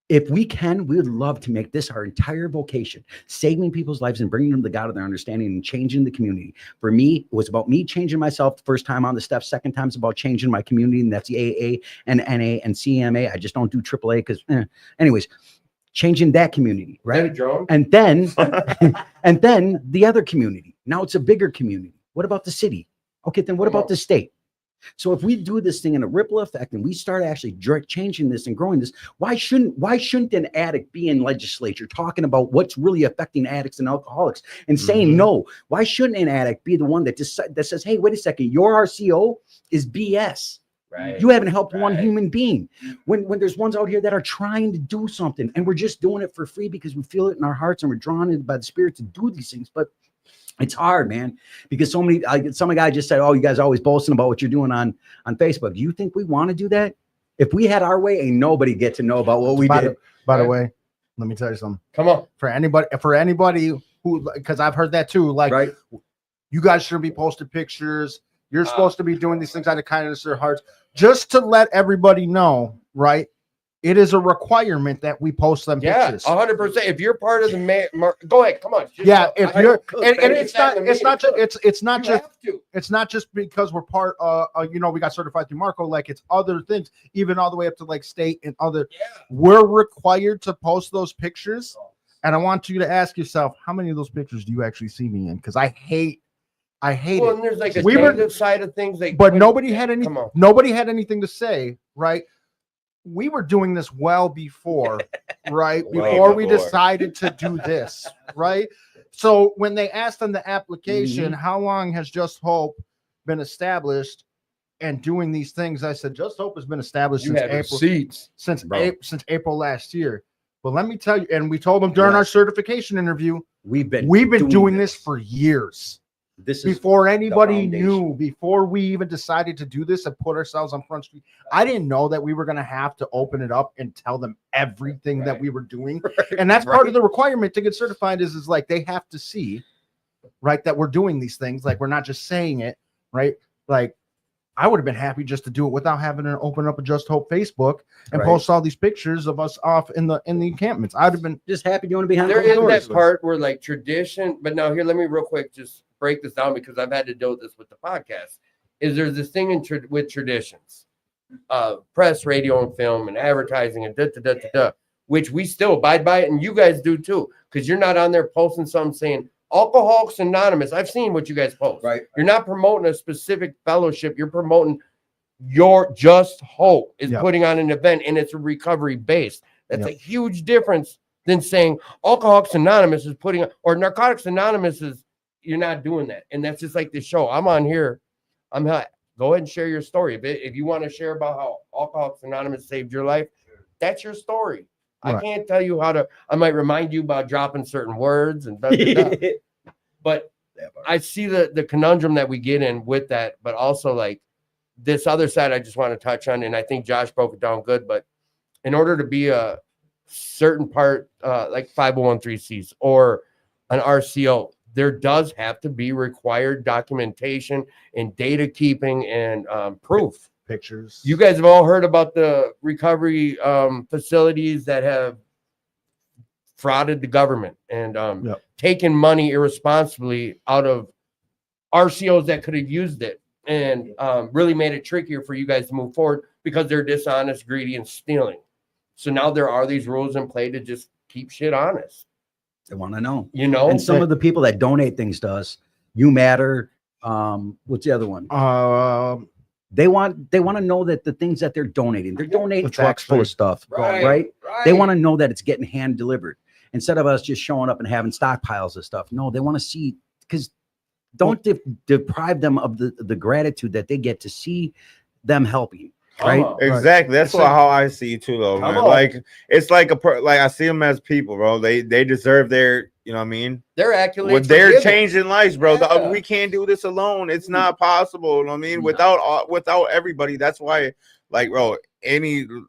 Speaker 3: If we can, we would love to make this our entire vocation, saving people's lives and bringing them to God of their understanding and changing the community. For me, it was about me changing myself the first time on the steps. Second time is about changing my community, and that's the AA and NA and CMA. I just don't do AAA because, anyways, changing that community, right?
Speaker 1: Drone?
Speaker 3: And then, and then the other community. Now it's a bigger community. What about the city? Okay, then what about the state? So if we do this thing in a ripple effect and we start actually changing this and growing this, why shouldn't an addict be in legislature talking about what's really affecting addicts and alcoholics and saying no? Why shouldn't an addict be the one that says, hey, wait a second, your RCO is BS.
Speaker 1: Right.
Speaker 3: You haven't helped one
Speaker 1: Right.
Speaker 3: human being. When there's ones out here that are trying to do something and we're just doing it for free because we feel it in our hearts and we're drawn in by the Spirit to do these things. But it's hard, man, because some guy just said, oh, you guys are always boasting about what you're doing on Facebook. Do you think we want to do that? If we had our way, ain't nobody get to know about what we did.
Speaker 6: By the way, let me tell you something.
Speaker 1: Come on.
Speaker 6: For anybody who, because I've heard that too, like,
Speaker 3: Right.
Speaker 6: you guys shouldn't be posting pictures. You're supposed to be doing these things out of kindness of their hearts. Just to let everybody know, right? It is a requirement that we post them
Speaker 1: Yeah,
Speaker 6: pictures.
Speaker 1: 100%. If you're part of the go ahead. Come on. Just
Speaker 6: Yeah,
Speaker 1: go.
Speaker 6: if
Speaker 1: I
Speaker 6: you're,
Speaker 1: don't-
Speaker 6: and
Speaker 1: I
Speaker 6: it's
Speaker 1: get that
Speaker 6: not,
Speaker 1: in the
Speaker 6: it's not
Speaker 1: meeting.
Speaker 6: just, it's not
Speaker 1: You
Speaker 6: just,
Speaker 1: have to.
Speaker 6: it's not just because we're part, we got certified through Marco. Like, it's other things, even all the way up to like state and other.
Speaker 1: Yeah.
Speaker 6: We're required to post those pictures, and I want you to ask yourself, how many of those pictures do you actually see me in? Because I hate
Speaker 1: Well,
Speaker 6: it.
Speaker 1: and there's like a
Speaker 6: We were-
Speaker 1: negative side of things.
Speaker 6: But nobody had any.
Speaker 1: Come on.
Speaker 6: Nobody had anything to say, right? We were doing this well before, right?
Speaker 4: Way
Speaker 6: Before we
Speaker 4: before.
Speaker 6: decided to do this, right? So when they asked on the application, how long has Just Hope been established and doing these things? I said, Just Hope has been established
Speaker 1: You
Speaker 6: since
Speaker 1: have
Speaker 6: April,
Speaker 1: receipts.
Speaker 6: since
Speaker 3: Bro.
Speaker 6: April last year. But let me tell you, and we told them during our
Speaker 3: Yes.
Speaker 6: certification interview,
Speaker 3: We've been
Speaker 6: doing this for years.
Speaker 3: This is
Speaker 6: Before anybody
Speaker 3: foundation.
Speaker 6: knew, before we even decided to do this and put ourselves on Front Street, I didn't know that we were going to have to open it up and tell them everything that
Speaker 1: Right.
Speaker 6: we were doing. And that's part of the requirement to get certified is like they have to see, right, that we're doing these things. Like, we're not just saying it, right? Like, I would have been happy just to do it without having to open up a Just Hope Facebook and
Speaker 3: Right.
Speaker 6: post all these pictures of us off in the encampments. I'd have been
Speaker 3: just happy doing it behind
Speaker 1: There
Speaker 3: closed
Speaker 1: is
Speaker 3: doors.
Speaker 1: that part where like tradition, but now here, let me real quick just break this down because I've had to deal with this with the podcast. Is there's this thing with traditions, press, radio, and film, and advertising, and which we still abide by it, and you guys do too, because you're not on there posting something saying Alcoholics Anonymous. I've seen what you guys post.
Speaker 3: Right.
Speaker 1: You're not promoting a specific fellowship. You're promoting your Just Hope is
Speaker 6: Yeah.
Speaker 1: putting on an event, and it's a recovery based. That's
Speaker 6: Yeah.
Speaker 1: a huge difference than saying Alcoholics Anonymous is putting or Narcotics Anonymous is. You're not doing that, and that's just like the show. I'm on here. Go ahead and share your story. If you want to share about how Alcoholics Anonymous saved your life, that's your story. I
Speaker 6: Right.
Speaker 1: can't tell you how to. I might remind you about dropping certain words and but I see the conundrum that we get in with that, but also like this other side I just want to touch on, and I think Josh broke it down good. But in order to be a certain part, like 501(c)(3)s or an RCO, there does have to be required documentation and data keeping and proof.
Speaker 6: pictures.
Speaker 1: You guys have all heard about the recovery facilities that have frauded the government and
Speaker 6: Yep.
Speaker 1: taken money irresponsibly out of RCOs that could have used it and really made it trickier for you guys to move forward because they're dishonest, greedy, and stealing. So now there are these rules in play to just keep shit honest.
Speaker 3: They want to know.
Speaker 1: You know,
Speaker 3: And some of the people that donate things to us, You Matter. What's the other one? They want to know that the things that they're donating, they're donating
Speaker 6: The
Speaker 3: trucks full of stuff, right? They want to know that it's getting hand delivered instead of us just showing up and having stockpiles of stuff. No, they want to see, because don't deprive them of the gratitude that they get to see them helping, right?
Speaker 1: Come on.
Speaker 4: Exactly. That's
Speaker 6: It's like-
Speaker 4: how I see it too, though,
Speaker 1: Come
Speaker 4: man.
Speaker 1: on.
Speaker 4: Like it's like like I see them as people, bro. They deserve their, you know what I mean?
Speaker 1: Their accolades.
Speaker 4: Well, they're
Speaker 1: given.
Speaker 4: changing lives, bro.
Speaker 1: Yeah.
Speaker 4: We can't do this alone. It's not possible. You know what I mean? Without everybody. That's why, like, bro,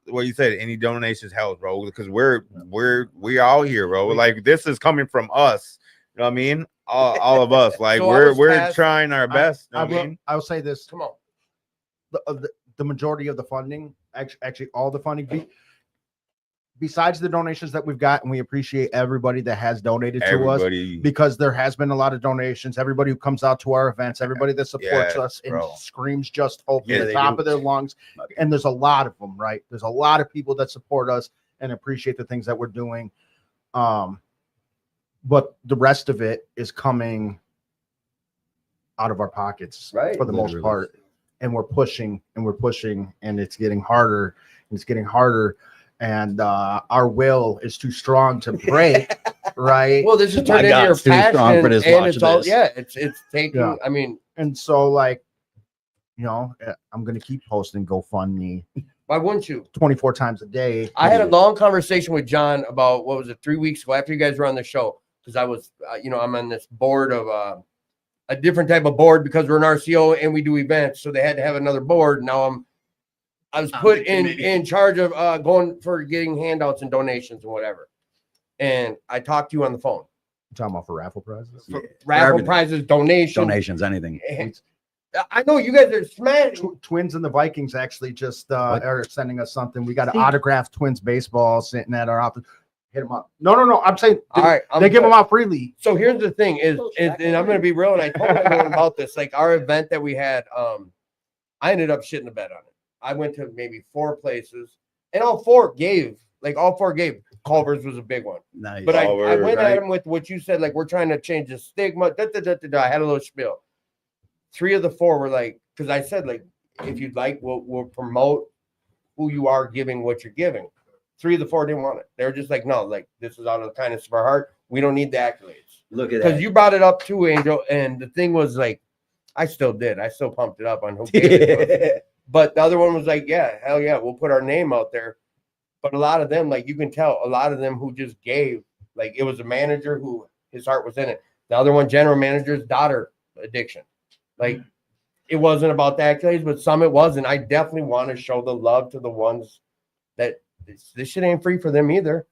Speaker 4: what you said, any donations helps, bro, because we all here, bro. Like this is coming from us. You know what I mean? all of us. Like
Speaker 1: So I was
Speaker 4: we're
Speaker 1: tasked-
Speaker 4: trying our best. You know
Speaker 6: I
Speaker 4: what I
Speaker 6: will.
Speaker 4: mean?
Speaker 6: I will say this:
Speaker 1: Come on.
Speaker 6: the majority of the funding, actually all the funding, besides the donations that we've got, and we appreciate everybody that has donated to us,
Speaker 4: Everybody,
Speaker 6: because there has been a lot of donations. Everybody who comes out to our events, everybody that supports
Speaker 4: Yes,
Speaker 6: us and
Speaker 4: bro.
Speaker 6: screams just hope
Speaker 3: Yeah,
Speaker 6: at the
Speaker 3: they
Speaker 6: top
Speaker 3: do.
Speaker 6: of their lungs. And there's a lot of them, right? There's a lot of people that support us and appreciate the things that we're doing. But the rest of it is coming out of our pockets,
Speaker 3: Right.
Speaker 6: for the most
Speaker 3: Literally.
Speaker 6: part. And we're pushing and it's getting harder. And it's getting harder. And our will is too strong to break, right?
Speaker 1: Well, this is
Speaker 3: My
Speaker 1: turned into
Speaker 3: God,
Speaker 1: your
Speaker 3: it's too strong
Speaker 1: passion,
Speaker 3: for this.
Speaker 1: and
Speaker 3: Watch
Speaker 1: it's all
Speaker 3: this.
Speaker 1: yeah. It's taking.
Speaker 6: Yeah.
Speaker 1: I mean,
Speaker 6: And so, like, I'm gonna keep posting GoFundMe
Speaker 1: why wouldn't you?
Speaker 6: 24 times a day.
Speaker 1: I had a long conversation with John about what was it 3 weeks ago after you guys were on the show because I was, I'm on this board of a different type of board because we're an RCO and we do events, so they had to have another board. Now I was
Speaker 3: On
Speaker 1: put
Speaker 3: the
Speaker 1: in
Speaker 3: committee.
Speaker 1: charge of going for getting handouts and donations and whatever. And I talked to you on the phone.
Speaker 6: talking about for raffle prizes.
Speaker 1: For
Speaker 3: Yeah,
Speaker 1: raffle
Speaker 3: everything.
Speaker 1: prizes, donations.
Speaker 3: Donations, anything.
Speaker 1: And I know you guys are smashing.
Speaker 6: Twins and the Vikings actually just
Speaker 3: What?
Speaker 6: are sending us something. We got an
Speaker 1: See?
Speaker 6: autographed Twins baseball sitting at our office. Hit them up. No. I'm saying
Speaker 1: All right,
Speaker 6: they give them out freely.
Speaker 1: So here's the thing is and I'm gonna be real, and I told everyone about this. Like our event that we had, I ended up shitting the bed on it. I went to maybe 4 places, and all four gave. Culver's was a big one,
Speaker 3: Nice.
Speaker 1: but I
Speaker 4: Culver's,
Speaker 1: went
Speaker 4: right.
Speaker 1: at him with what you said. Like we're trying to change the stigma. I had a little spiel. 3 of the 4 were like, because I said like, if you'd like, we'll promote who you are giving what you're giving. 3 of the 4 didn't want it. They were just like, no, like this is out of the kindness of our heart. We don't need the accolades.
Speaker 3: Look at
Speaker 1: Because
Speaker 3: that.
Speaker 1: you brought it up too, Angel, and the thing was like, I still did. I still pumped it up on who gave it to us. But the other one was like, yeah, hell yeah, we'll put our name out there. But a lot of them, like you can tell, a lot of them who just gave, like it was a manager who his heart was in it. The other one, general manager's daughter addiction. Like it wasn't about the accolades, but some it was. And I definitely want to show the love to the ones that this shit ain't free for them either.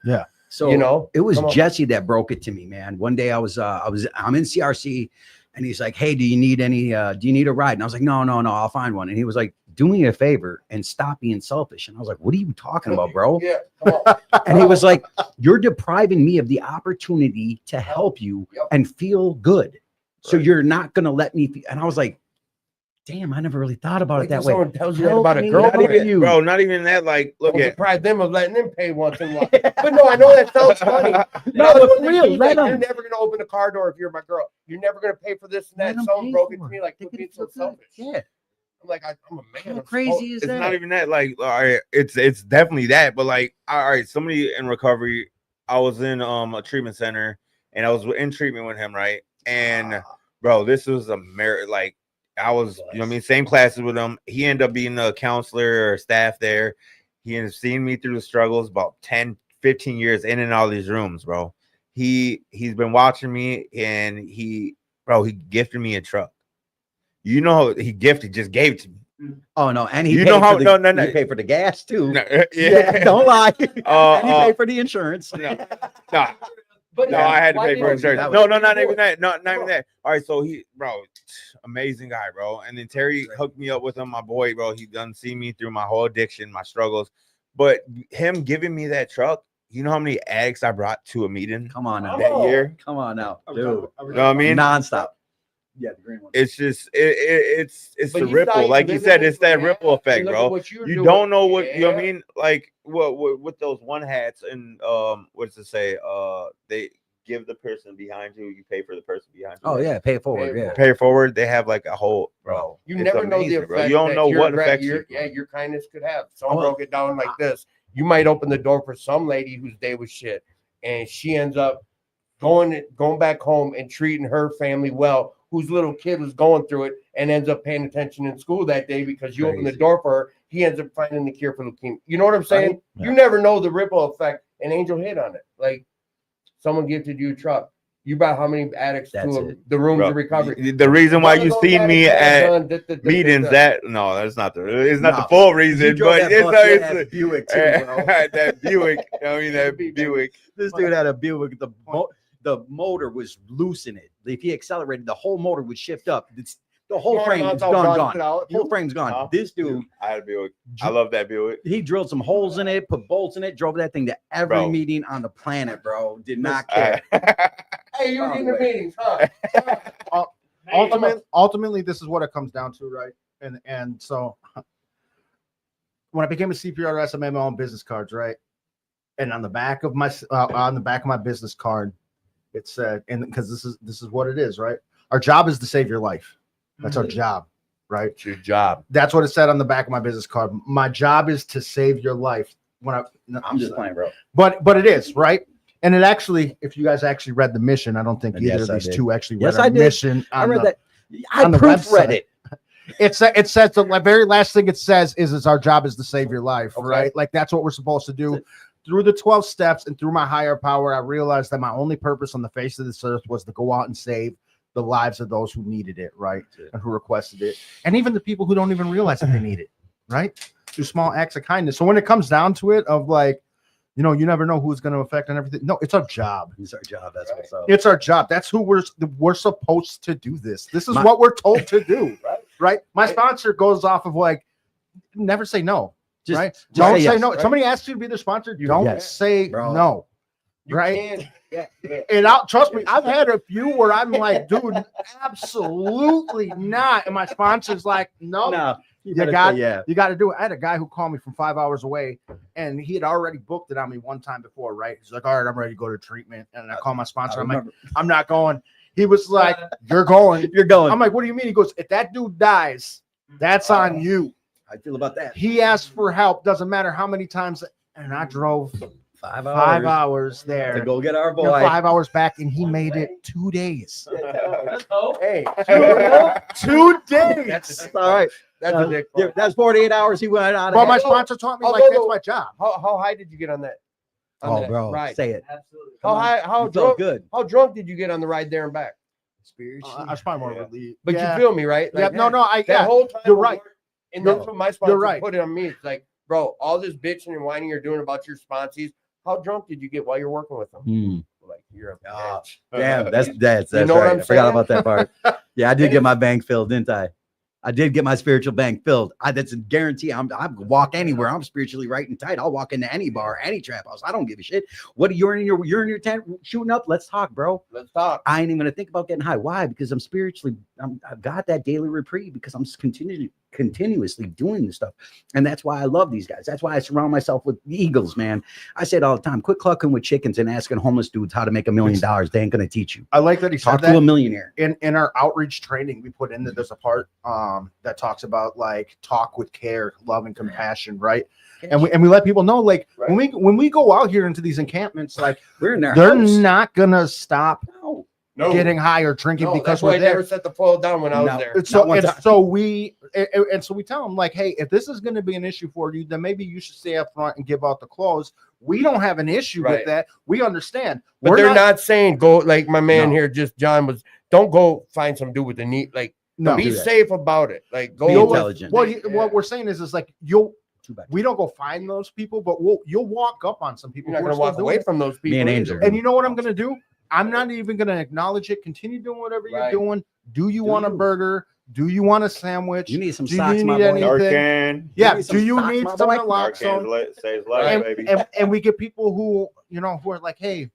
Speaker 3: So it was
Speaker 1: come on.
Speaker 3: Jesse that broke it to me, man. One day I'm in CRC and he's like, hey, do you need a ride? And I was like, no, I'll find one. And he was like, do me a favor and stop being selfish. And I was like, what are you talking about, bro?
Speaker 1: Yeah, come on.
Speaker 3: And he was like, you're depriving me of the opportunity to help you
Speaker 1: Yep.
Speaker 3: and feel good. So
Speaker 1: Right.
Speaker 3: you're not going to let me. And I was like, damn, I never really thought about
Speaker 1: Like
Speaker 3: it that
Speaker 1: when
Speaker 3: way.
Speaker 1: someone tells you that
Speaker 3: Help
Speaker 1: about a
Speaker 3: me
Speaker 1: girl,
Speaker 3: help you.
Speaker 4: bro. Not even that. Like, look
Speaker 1: don't
Speaker 4: at.
Speaker 1: deprive them of letting them pay once in a while. But no, I know that sounds funny.
Speaker 3: No,
Speaker 1: But
Speaker 3: but for real,
Speaker 1: you're
Speaker 3: let 'em.
Speaker 1: never gonna open a car door if you're my girl. You're never gonna pay for this and
Speaker 3: Let
Speaker 1: that.
Speaker 3: 'em
Speaker 1: Someone
Speaker 3: pay
Speaker 1: broke it
Speaker 3: for
Speaker 1: to
Speaker 3: it.
Speaker 1: me like
Speaker 3: They
Speaker 1: quit
Speaker 3: can
Speaker 1: being so
Speaker 3: feel good.
Speaker 1: selfish.
Speaker 3: Yeah.
Speaker 1: I'm like, I'm a man.
Speaker 3: How
Speaker 1: I'm
Speaker 3: crazy
Speaker 1: supposed-
Speaker 3: is
Speaker 4: It's
Speaker 3: that?
Speaker 4: not even that. Like, all right, it's definitely that. But like, all right, somebody in recovery. I was in a treatment center and I was in treatment with him, right? And bro, this was a merit. Like, I was, you know what I mean, same classes with him. He ended up being a counselor or staff there. He ended up seeing me through the struggles about 10, 15 years in and out of these rooms, bro. He's been watching me and he gifted me a truck. You know, he just gave it to me.
Speaker 3: Oh no, and he
Speaker 4: You
Speaker 3: paid
Speaker 4: know how-
Speaker 3: for the,
Speaker 4: no.
Speaker 3: he paid for the gas too.
Speaker 4: No,
Speaker 3: Yeah, don't lie. And he
Speaker 4: Uh,
Speaker 3: paid for the insurance.
Speaker 4: no.
Speaker 1: But
Speaker 4: No,
Speaker 1: yeah,
Speaker 4: I had to
Speaker 1: why
Speaker 4: pay for
Speaker 1: didn't you
Speaker 4: insurance.
Speaker 1: do that?
Speaker 4: No, not even that. Not even that. All right, so amazing guy, bro. And then Terry hooked me up with him, my boy, bro. He done see me through my whole addiction, my struggles. But him giving me that truck, you know how many addicts I brought to a meeting
Speaker 3: Come on now.
Speaker 4: that year?
Speaker 3: Come on now,
Speaker 6: Are we
Speaker 3: dude.
Speaker 6: talking- are we
Speaker 4: You know what I mean?
Speaker 3: Nonstop. Yeah, the green one.
Speaker 4: It's just it's
Speaker 1: But
Speaker 4: the
Speaker 1: he's not
Speaker 4: ripple,
Speaker 1: even
Speaker 4: like you
Speaker 1: living
Speaker 4: said,
Speaker 1: it,
Speaker 4: it's that
Speaker 1: man.
Speaker 4: ripple effect,
Speaker 1: And look at
Speaker 4: bro.
Speaker 1: what you're
Speaker 4: You
Speaker 1: doing.
Speaker 4: don't know what you know what I
Speaker 1: Yeah.
Speaker 4: mean, like what with those one hats and what does it say? They give the person behind you, you pay for the person behind you.
Speaker 3: Oh yeah, pay it forward.
Speaker 1: Pay it
Speaker 3: Yeah.
Speaker 4: Pay it forward. They have like a whole bro.
Speaker 1: You
Speaker 4: it's
Speaker 1: never know the
Speaker 4: amazing,
Speaker 1: effect.
Speaker 4: bro. You don't
Speaker 1: that
Speaker 4: know
Speaker 1: your
Speaker 4: what
Speaker 1: gra-
Speaker 4: effects
Speaker 1: your,
Speaker 4: you-
Speaker 1: your kindness could have. Someone
Speaker 3: Oh,
Speaker 1: broke it down like this. You might open the door for some lady whose day was shit, and she ends up going back home and treating her family well, whose little kid was going through it and ends up paying attention in school that day because you opened the
Speaker 3: Crazy.
Speaker 1: door for her. He ends up finding the cure for leukemia. You know what I'm saying?
Speaker 3: Right?
Speaker 1: You never know the ripple effect. And Angel hit on it. Like someone gifted you a truck. You brought how many addicts
Speaker 3: That's
Speaker 1: to
Speaker 3: it.
Speaker 1: the rooms
Speaker 4: Bro,
Speaker 1: of recovery?
Speaker 4: the reason why
Speaker 1: None of
Speaker 4: you
Speaker 1: those
Speaker 4: seen me
Speaker 1: addicts have
Speaker 4: at
Speaker 1: done da-
Speaker 4: meetings that no, that's not it's not the
Speaker 3: No.
Speaker 4: full
Speaker 3: You
Speaker 4: reason,
Speaker 3: drove
Speaker 4: but
Speaker 3: that
Speaker 4: it's
Speaker 3: busted
Speaker 4: a,
Speaker 3: ass Buick too, bro.
Speaker 4: that Buick. I mean that Buick.
Speaker 3: This dude had a Buick. the motor was loose in it. If he accelerated, the whole motor would shift up. The whole frame is gone. Whole frame's gone. This dude,
Speaker 4: I had a Buick. I love that Buick.
Speaker 3: he drilled some holes in it, put bolts in it, drove that thing to every
Speaker 4: Bro.
Speaker 3: meeting on the planet, bro. Did not care.
Speaker 1: Hey, you were in the meetings, huh?
Speaker 6: Ultimately, this is what it comes down to, right? And so when I became a CPRS, I made my own business cards, right? And on the back of my business card, it said, and because this is what it is, right? Our job is to save your life. That's our job, right?
Speaker 1: It's your job.
Speaker 6: That's what it said on the back of my business card. My job is to save your life.
Speaker 3: I'm just playing, bro.
Speaker 6: but it is, right? And it actually, if you guys actually read the mission, I don't think either
Speaker 3: Yes,
Speaker 6: of
Speaker 3: I
Speaker 6: these
Speaker 3: did.
Speaker 6: two actually read
Speaker 3: Yes,
Speaker 6: our
Speaker 3: I did.
Speaker 6: mission.
Speaker 3: I read that.
Speaker 6: on
Speaker 3: I
Speaker 6: the
Speaker 3: proofread
Speaker 6: website.
Speaker 3: it.
Speaker 6: It says the very last thing it says is our job is to save your life,
Speaker 1: Okay.
Speaker 6: right? Like that's what we're supposed to do. Through the 12 steps and through my higher power, I realized that my only purpose on the face of this earth was to go out and save the lives of those who needed it, right? And who requested it. And even the people who don't even realize that they need it, right? Through small acts of kindness. So when it comes down to it, of like, you know, you never know who it's going to affect and everything. No, it's our job.
Speaker 3: It's our job. That's what's up.
Speaker 6: It's our job. That's who we're supposed to do this. This is
Speaker 3: My-
Speaker 6: what we're told to do, right? My sponsor goes off of like, never say no,
Speaker 3: Just,
Speaker 6: right?
Speaker 3: just
Speaker 6: Don't say
Speaker 3: yes.
Speaker 6: no.
Speaker 1: right?
Speaker 6: Somebody asks you to be their sponsor, don't
Speaker 3: Yes,
Speaker 6: say
Speaker 3: bro.
Speaker 6: no,
Speaker 1: You
Speaker 6: right?
Speaker 1: can't-
Speaker 6: And trust me, I've had a few where I'm like, dude, absolutely not. And my sponsor's like, no,
Speaker 3: No,
Speaker 6: you
Speaker 3: better
Speaker 6: got
Speaker 3: say yeah.
Speaker 6: you got to do it. I had a guy who called me from 5 hours away, and he had already booked it on me one time before, right? He's like, all right, I'm ready to go to treatment. And I call my sponsor. I'm like, I'm not going. He was like, you're going.
Speaker 3: You're going.
Speaker 6: I'm like, what do you mean? He goes, if that dude dies, that's on you.
Speaker 3: I feel about that.
Speaker 6: He asked for help. Doesn't matter how many times. And I drove
Speaker 3: 5
Speaker 6: 5
Speaker 3: hours
Speaker 6: hours
Speaker 3: to
Speaker 6: there,
Speaker 3: go get our
Speaker 6: you know,
Speaker 3: boy.
Speaker 6: 5 hours back, and he made it 2 days.
Speaker 1: Hey,
Speaker 6: 2 days.
Speaker 1: that's
Speaker 3: All right.
Speaker 1: that's a dick.
Speaker 3: Yeah, that's 48 hours he went on.
Speaker 6: But my
Speaker 3: ahead.
Speaker 6: sponsor taught me
Speaker 1: Oh,
Speaker 6: like
Speaker 1: go,
Speaker 6: that's
Speaker 1: go.
Speaker 6: my job.
Speaker 1: How high did you get on that? On
Speaker 3: Oh,
Speaker 1: that
Speaker 3: bro,
Speaker 1: ride?
Speaker 3: say it.
Speaker 5: Absolutely.
Speaker 1: How high? How
Speaker 3: You felt
Speaker 1: drunk?
Speaker 3: good.
Speaker 1: How drunk did you get on the ride there and back?
Speaker 6: I was probably more
Speaker 4: Yeah.
Speaker 6: relieved.
Speaker 1: But
Speaker 6: yeah.
Speaker 1: you feel me, right?
Speaker 6: Yeah,
Speaker 1: Like,
Speaker 6: no, I
Speaker 1: That
Speaker 6: yeah.
Speaker 1: whole time,
Speaker 6: you're
Speaker 1: of
Speaker 6: right.
Speaker 1: work, and that's what my sponsor
Speaker 6: right.
Speaker 1: put it on me. It's like, bro, all this bitching and whining you're doing about your sponsees. How drunk did you get while you're working with them? Like you're a
Speaker 3: Ah,
Speaker 1: bitch.
Speaker 3: Damn, that's
Speaker 1: You know what
Speaker 3: right.
Speaker 1: I'm
Speaker 3: I forgot
Speaker 1: saying?
Speaker 3: about that part. Yeah, I did get my bank filled, didn't I? I did get my spiritual bank filled. That's a guarantee. I walk anywhere. I'm spiritually right and tight. I'll walk into any bar, any trap house. I don't give a shit. What you're in your tent shooting up? Let's talk, bro.
Speaker 1: Let's talk.
Speaker 3: I ain't even gonna think about getting high. Why? Because I'm spiritually, I've got that daily reprieve because I'm continuously doing this stuff. And that's why I love these guys. That's why I surround myself with eagles, man. I say it all the time. Quit clucking with chickens and asking homeless dudes how to make $1 million. They ain't gonna teach you.
Speaker 6: I like that he said
Speaker 3: Talk
Speaker 6: that.
Speaker 3: to a millionaire.
Speaker 6: In our outreach training, we put in that there's a part that talks about like talk with care, love, and compassion, right? And we let people know like when we go out here into these encampments, like
Speaker 3: We're in there.
Speaker 6: they're not gonna stop
Speaker 3: No.
Speaker 6: getting high or drinking
Speaker 1: No,
Speaker 6: because
Speaker 1: that's why
Speaker 6: we're
Speaker 1: I
Speaker 6: there.
Speaker 1: never set the foil down when I was
Speaker 3: No.
Speaker 1: there.
Speaker 6: And
Speaker 3: Not one time.
Speaker 6: so we tell them like, hey, if this is going to be an issue for you, then maybe you should stay up front and give out the clothes. We don't have an issue with
Speaker 1: Right.
Speaker 6: that. We understand.
Speaker 1: But
Speaker 6: We're
Speaker 1: they're not saying go like my man
Speaker 6: No.
Speaker 1: here, just John was. Don't go find some dude with the knee. Like
Speaker 6: no.
Speaker 1: be
Speaker 3: do that.
Speaker 1: safe about it. Like go
Speaker 3: Be
Speaker 1: with-
Speaker 3: intelligent.
Speaker 6: What we're saying is like
Speaker 3: Too bad.
Speaker 6: we don't go find those people, but you'll walk up on some people.
Speaker 1: You're not
Speaker 6: who are
Speaker 1: gonna walk
Speaker 6: still
Speaker 1: away
Speaker 6: doing it.
Speaker 1: from those people.
Speaker 3: Me and
Speaker 1: either.
Speaker 3: Angel.
Speaker 6: And you know what I'm going to do? I'm not even going to acknowledge it. Continue doing whatever
Speaker 1: Right.
Speaker 6: you're doing. Do you
Speaker 3: Do
Speaker 6: want a
Speaker 3: you.
Speaker 6: burger? Do you want a sandwich?
Speaker 3: You need some
Speaker 6: Do you
Speaker 3: socks, my
Speaker 6: need
Speaker 3: boy.
Speaker 6: any-
Speaker 4: Narcan.
Speaker 6: Yeah.
Speaker 3: Give me some
Speaker 6: Do you
Speaker 3: socks,
Speaker 6: need
Speaker 3: my
Speaker 6: some
Speaker 3: boy.
Speaker 6: naloxone?
Speaker 4: Saves life,
Speaker 6: And,
Speaker 4: baby.
Speaker 6: and we get people who who are like, hey,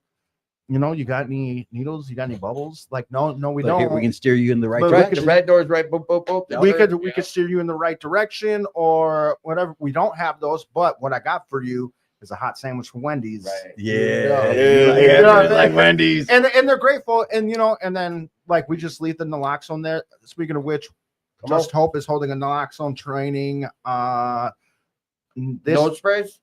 Speaker 6: you got any needles? You got any bubbles? Like, no, we
Speaker 3: But
Speaker 6: don't.
Speaker 3: here, we can steer you in the right
Speaker 6: But
Speaker 1: Right,
Speaker 3: direction.
Speaker 1: the red door's right. Boop, boop, boop.
Speaker 6: we could steer you in the right direction or whatever. We don't have those, but what I got for you is a hot sandwich from Wendy's.
Speaker 1: Right.
Speaker 3: Yeah.
Speaker 6: Yeah.
Speaker 3: Like Wendy's.
Speaker 6: And they're grateful, and and then like we just leave the naloxone there. Speaking of which,
Speaker 1: Come
Speaker 6: Just Hope is holding a naloxone training. This
Speaker 1: Nose sprays.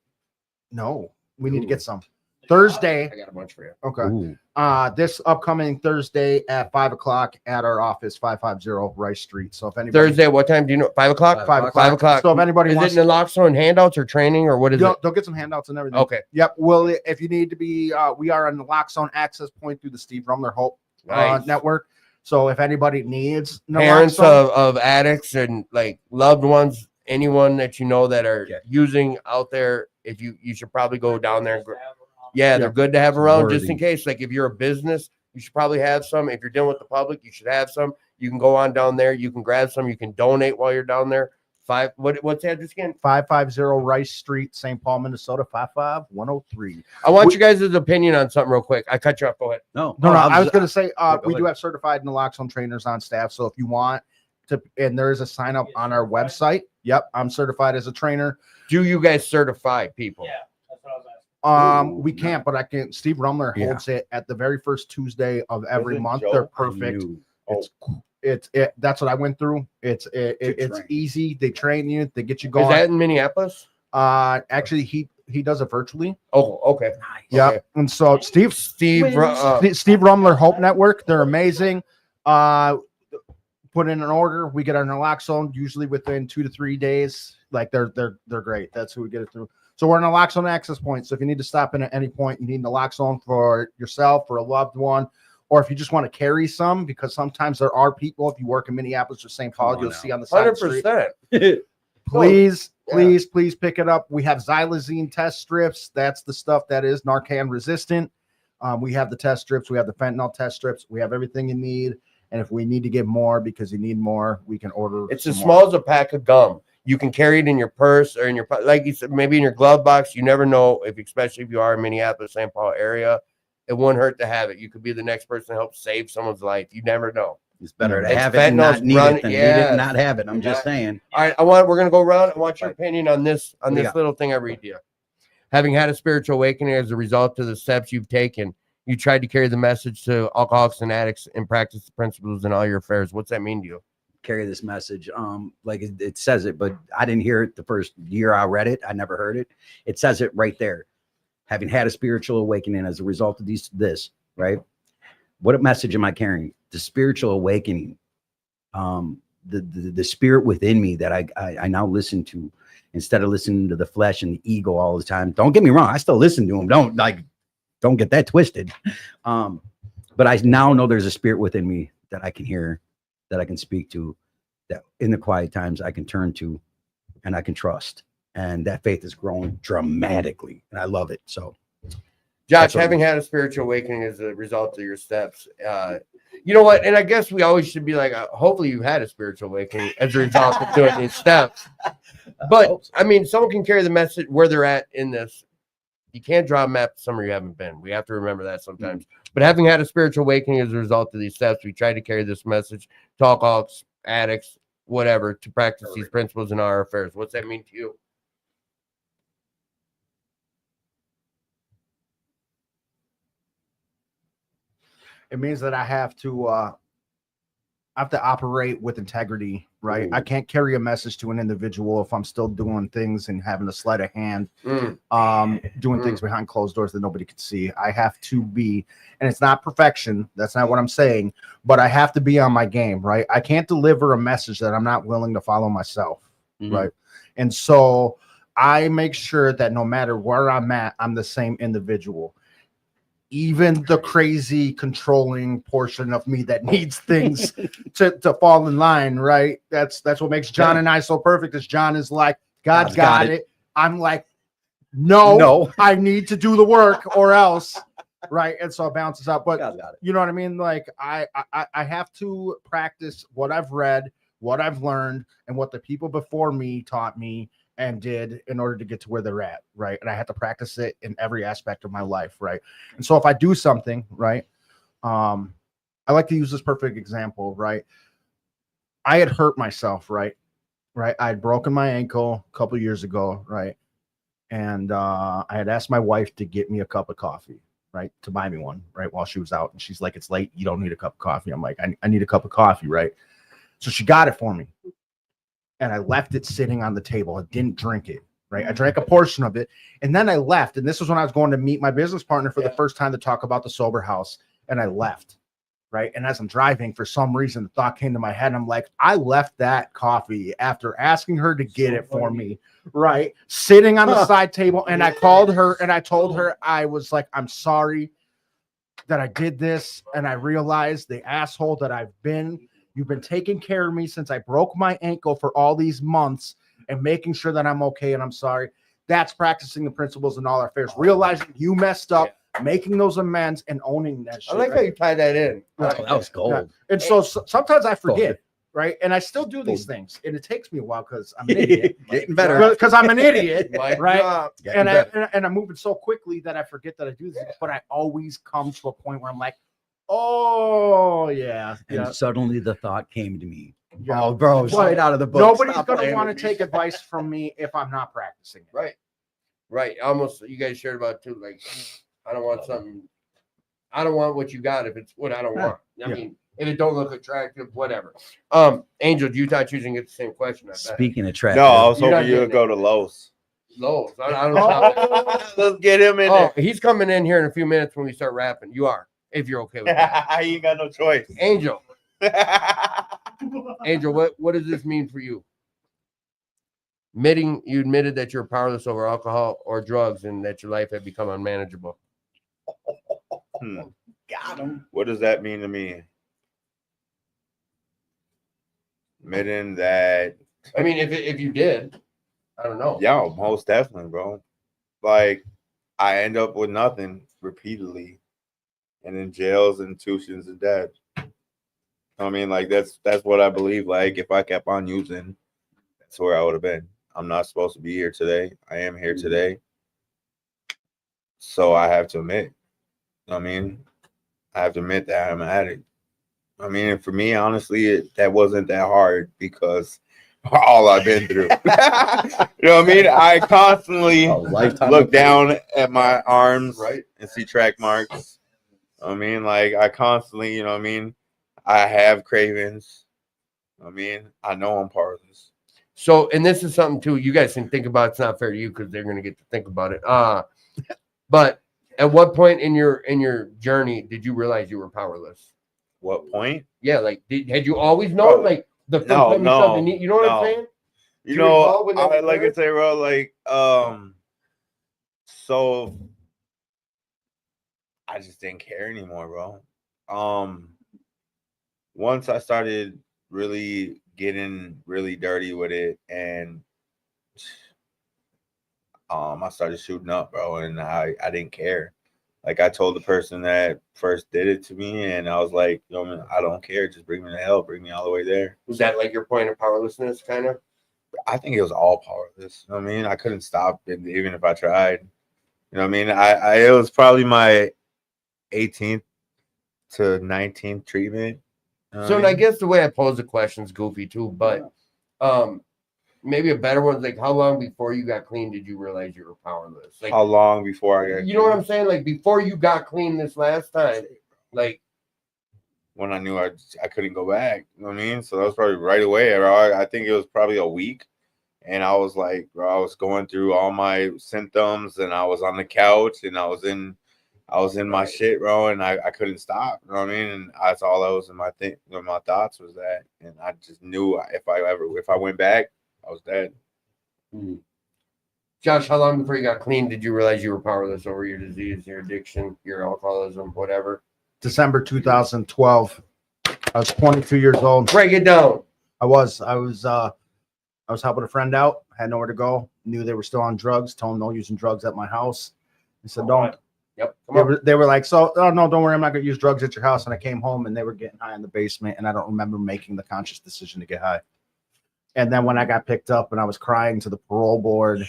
Speaker 6: no, we need to get some Thursday.
Speaker 1: I got a bunch for you.
Speaker 6: Okay.
Speaker 3: Ooh.
Speaker 6: This upcoming Thursday at 5:00 at our office, 550 Rice Street. So if anybody
Speaker 1: Thursday, what time do you know? 5 o'clock.
Speaker 6: 5 o'clock. So if anybody
Speaker 1: Is
Speaker 6: wants,
Speaker 1: it naloxone handouts or training or what is it?
Speaker 6: they'll get some handouts and everything.
Speaker 1: Okay.
Speaker 6: Yep. Well, if you need to be, we are on the Naloxone access point through the Steve Rumler Hope
Speaker 1: Nice.
Speaker 6: network. So if anybody needs
Speaker 1: Parents
Speaker 6: naloxone,
Speaker 1: of addicts and like loved ones, anyone that you know that are
Speaker 3: Yeah.
Speaker 1: using out there, if you should probably go down there. And they're good to have around just in
Speaker 3: Worthy.
Speaker 1: case. Like if you're a business, You should probably have some. If you're dealing with the public, you should have some. You can go on down there. You can grab some. You can donate while you're down there. What's the address again?
Speaker 6: 550 Rice Street, St. Paul, Minnesota, 55103.
Speaker 1: I want you guys' opinion on something real quick. I cut you off. Go ahead.
Speaker 3: No,
Speaker 6: I was going to say,
Speaker 3: go
Speaker 6: we
Speaker 3: ahead.
Speaker 6: do have certified naloxone trainers on staff. So if you want to, and there is a sign up on our website. Yep, I'm certified as a trainer.
Speaker 1: Do you guys certify people?
Speaker 5: Yeah, that's what I was asking.
Speaker 6: We can't, but I can. Steve Rumler
Speaker 3: Yeah.
Speaker 6: holds it at the very first Tuesday of every
Speaker 4: Is it
Speaker 6: month.
Speaker 4: Joe?
Speaker 6: They're
Speaker 3: I
Speaker 6: perfect.
Speaker 3: knew.
Speaker 6: It's that's what I went through. It's
Speaker 3: train.
Speaker 6: easy. They train you. They get you
Speaker 1: Is
Speaker 6: going.
Speaker 1: that in Minneapolis?
Speaker 6: Actually, he does it virtually.
Speaker 1: Oh, okay.
Speaker 6: Yeah,
Speaker 1: Okay.
Speaker 6: and so Steve
Speaker 1: Steve,
Speaker 6: Steve Rumler Hope Network. They're amazing. Put in an order. We get our naloxone usually within 2 to 3 days. Like they're great. That's who we get it through. So we're a naloxone access point. So if you need to stop in at any point, you need naloxone for yourself, for a loved one, or if you just want to carry some, because sometimes there are people. If you work in Minneapolis or St. Paul,
Speaker 3: on
Speaker 6: you'll
Speaker 3: now.
Speaker 6: see on the side of the street.
Speaker 1: 100%.
Speaker 6: Please,
Speaker 1: Yeah.
Speaker 6: please pick it up. We have xylazine test strips. That's the stuff that is Narcan resistant. We have the test strips. We have the fentanyl test strips. We have everything you need. And if we need to get more because you need more, we can order.
Speaker 1: It's
Speaker 6: some
Speaker 1: as
Speaker 6: more.
Speaker 1: small as a pack of gum. You can carry it in your purse or in your, like you said, maybe in your glove box. You never know, especially if you are in Minneapolis, St. Paul area. It wouldn't hurt to have it. You could be the next person to help save someone's life. You never know.
Speaker 3: It's better to
Speaker 1: It's
Speaker 3: have it and not
Speaker 1: fentanyl's
Speaker 3: need
Speaker 1: run-
Speaker 3: it than need it
Speaker 1: yes.
Speaker 3: and not have it. I'm just saying.
Speaker 1: All right, we're gonna go around. I want your opinion on this
Speaker 3: do you
Speaker 1: this
Speaker 3: got?
Speaker 1: little thing I read to you. Having had a spiritual awakening as a result of the steps you've taken, you tried to carry the message to alcoholics and addicts and practice the principles in all your affairs. What's that mean to you?
Speaker 3: Carry this message. Like it says it, but I didn't hear it the first year I read it. I never heard it. It says it right there. Having had a spiritual awakening as a result of this, right? What message am I carrying? The spiritual awakening. The spirit within me that I now listen to instead of listening to the flesh and the ego all the time. Don't get me wrong. I still listen to them. Don't get that twisted. But I now know there's a spirit within me that I can hear, that I can speak to, that in the quiet times I can turn to and I can trust. And that faith is growing dramatically. And I love it. So
Speaker 1: Josh,
Speaker 3: That's what-
Speaker 1: having had a spiritual awakening as a result of your steps, you know what? And I guess we always should be like, hopefully you had a spiritual awakening as a result of doing these steps. But I mean, someone can carry the message where they're at in this. You can't draw a map somewhere you haven't been. We have to remember that sometimes. But having had a spiritual awakening as a result of these steps, we try to carry this message to alcoholics, addicts, whatever, to practice these principles in our affairs. What's that mean to you?
Speaker 6: It means that I have to operate with integrity, right?
Speaker 3: Ooh.
Speaker 6: I can't carry a message to an individual if I'm still doing things and having a sleight of hand, doing things behind closed doors that nobody can see. I have to be, and it's not perfection. That's not what I'm saying, but I have to be on my game, right? I can't deliver a message that I'm not willing to follow myself,
Speaker 3: Mhm.
Speaker 6: right? And so I make sure that no matter where I'm at, I'm the same individual. Even the crazy controlling portion of me that needs things to fall in line, right? That's what makes John and I so perfect. Is John is like, God's got it. I'm like, no, I need to do the work or else, right? And so it bounces out. But
Speaker 3: God's got it.
Speaker 6: you know what I mean? Like I have to practice what I've read, what I've learned, and what the people before me taught me and did in order to get to where they're at, right? And I have to practice it in every aspect of my life, right? And so if I do something, right, I like to use this perfect example, right? I had hurt myself, right? I had broken my ankle a couple years ago, right? And I had asked my wife to get me a cup of coffee, right? To buy me one, right? While she was out. And she's like, it's late. You don't need a cup of coffee. I'm like, I need a cup of coffee, right? So she got it for me. And I left it sitting on the table. I didn't drink it, right? I drank a portion of it. And then I left. And this was when I was going to meet my business partner for the first time to talk about the sober house. And I left, right? And as I'm driving, for some reason, the thought came to my head. And I'm like, I left that coffee after asking her to get it for me, right? Sitting on the side table. And I called her and I told her, I was like, I'm sorry that I did this. And I realized the asshole that I've been. You've been taking care of me since I broke my ankle for all these months and making sure that I'm okay and I'm sorry. That's practicing the principles in all our affairs. Realizing you messed up, making those amends and owning that shit.
Speaker 1: I like
Speaker 6: right?
Speaker 1: how you tie that in.
Speaker 3: Oh, that was gold.
Speaker 6: And so sometimes I
Speaker 3: Gold.
Speaker 6: forget, right? And I still do these things, and it takes me a while because I'm an idiot.
Speaker 3: Getting better.
Speaker 6: Because I'm an idiot,
Speaker 1: Mic
Speaker 6: right?
Speaker 1: drop.
Speaker 3: Getting
Speaker 6: and
Speaker 3: better.
Speaker 6: I'm moving so quickly that I forget that I do this. But I always come to a point where I'm like, oh yeah,
Speaker 3: And
Speaker 6: yeah.
Speaker 3: suddenly the thought came to me.
Speaker 6: Yeah.
Speaker 3: Oh, bro,
Speaker 6: But
Speaker 3: straight out of the book.
Speaker 6: Nobody's
Speaker 3: Stop
Speaker 6: gonna
Speaker 3: playing
Speaker 6: want to
Speaker 3: with me.
Speaker 6: take advice from me if I'm not practicing it.
Speaker 1: Right. Right. Almost you guys shared about too. Like, I don't want something. I don't want what you got if it's what I don't
Speaker 3: Yeah.
Speaker 1: want. I
Speaker 6: Yeah.
Speaker 1: mean, if it don't look attractive, whatever. Angel, you thought you was gonna get the same question. I bet.
Speaker 3: Speaking of track,
Speaker 4: No, I was
Speaker 1: You're not
Speaker 4: hoping you would
Speaker 1: getting
Speaker 4: go to Lowe's.
Speaker 1: Lowe's. I don't know.
Speaker 4: Let's get him in
Speaker 1: Oh, he's coming in here in a few minutes when we start rapping. You are, if you're okay with that.
Speaker 4: there. You ain't got no choice.
Speaker 1: Angel, Angel, what does this mean for you? You admitted that you're powerless over alcohol or drugs and that your life had become unmanageable.
Speaker 3: got him.
Speaker 4: What does that mean to me? Admitting that,
Speaker 1: I mean, if you did, I don't know.
Speaker 4: yeah, most definitely, bro. Like, I end up with nothing repeatedly, and in jails, institutions, and dead. I mean, like that's what I believe. Like, if I kept on using, that's where I would have been. I'm not supposed to be here today. I am here today, so I have to admit. I mean, I have to admit that I'm an addict. I mean, and for me, honestly, that wasn't that hard because all I've been through. You know what I mean? I constantly
Speaker 3: A lifetime
Speaker 4: look
Speaker 3: of-
Speaker 4: down at my arms,
Speaker 1: Right.
Speaker 4: and see track marks. I mean, like I constantly, you know what I mean? I have cravings. I mean, I know I'm powerless.
Speaker 1: So, and this is something too, you guys can think about. It's not fair to you because they're gonna get to think about it. But at what point in your journey did you realize you were powerless?
Speaker 4: What point?
Speaker 1: Yeah, like had you always known?
Speaker 4: Bro,
Speaker 1: Like the first
Speaker 4: no,
Speaker 1: time you
Speaker 4: no,
Speaker 1: felt the need, you know what I'm
Speaker 4: no.
Speaker 1: saying?
Speaker 4: You
Speaker 1: Do you recall
Speaker 4: know,
Speaker 1: when that
Speaker 4: I, like I
Speaker 1: occurred?
Speaker 4: say, bro, like so I just didn't care anymore, bro. Once I started really getting really dirty with it, and I started shooting up, bro, and I didn't care. Like I told the person that first did it to me, and I was like, yo, man, I don't care. Just bring me to hell. Bring me all the way there.
Speaker 1: Was that like your point of powerlessness, kind of?
Speaker 4: I think it was all powerless. You know what I mean, I couldn't stop it even if I tried. You know what I mean? I it was probably my 18th to 19th treatment. You know what
Speaker 1: So,
Speaker 4: I
Speaker 1: and I
Speaker 4: mean?
Speaker 1: guess the way I pose the question is goofy too, but maybe a better one is like, how long before you got clean did you realize you were powerless? Like,
Speaker 4: How long before I got
Speaker 1: you know what
Speaker 4: clean?
Speaker 1: I'm saying? Like before you got clean this last time, like
Speaker 4: When I knew I couldn't go back. You know what I mean? So that was probably right away. Bro. I think it was probably a week. And I was like, bro, I was going through all my symptoms, and I was on the couch, and I was in my shit, bro, and I couldn't stop. You know what I mean? And that's all that was in my thoughts was that. And I just knew if I went back, I was dead.
Speaker 1: Josh, how long before you got clean did you realize you were powerless over your disease, your addiction, your alcoholism, whatever?
Speaker 6: December 2012. I was 22 years old.
Speaker 1: Break it down.
Speaker 6: I was helping a friend out, had nowhere to go, knew they were still on drugs, told them no using drugs at my house. I said, don't.
Speaker 1: Yep. Come
Speaker 6: They
Speaker 1: on.
Speaker 6: were like, so, oh, no, don't worry, I'm not going to use drugs at your house. And I came home and they were getting high in the basement, and I don't remember making the conscious decision to get high. And then when I got picked up and I was crying to the parole board,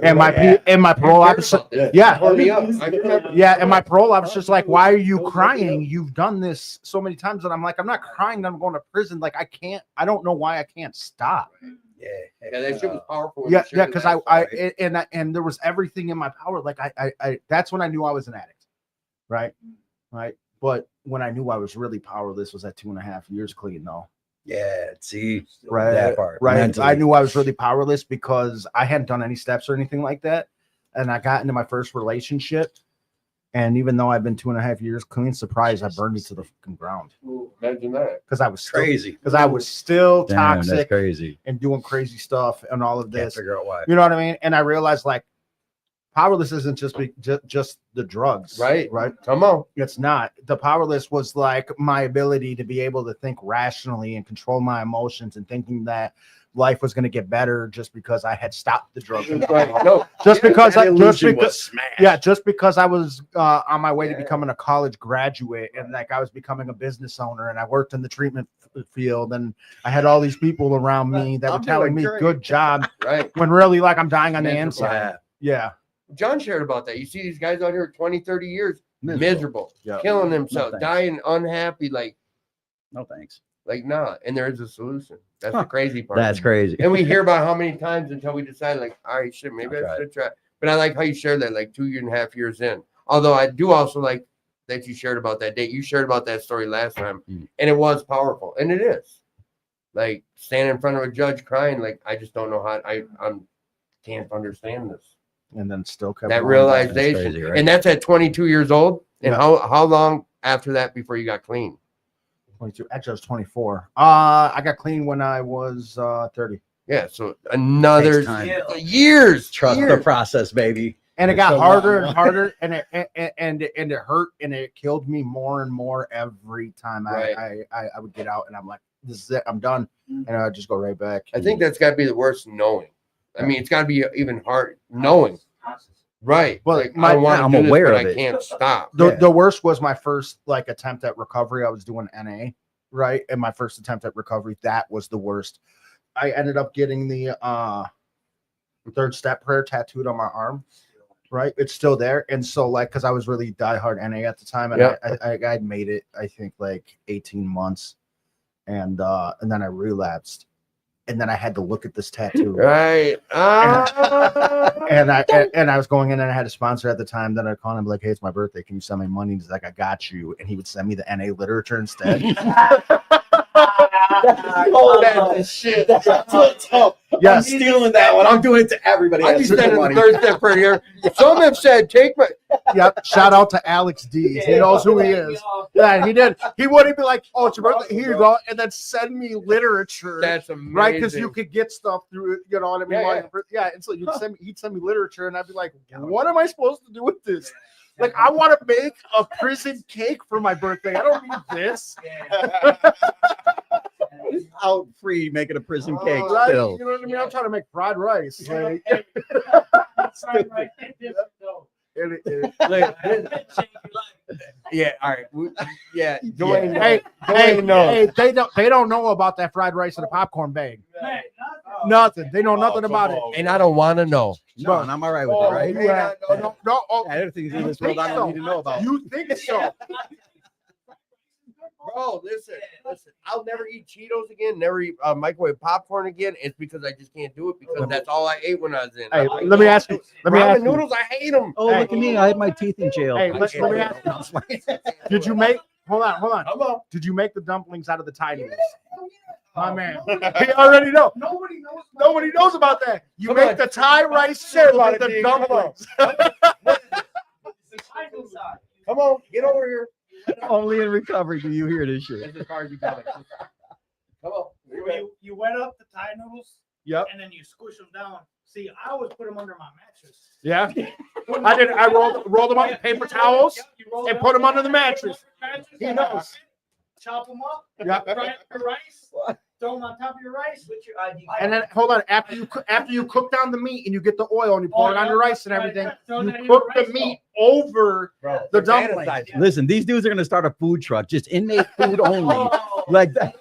Speaker 6: and my parole officer, yeah.
Speaker 1: Tore me up. I remember.
Speaker 6: yeah, and my parole officer was like, why are you crying? You've done this so many times. And I'm like, I'm not crying, I'm going to prison. Like, I don't know why I can't stop.
Speaker 1: Yeah, that shit was powerful. when
Speaker 6: Yeah,
Speaker 1: you shared
Speaker 6: because
Speaker 1: that.
Speaker 6: and there was everything in my power. Like I that's when I knew I was an addict, right. But when I knew I was really powerless was at 2.5 years clean, though.
Speaker 3: Yeah, see,
Speaker 6: Right,
Speaker 3: that part.
Speaker 6: right.
Speaker 3: Mentally.
Speaker 6: I knew I was really powerless because I hadn't done any steps or anything like that, and I got into my first relationship, and even though I've been 2.5 years clean, surprise, I burned it to the fucking ground
Speaker 1: Imagine that.
Speaker 6: because I was still,
Speaker 3: Crazy.
Speaker 6: because I was still
Speaker 3: Damn, that's
Speaker 6: toxic
Speaker 3: crazy.
Speaker 6: and doing crazy stuff and all of
Speaker 3: Can't
Speaker 6: this.
Speaker 3: figure out why.
Speaker 6: You know what I mean? And I realized like powerless isn't just the drugs,
Speaker 1: Right.
Speaker 6: Right.
Speaker 1: Come on.
Speaker 6: It's not. The powerless was like my ability to be able to think rationally and control my emotions, and thinking that life was going to get better just because I had stopped the drugs. and
Speaker 1: Right.
Speaker 6: alcohol.
Speaker 1: No,
Speaker 6: Just because
Speaker 7: That
Speaker 6: I just
Speaker 7: illusion
Speaker 6: because
Speaker 7: was smashed.
Speaker 6: yeah, just because I was on my way to
Speaker 1: Yeah.
Speaker 6: becoming a college graduate and like I was becoming a business owner and I worked in the treatment field and I had all these people around me that
Speaker 2: I'm
Speaker 6: were telling me
Speaker 2: doing great.
Speaker 6: good job
Speaker 1: right.
Speaker 6: when really like I'm dying on the
Speaker 1: Miserable.
Speaker 6: inside. Yeah.
Speaker 1: John shared about that. You see these guys out here 20, 30 years, miserable,
Speaker 6: Yeah.
Speaker 1: killing themselves,
Speaker 3: thanks.
Speaker 1: dying unhappy, like
Speaker 3: No thanks.
Speaker 1: nah. And there is a solution. That's the
Speaker 3: Huh.
Speaker 1: crazy part.
Speaker 3: That's crazy.
Speaker 1: And we hear about how many times until we decide, like, all right, shit, maybe
Speaker 3: I'll
Speaker 1: I
Speaker 3: try
Speaker 1: should try. But I like how you shared that, like 2.5 years in. Although I do also like that you shared about that date. You shared about that story last time,
Speaker 3: Mm.
Speaker 1: and it was powerful, and it is. Like standing in front of a judge crying, like I just don't know how I'm can't understand this.
Speaker 6: And then still kept
Speaker 1: That
Speaker 6: going.
Speaker 1: realization,
Speaker 3: That's crazy, right?
Speaker 1: and that's at 22 years old. And
Speaker 6: Yeah.
Speaker 1: how long after that before you got clean?
Speaker 6: 22. Actually, I was 24. I got clean when I was 30.
Speaker 1: Yeah, so another
Speaker 3: Takes time.
Speaker 1: years.
Speaker 3: Trust the
Speaker 1: years.
Speaker 3: process, baby.
Speaker 6: And it
Speaker 3: It's
Speaker 6: got
Speaker 3: a
Speaker 6: harder
Speaker 3: lot.
Speaker 6: and harder, and it hurt, and it killed me more and more every time
Speaker 1: Right.
Speaker 6: I would get out, and I'm like, this is it, I'm done, and I would just go right back.
Speaker 1: I think that's got to be the worst knowing. I mean, it's got to be even hard knowing. Right.
Speaker 6: Well,
Speaker 1: Like,
Speaker 6: my-
Speaker 1: I want to
Speaker 3: I'm
Speaker 1: do this,
Speaker 3: aware
Speaker 1: but
Speaker 3: of
Speaker 1: I
Speaker 3: it.
Speaker 1: can't stop.
Speaker 6: The worst was my first like attempt at recovery. I was doing NA, right, and my first attempt at recovery, that was the worst. I ended up getting the third step prayer tattooed on my arm. Right, it's still there, and so like because I was really diehard NA at the time, and
Speaker 1: Yep.
Speaker 6: I'd made it, I think like 18 months, and then I relapsed, and then I had to look at this tattoo,
Speaker 1: Right.
Speaker 6: and I was going in and I had a sponsor at the time. Then I called him like, hey, it's my birthday, can you send me money? He's like, I got you, and he would send me the NA literature instead.
Speaker 1: Oh, that's shit.
Speaker 7: That's what's up. I'm
Speaker 6: Yes.
Speaker 7: stealing that one. I'm doing it to everybody.
Speaker 1: I
Speaker 7: That's
Speaker 1: just
Speaker 7: the
Speaker 1: sending the
Speaker 7: money.
Speaker 1: third step for here. Some have said, take my.
Speaker 6: Yep. Shout out to Alex D. He knows who he is. Yeah, he did. He wouldn't be like, oh, it's your birthday. Here you go. And then send me literature.
Speaker 1: That's amazing.
Speaker 6: Right, because you could get stuff through it, you know what I mean?
Speaker 1: Yeah,
Speaker 6: while
Speaker 1: yeah.
Speaker 6: your birth- yeah. And so he'd send me literature, and I'd be like, what am I supposed to do with this? Like, I want to make a prison cake for my birthday. I don't need this.
Speaker 3: Out free making a prison cake
Speaker 6: Right?
Speaker 3: still.
Speaker 6: You know what I mean? I'm trying to make fried rice. Like,
Speaker 1: Yeah. All right. Yeah. Dwayne.
Speaker 6: Hey,
Speaker 1: Dwayne,
Speaker 6: hey,
Speaker 1: no.
Speaker 6: hey, they don't know about that fried rice in a popcorn bag. Nothing. They know nothing about it.
Speaker 1: And I don't want to know.
Speaker 3: No, and I'm all right with
Speaker 6: Oh,
Speaker 3: it, right?
Speaker 6: yeah, no. Oh,
Speaker 3: Yeah, there are things in this world I don't need to know about.
Speaker 6: you think so?
Speaker 1: Bro, listen. I'll never eat Cheetos again. Never eat microwave popcorn again. It's because I just can't do it because that's all I ate when I was in.
Speaker 6: Hey, let me ask you. Let me
Speaker 1: Ramen
Speaker 6: ask you.
Speaker 1: noodles. I hate them.
Speaker 3: Oh, look at me. I had my teeth in jail.
Speaker 6: Hey, let me ask you. Did you make? Hold on.
Speaker 1: Come on.
Speaker 6: Did you make the dumplings out of the Thai noodles? My man, he already know. Nobody knows about that. You
Speaker 1: Come
Speaker 6: make
Speaker 1: on.
Speaker 6: the Thai rice
Speaker 1: Share
Speaker 6: soup
Speaker 1: about
Speaker 6: with
Speaker 1: it,
Speaker 6: the
Speaker 1: Dean. Come on.
Speaker 6: dumplings.
Speaker 1: Come on. Get over here.
Speaker 3: Only in recovery do you hear this shit.
Speaker 1: That's as far as you got it. Come on.
Speaker 5: You wet up the Thai noodles.
Speaker 6: Yep.
Speaker 5: And then you squish them down. See, I always put them under my mattress.
Speaker 6: Yeah, I did. I rolled them up in paper towels and put them under the mattress. He knows.
Speaker 5: Chop them up.
Speaker 6: Yeah.
Speaker 5: Fry your rice. Throw them on top of your rice.
Speaker 6: And then hold on. After you cook down the meat and you get the oil and you pour it on your rice and everything, you cook the meat over the dumpling.
Speaker 3: Listen, these dudes are gonna start a food truck, just inmate food only, like that,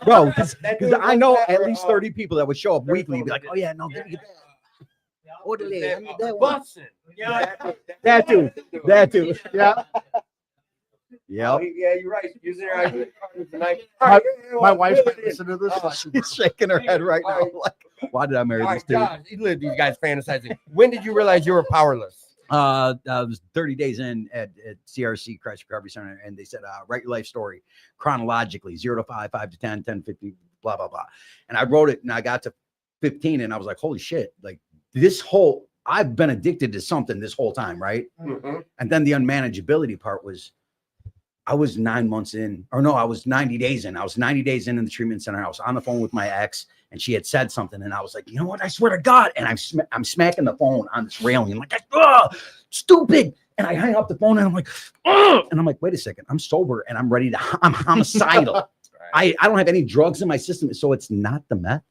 Speaker 3: bro. Because I know at least 30 people that would show up weekly, and be like, "Oh yeah, no, give me that." Order that. I need that one.
Speaker 1: Bussin'.
Speaker 3: That dude. That dude.
Speaker 6: Yeah.
Speaker 3: Yep.
Speaker 1: Yeah, you're right. Using your eyes tonight.
Speaker 6: My wife's been listening to this.
Speaker 3: She's shaking her head right now. Like, why did I marry
Speaker 1: All
Speaker 3: this
Speaker 1: right,
Speaker 3: dude?
Speaker 1: Josh, these guys fantasizing. When did you realize you were powerless?
Speaker 3: I was 30 days in at CRC Christ Recovery Center, and they said, write your life story chronologically, 0 to 5, 5 to 10, 10 to 50, blah, blah, blah. And I wrote it, and I got to 15, and I was like, holy shit, like I've been addicted to something this whole time, right? And then the unmanageability part was, I was 9 months in, or no, I was 90 days in. I was 90 days in the treatment center. I was on the phone with my ex, and she had said something, and I was like, you know what? I swear to God. And I'm smacking the phone on this railing. I'm like, stupid. And I hang up the phone, and I'm like, and I'm like, wait a second. I'm sober, and I'm ready to. I'm homicidal. I don't have any drugs in my system, so it's not the meth.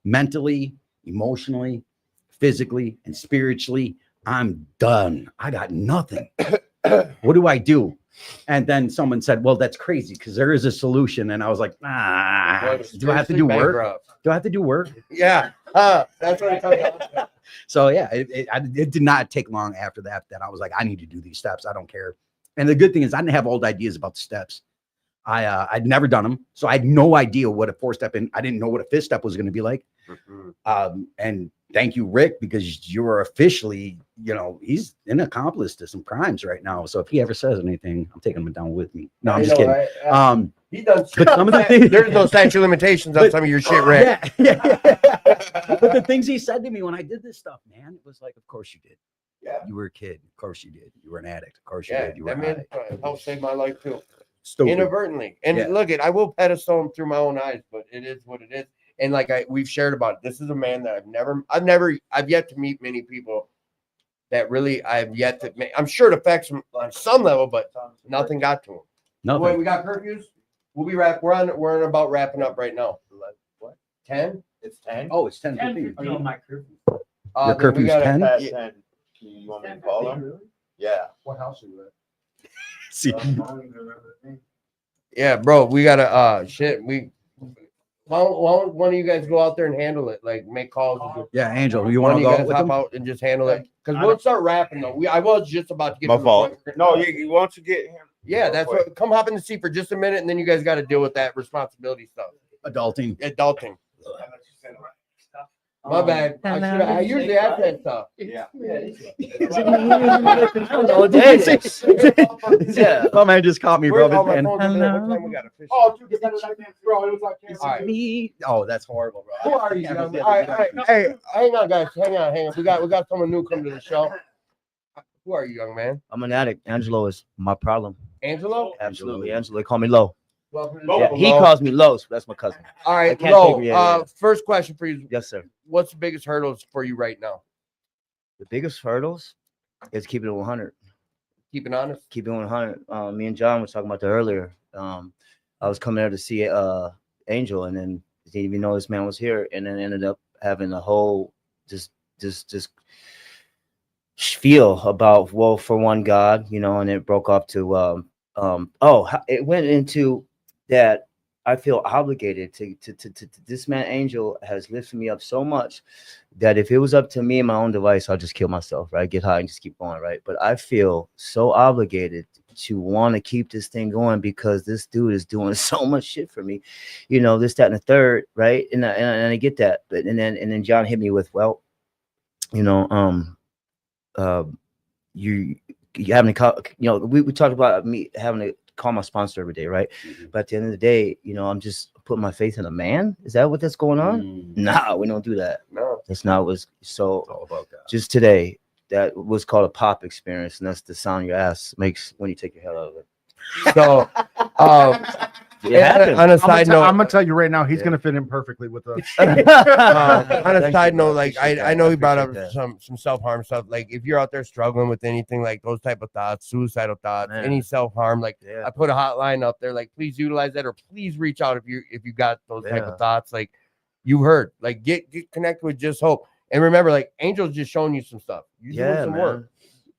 Speaker 3: mentally, emotionally, physically, and spiritually, I'm done. I got nothing. What do I do? And then someone said, well, that's crazy because there is a solution. And I was like, nah, do I have to do work? Do I have to do work?
Speaker 1: Yeah. That's what it comes down to.
Speaker 3: So yeah, it did not take long after that I was like, I need to do these steps. I don't care. And the good thing is I didn't have old ideas about the steps. I'd never done them. So I had no idea what a 4-step and I didn't know what a 5th step was going to be like. And thank you, Rick, because you're officially, he's an accomplice to some crimes right now. So if he ever says anything, I'm taking him down with me. No, I'm just kidding.
Speaker 1: Right? He does.
Speaker 3: But some of the things,
Speaker 1: There's no statute of limitations on some of your shit, Rick.
Speaker 3: Yeah. But the things he said to me when I did this stuff, man, it was like, of course you did.
Speaker 1: Yeah.
Speaker 3: You were a kid. Of course you did. You were an addict. Of course you
Speaker 1: Yeah,
Speaker 3: did. You were
Speaker 1: I mean, it helped save my life too.
Speaker 3: stupid.
Speaker 1: Inadvertently. And
Speaker 3: Yeah.
Speaker 1: look, I will pedestal him through my own eyes, but it is what it is. And like we've shared about it, this is a man that I've yet to meet many people that really I've yet to make. I'm sure it affects him on some level, but nothing got to him.
Speaker 3: Nothing.
Speaker 1: Wait, we got curfews. We'll be we're on about wrapping up right now. What? 10?
Speaker 6: It's 10.
Speaker 3: Oh, it's 10.
Speaker 5: Oh, my curfew.
Speaker 3: Your
Speaker 1: Then we
Speaker 3: curfew's
Speaker 1: gotta-
Speaker 3: 10?
Speaker 6: Past
Speaker 1: yeah.
Speaker 6: 10. You want me to call them? Yeah.
Speaker 7: What house are you
Speaker 3: See,
Speaker 1: Yeah, bro, we gotta why don't one of you guys go out there and handle it? Like make calls.
Speaker 3: yeah, Angel, you
Speaker 1: One
Speaker 3: want
Speaker 1: of
Speaker 3: to
Speaker 1: you
Speaker 3: go
Speaker 1: guys
Speaker 3: with
Speaker 1: hop
Speaker 3: them?
Speaker 1: out and just handle it. Because we'll start rapping though. I was just about to get
Speaker 4: My
Speaker 1: to the
Speaker 4: fault.
Speaker 1: point where-
Speaker 4: No, you why don't you get him?
Speaker 1: Yeah, that's what. Come hop in the seat for just a minute, and then you guys got to deal with that responsibility stuff.
Speaker 3: Adulting.
Speaker 1: Adulting. My bad. I usually ask that stuff.
Speaker 4: Yeah.
Speaker 3: Yeah. My man just caught me, bro.
Speaker 1: Where's all my
Speaker 3: And-
Speaker 1: phones in there? What time we got official?
Speaker 6: Oh, dude, bro, it was like
Speaker 1: All right.
Speaker 3: Me. Oh, that's horrible, bro.
Speaker 1: Who are you, young man? All right. Hey, hang on, guys. Hang on. We got someone new coming to the show. Who are you, young man?
Speaker 8: I'm an addict. Angelo is my problem.
Speaker 1: Angelo?
Speaker 8: Absolutely. Angelo, they call me Low.
Speaker 1: Welcome to the
Speaker 8: Yeah,
Speaker 1: show,
Speaker 8: he
Speaker 1: Lo.
Speaker 8: calls me Low, so that's my cousin.
Speaker 1: All
Speaker 8: I
Speaker 1: right,
Speaker 8: can't
Speaker 1: Lo.
Speaker 8: take it, yeah.
Speaker 1: First question for you.
Speaker 8: Yes, sir.
Speaker 1: What's the biggest hurdles for you right now?
Speaker 8: The biggest hurdles is keeping it 100.
Speaker 1: Keeping honest.
Speaker 8: Keeping it 100. Me and John were talking about that earlier. I was coming there to see Angel, and then didn't even know this man was here, and then ended up having a whole just feel about for one God, and it broke off to it went into that. I feel obligated to this man. Angel has lifted me up so much that if it was up to me and my own device, I'll just kill myself, right? Get high and just keep going, right? But I feel so obligated to want to keep this thing going because this dude is doing so much shit for me, this, that, and the third, right? And I get that, but and then John hit me with, well, you having to, we talked about me having to call my sponsor every day, right? But at the end of the day, I'm just putting my faith in a man. Is that what's going on? Nah, we don't do that.
Speaker 1: No.
Speaker 8: That's not what's so.
Speaker 3: It's all about that.
Speaker 8: Just today, that was called a pop experience, and that's the sound your ass makes when you take your head out of it.
Speaker 1: So,
Speaker 8: It happens.
Speaker 1: on a side note,
Speaker 7: I'm gonna tell you right now, he's
Speaker 8: Yeah.
Speaker 7: gonna fit in perfectly with us.
Speaker 1: on a
Speaker 8: Thank
Speaker 1: side
Speaker 8: you,
Speaker 1: note,
Speaker 8: bro.
Speaker 1: like
Speaker 8: Appreciate
Speaker 1: I
Speaker 8: that.
Speaker 1: know he brought up
Speaker 8: Appreciate that.
Speaker 1: some self-harm stuff. Like if you're out there struggling with anything like those type of thoughts, suicidal thoughts,
Speaker 8: Man.
Speaker 1: any self-harm, like
Speaker 8: Yeah.
Speaker 1: I put a hotline up there, like please utilize that or please reach out if you got those type
Speaker 8: Yeah.
Speaker 1: of thoughts. Like you heard, like get connected with Just Hope. And remember, like Angel's just showing you some stuff. You're doing
Speaker 8: Yeah,
Speaker 1: some
Speaker 8: man.
Speaker 1: work.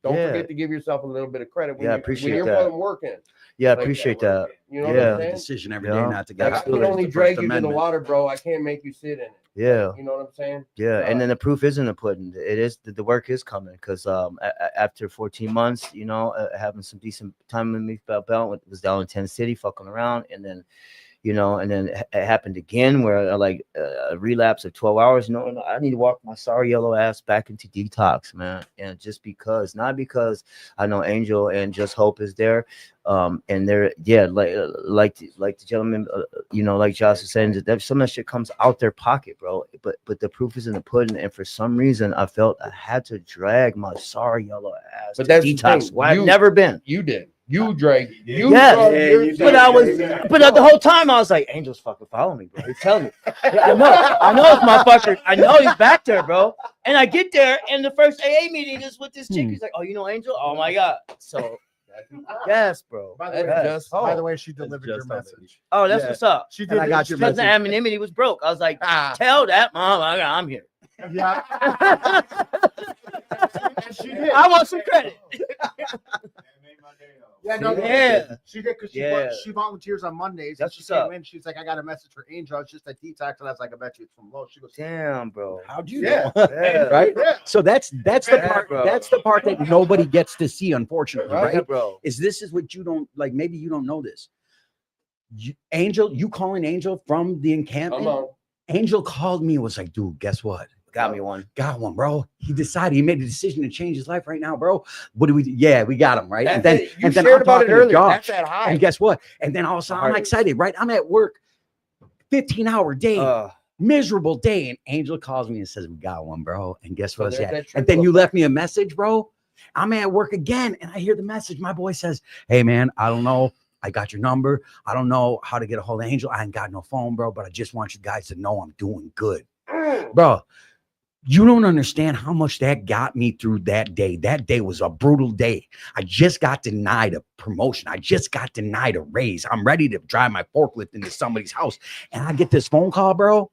Speaker 1: Don't
Speaker 8: Yeah.
Speaker 1: forget to give yourself a little bit of credit when
Speaker 8: Yeah, I
Speaker 1: you're,
Speaker 8: appreciate
Speaker 1: when you're
Speaker 8: that.
Speaker 1: putting work in.
Speaker 8: Yeah, I
Speaker 1: Like,
Speaker 8: appreciate that.
Speaker 1: You know what
Speaker 8: Yeah.
Speaker 1: I'm saying?
Speaker 3: Decision every day
Speaker 8: Yeah.
Speaker 3: not to get
Speaker 1: Like, I
Speaker 3: out.
Speaker 1: can
Speaker 8: Absolutely.
Speaker 1: only
Speaker 3: It's the
Speaker 1: drag
Speaker 3: First
Speaker 1: you to the
Speaker 3: Amendment.
Speaker 1: water, bro. I can't make you sit in it.
Speaker 8: Yeah.
Speaker 1: You know what I'm saying?
Speaker 8: Yeah, and then the proof is in the pudding. It is the work is coming because after 14 months, having some decent time in me belt, was down in Tennessee City, fucking around, and then, and then it happened again where a relapse of 12 hours. No, I need to walk my sorry yellow ass back into detox, man, and just because, not because I know Angel and Just Hope is there, and they're like the gentleman, like Josh is saying, that some of that shit comes out their pocket, bro. But the proof is in the pudding, and for some reason, I felt I had to drag my sorry yellow ass
Speaker 1: But
Speaker 8: to
Speaker 1: that's the
Speaker 8: detox.
Speaker 1: thing,
Speaker 8: Where I've
Speaker 1: you-
Speaker 8: never been.
Speaker 1: You did. You drank. You
Speaker 8: Yeah.
Speaker 1: drunk
Speaker 8: Yeah,
Speaker 1: yourself.
Speaker 8: But the whole time I was like, Angel's fucking following me, bro. He's telling me. Yeah, I know it's my fucker. I know he's back there, bro. And I get there, and the first AA meeting is with this chick. He's like, oh, you know Angel? Oh my God. So Yes, bro.
Speaker 6: By the way,
Speaker 1: That's just
Speaker 6: by the way, she delivered your
Speaker 3: just how they-
Speaker 6: message.
Speaker 8: Oh, that's
Speaker 6: Yeah.
Speaker 8: what's up.
Speaker 6: She
Speaker 3: And
Speaker 6: did.
Speaker 3: I got your
Speaker 8: Because the
Speaker 3: message.
Speaker 8: anonymity was broke. I was like,
Speaker 1: Ah,
Speaker 8: tell that mom I'm here.
Speaker 6: Yeah. And she did.
Speaker 8: I want some credit.
Speaker 6: Yeah, no,
Speaker 8: Yeah.
Speaker 6: she did because
Speaker 8: Yeah.
Speaker 6: she volunteers on Mondays.
Speaker 8: That's
Speaker 6: and she
Speaker 8: what's
Speaker 6: came
Speaker 8: up.
Speaker 6: in. She's like, I got a message for Angel. It's just a detox, and I was like, I bet you it's from Lowe's. She goes,
Speaker 8: Damn, bro.
Speaker 3: How'd you
Speaker 6: Yeah.
Speaker 3: know?
Speaker 8: Yeah.
Speaker 3: Right?
Speaker 6: yeah.
Speaker 3: So that's the
Speaker 8: Yeah,
Speaker 3: part.
Speaker 8: bro.
Speaker 3: That's the part that nobody gets to see, unfortunately,
Speaker 8: Right,
Speaker 3: right?
Speaker 8: bro.
Speaker 3: Is this is what you don't like? Maybe you don't know this. Angel, you calling Angel from the
Speaker 1: come
Speaker 3: encampment?
Speaker 1: on.
Speaker 3: Angel called me and was like, dude, guess what?
Speaker 8: Got me one.
Speaker 3: Got one, bro. He decided he made a decision to change his life right now, bro. What do we do? Yeah, we got him, right?
Speaker 1: That's
Speaker 3: And then,
Speaker 1: it. You
Speaker 3: and then
Speaker 1: shared
Speaker 3: I'm
Speaker 1: about it
Speaker 3: talking to
Speaker 1: earlier.
Speaker 3: Josh.
Speaker 1: That's that high.
Speaker 3: And guess what? And then all of a sudden, I'm
Speaker 8: Heart.
Speaker 3: excited, right? I'm at work, 15-hour day, miserable day. And Angel calls me and says, we got one, bro. And guess
Speaker 1: So
Speaker 3: what?
Speaker 1: there's
Speaker 3: Yeah.
Speaker 1: that
Speaker 3: And then
Speaker 1: triple
Speaker 3: you
Speaker 1: effect.
Speaker 3: left me a message, bro. I'm at work again, and I hear the message. My boy says, hey, man, I don't know. I got your number. I don't know how to get a hold of Angel. I ain't got no phone, bro, but I just want you guys to know I'm doing good. Bro, you don't understand how much that got me through that day. That day was a brutal day. I just got denied a promotion. I just got denied a raise. I'm ready to drive my forklift into somebody's house. And I get this phone call, bro,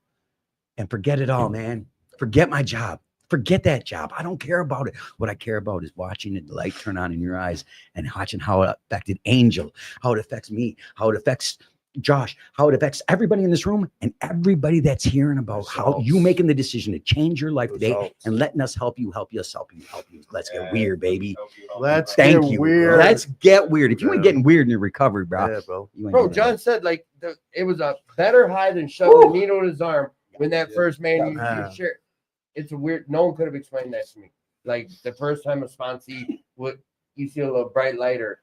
Speaker 3: and forget it all, man. Forget my job. Forget that job. I don't care about it. What I care about is watching the light turn on in your eyes and watching how it affected Angel, how it affects me, how it affects Josh, how it affects everybody in this room and everybody that's hearing about how you making the decision to change your life today
Speaker 8: Results.
Speaker 3: and letting us help you, help us, help you, help you. Let's get weird, baby.
Speaker 6: Let's
Speaker 3: Thank
Speaker 6: get
Speaker 3: you.
Speaker 6: weird.
Speaker 3: Let's get weird. If you ain't
Speaker 8: Yeah.
Speaker 3: getting weird in your recovery, bro,
Speaker 8: Yeah, bro.
Speaker 3: you ain't
Speaker 1: Bro,
Speaker 3: doing
Speaker 1: John said like it was a better high than shoving a needle in his arm when that first man
Speaker 8: Yeah.
Speaker 1: you shared. It's a weird. No one could have explained that to me. Like the first time a sponsee would you see a little bright light or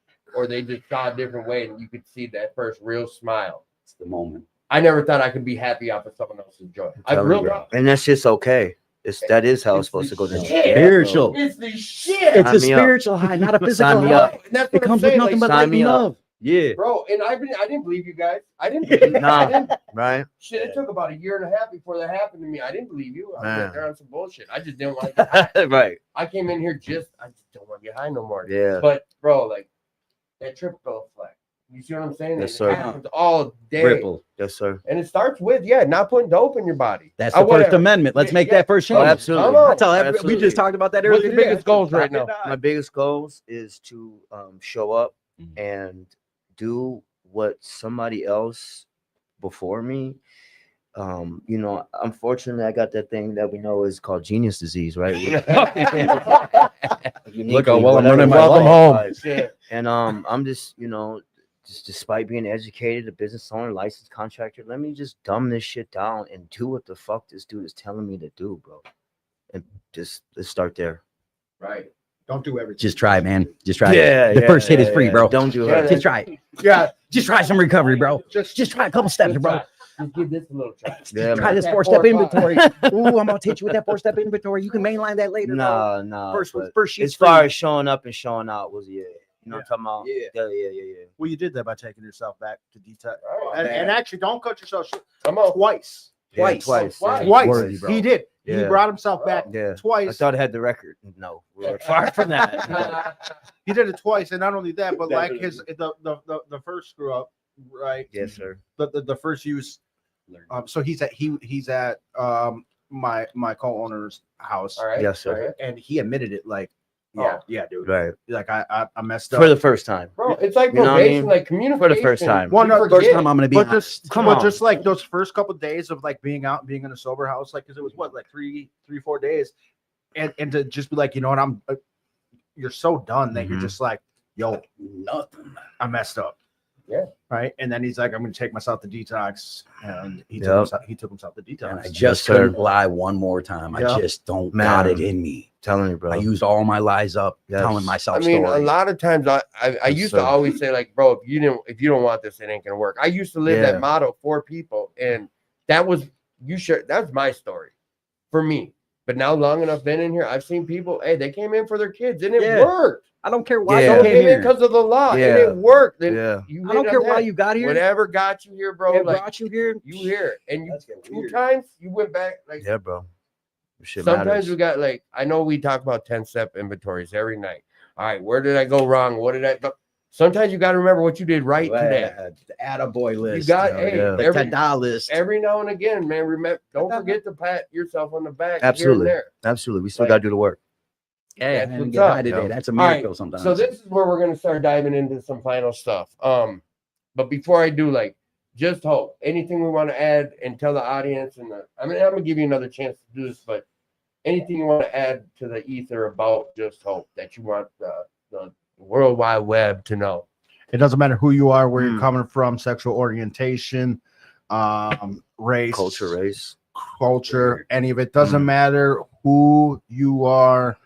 Speaker 1: they just saw a different way and you could see that first real smile.
Speaker 3: It's the moment.
Speaker 1: I never thought I could be happy off of someone else's joy. I
Speaker 8: telling
Speaker 1: real
Speaker 8: you,
Speaker 1: talk.
Speaker 8: and that's just okay. That is how it's
Speaker 1: It's
Speaker 8: supposed to go
Speaker 1: the
Speaker 8: down.
Speaker 1: shit.
Speaker 3: Spiritual.
Speaker 1: It's the shit.
Speaker 3: It's
Speaker 8: Sign
Speaker 3: a
Speaker 8: me up.
Speaker 3: spiritual high, not a physical
Speaker 8: Sign me
Speaker 3: high.
Speaker 8: up.
Speaker 1: And that's
Speaker 3: It
Speaker 1: what I'm
Speaker 3: comes with
Speaker 1: saying.
Speaker 3: nothing
Speaker 1: Like,
Speaker 3: but light
Speaker 8: sign
Speaker 3: and
Speaker 8: me up.
Speaker 3: love. Yeah.
Speaker 1: bro, and I didn't believe you guys. I didn't believe you.
Speaker 8: Nah.
Speaker 1: I didn't,
Speaker 8: Right?
Speaker 1: shit, it took about a year and a half before that happened to me. I didn't believe you. I was
Speaker 8: Man.
Speaker 1: there on some bullshit. I just didn't want to get high.
Speaker 8: Right.
Speaker 1: I came in here I just don't want to get high no more.
Speaker 8: Yeah.
Speaker 1: But bro, like that triple effect. You see what I'm saying?
Speaker 8: Yes,
Speaker 1: It
Speaker 8: sir.
Speaker 1: happens all day.
Speaker 3: Ripple.
Speaker 8: Yes, sir.
Speaker 1: And it starts with, not putting dope in your body.
Speaker 3: That's
Speaker 1: I
Speaker 3: the
Speaker 1: wanna-
Speaker 3: First Amendment. Let's make
Speaker 1: Yeah.
Speaker 3: that first change.
Speaker 8: Oh, absolutely.
Speaker 1: Come on.
Speaker 3: That's how we
Speaker 8: Absolutely.
Speaker 3: just talked about that
Speaker 1: What's
Speaker 3: earlier.
Speaker 1: your
Speaker 3: today.
Speaker 1: biggest goals right now?
Speaker 8: My biggest goals is to show up
Speaker 3: Mhm.
Speaker 8: and do what somebody else before me. Unfortunately, I got that thing that we know is called genius disease, right?
Speaker 3: Look how well I'm
Speaker 8: Whatever.
Speaker 3: running my
Speaker 1: Welcome
Speaker 3: life.
Speaker 1: home.
Speaker 8: And I'm just, just despite being educated, a business owner, licensed contractor, let me just dumb this shit down and do what the fuck this dude is telling me to do, bro. And just let's start there.
Speaker 1: Right.
Speaker 6: Don't do everything.
Speaker 3: Just try, man. Just try. The first hit is free, bro.
Speaker 8: Don't do
Speaker 1: Yeah,
Speaker 8: it.
Speaker 3: Just try it.
Speaker 6: Yeah.
Speaker 3: Just try some recovery, bro.
Speaker 6: Just
Speaker 3: Just try a couple steps,
Speaker 1: Just
Speaker 3: bro.
Speaker 1: try. Just give this a little try.
Speaker 8: Yeah,
Speaker 3: Try
Speaker 8: man.
Speaker 3: this
Speaker 1: That
Speaker 3: 4-step
Speaker 1: 4 o'clock.
Speaker 3: inventory. Ooh, I'm gonna teach you with that 4-step inventory. You can mainline that later. bro.
Speaker 8: Nah.
Speaker 3: First
Speaker 8: but
Speaker 3: sheet's
Speaker 8: as far
Speaker 3: free.
Speaker 8: as showing up and showing out was You know what I'm talking about? Yeah.
Speaker 6: well, you did that by taking yourself back to detox.
Speaker 1: Oh,
Speaker 6: And
Speaker 1: man.
Speaker 6: actually, don't cut yourself short.
Speaker 1: Come on.
Speaker 6: Twice.
Speaker 8: Yeah,
Speaker 3: Twice.
Speaker 8: twice.
Speaker 1: Twice.
Speaker 8: Yeah.
Speaker 6: Twice.
Speaker 3: Worthy, bro.
Speaker 6: He did. He
Speaker 8: Yeah.
Speaker 6: brought himself back
Speaker 8: Yeah. I
Speaker 6: twice.
Speaker 8: thought I had the record. No, we're far from that.
Speaker 6: He did it twice, and not only that, but like the first screw up, right?
Speaker 8: Yes, sir.
Speaker 6: The first use. So he's at my co-owner's house,
Speaker 1: All right.
Speaker 8: Yes, sir.
Speaker 1: All right.
Speaker 6: and he admitted it. Like,
Speaker 1: Yeah.
Speaker 6: yeah, dude.
Speaker 8: Right.
Speaker 6: Like I messed up
Speaker 8: For the first time.
Speaker 1: Bro, it's like
Speaker 8: You know what I
Speaker 1: probation,
Speaker 8: mean?
Speaker 1: like communication.
Speaker 8: For the first time.
Speaker 6: Well,
Speaker 1: You
Speaker 6: no,
Speaker 3: First
Speaker 1: forget.
Speaker 3: time I'm gonna be
Speaker 6: but
Speaker 3: honest.
Speaker 6: just
Speaker 8: Come
Speaker 6: but
Speaker 8: on.
Speaker 6: just like those first couple of days of like being out and being in a sober house, like because it was what like 3-4 days, and to just be like, you know what, I'm you're so done that you're
Speaker 8: Mhm.
Speaker 6: just like, yo,
Speaker 3: Nothing.
Speaker 6: I messed up.
Speaker 1: Yeah.
Speaker 6: Right. And then he's like, I'm gonna take myself to detox, and he
Speaker 8: Yep.
Speaker 6: took himself to detox.
Speaker 3: And I
Speaker 8: Yes,
Speaker 3: just
Speaker 8: sir.
Speaker 3: couldn't lie one more time.
Speaker 6: Yeah.
Speaker 3: I just don't
Speaker 8: Man.
Speaker 3: got it in me.
Speaker 8: Telling you, bro.
Speaker 3: I used all my lies up,
Speaker 8: Yes.
Speaker 3: telling myself
Speaker 1: I mean,
Speaker 3: stories.
Speaker 1: a lot of times I
Speaker 8: Yes,
Speaker 1: used
Speaker 8: sir.
Speaker 1: to always say like, bro, if you don't want this, it ain't gonna work. I used to live
Speaker 8: Yeah.
Speaker 1: that motto for people, and that was that's my story for me. But now, long enough been in here, I've seen people. Hey, they came in for their kids, and it
Speaker 3: Yeah.
Speaker 1: worked.
Speaker 3: I don't care why
Speaker 8: Yeah.
Speaker 3: you
Speaker 1: Some
Speaker 3: came
Speaker 1: came in
Speaker 3: here.
Speaker 1: because of the law, and
Speaker 8: Yeah.
Speaker 1: it worked. And
Speaker 8: Yeah.
Speaker 1: you
Speaker 3: I don't
Speaker 1: hit
Speaker 3: care
Speaker 1: on
Speaker 3: why
Speaker 1: that.
Speaker 3: you got here.
Speaker 1: Whatever got you here, bro.
Speaker 3: It
Speaker 1: Like
Speaker 3: brought you here.
Speaker 1: you here, and you
Speaker 3: Let's get
Speaker 1: 2
Speaker 3: weird.
Speaker 1: times you went back. Like
Speaker 8: Yeah, bro. Shit
Speaker 1: sometimes
Speaker 8: matters.
Speaker 1: we got like I know we talk about 10-step inventories every night. All right, where did I go wrong? What did I? But Sometimes you got to remember what you did right today.
Speaker 3: The attaboy list.
Speaker 1: got-
Speaker 3: you
Speaker 1: hey,
Speaker 3: know, the
Speaker 1: every-
Speaker 3: ta-da list.
Speaker 1: Every now and again, man, remember, don't forget to pat yourself on the back
Speaker 8: Absolutely.
Speaker 1: here and there.
Speaker 8: Absolutely. We still
Speaker 1: Like-
Speaker 8: got to do the work.
Speaker 3: Yeah, I
Speaker 1: That's
Speaker 3: didn't
Speaker 1: what's
Speaker 3: get high
Speaker 1: up.
Speaker 3: today.
Speaker 8: Yeah.
Speaker 3: That's a
Speaker 1: All right,
Speaker 3: miracle sometimes.
Speaker 1: So this is where we're gonna start diving into some final stuff. But before I do, like, just hope. Anything we want to add and tell the audience, and I'm gonna give you another chance to do this, but anything you want to add to the ether about just hope that you want the World Wide Web to know.
Speaker 6: It doesn't matter who you are, where
Speaker 8: Mm.
Speaker 6: you're coming from, sexual orientation, race, culture, any of it doesn't matter who you are.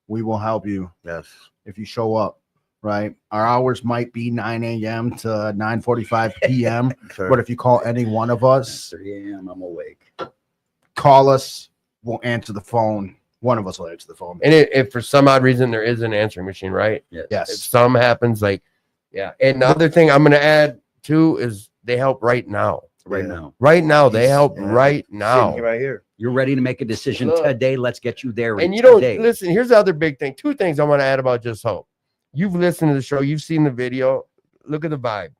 Speaker 6: We will help you
Speaker 8: Yes.
Speaker 6: if you show up. Right, our hours might be 9 a.m. to 9:45 p.m.
Speaker 8: Sure.
Speaker 6: But if you call any one of us,
Speaker 3: 3 a.m. I'm awake.
Speaker 6: call us. We'll answer the phone. One of us will answer the phone.
Speaker 1: And if for some odd reason there is an answering machine, right? If
Speaker 6: Yes,
Speaker 1: some happens, like, yeah. And the other thing I'm gonna add too is they help right now.
Speaker 3: Right
Speaker 8: Yeah.
Speaker 3: now.
Speaker 1: Right now, they help
Speaker 8: Yeah.
Speaker 1: right
Speaker 8: Sitting
Speaker 1: now.
Speaker 8: here, right here.
Speaker 3: You're ready to make a decision
Speaker 1: Look.
Speaker 3: today. Let's get you there.
Speaker 1: And you don't
Speaker 3: today.
Speaker 1: listen. Here's the other big thing. Two things I want to add about Just Hope. You've listened to the show. You've seen the video. Look at the vibe.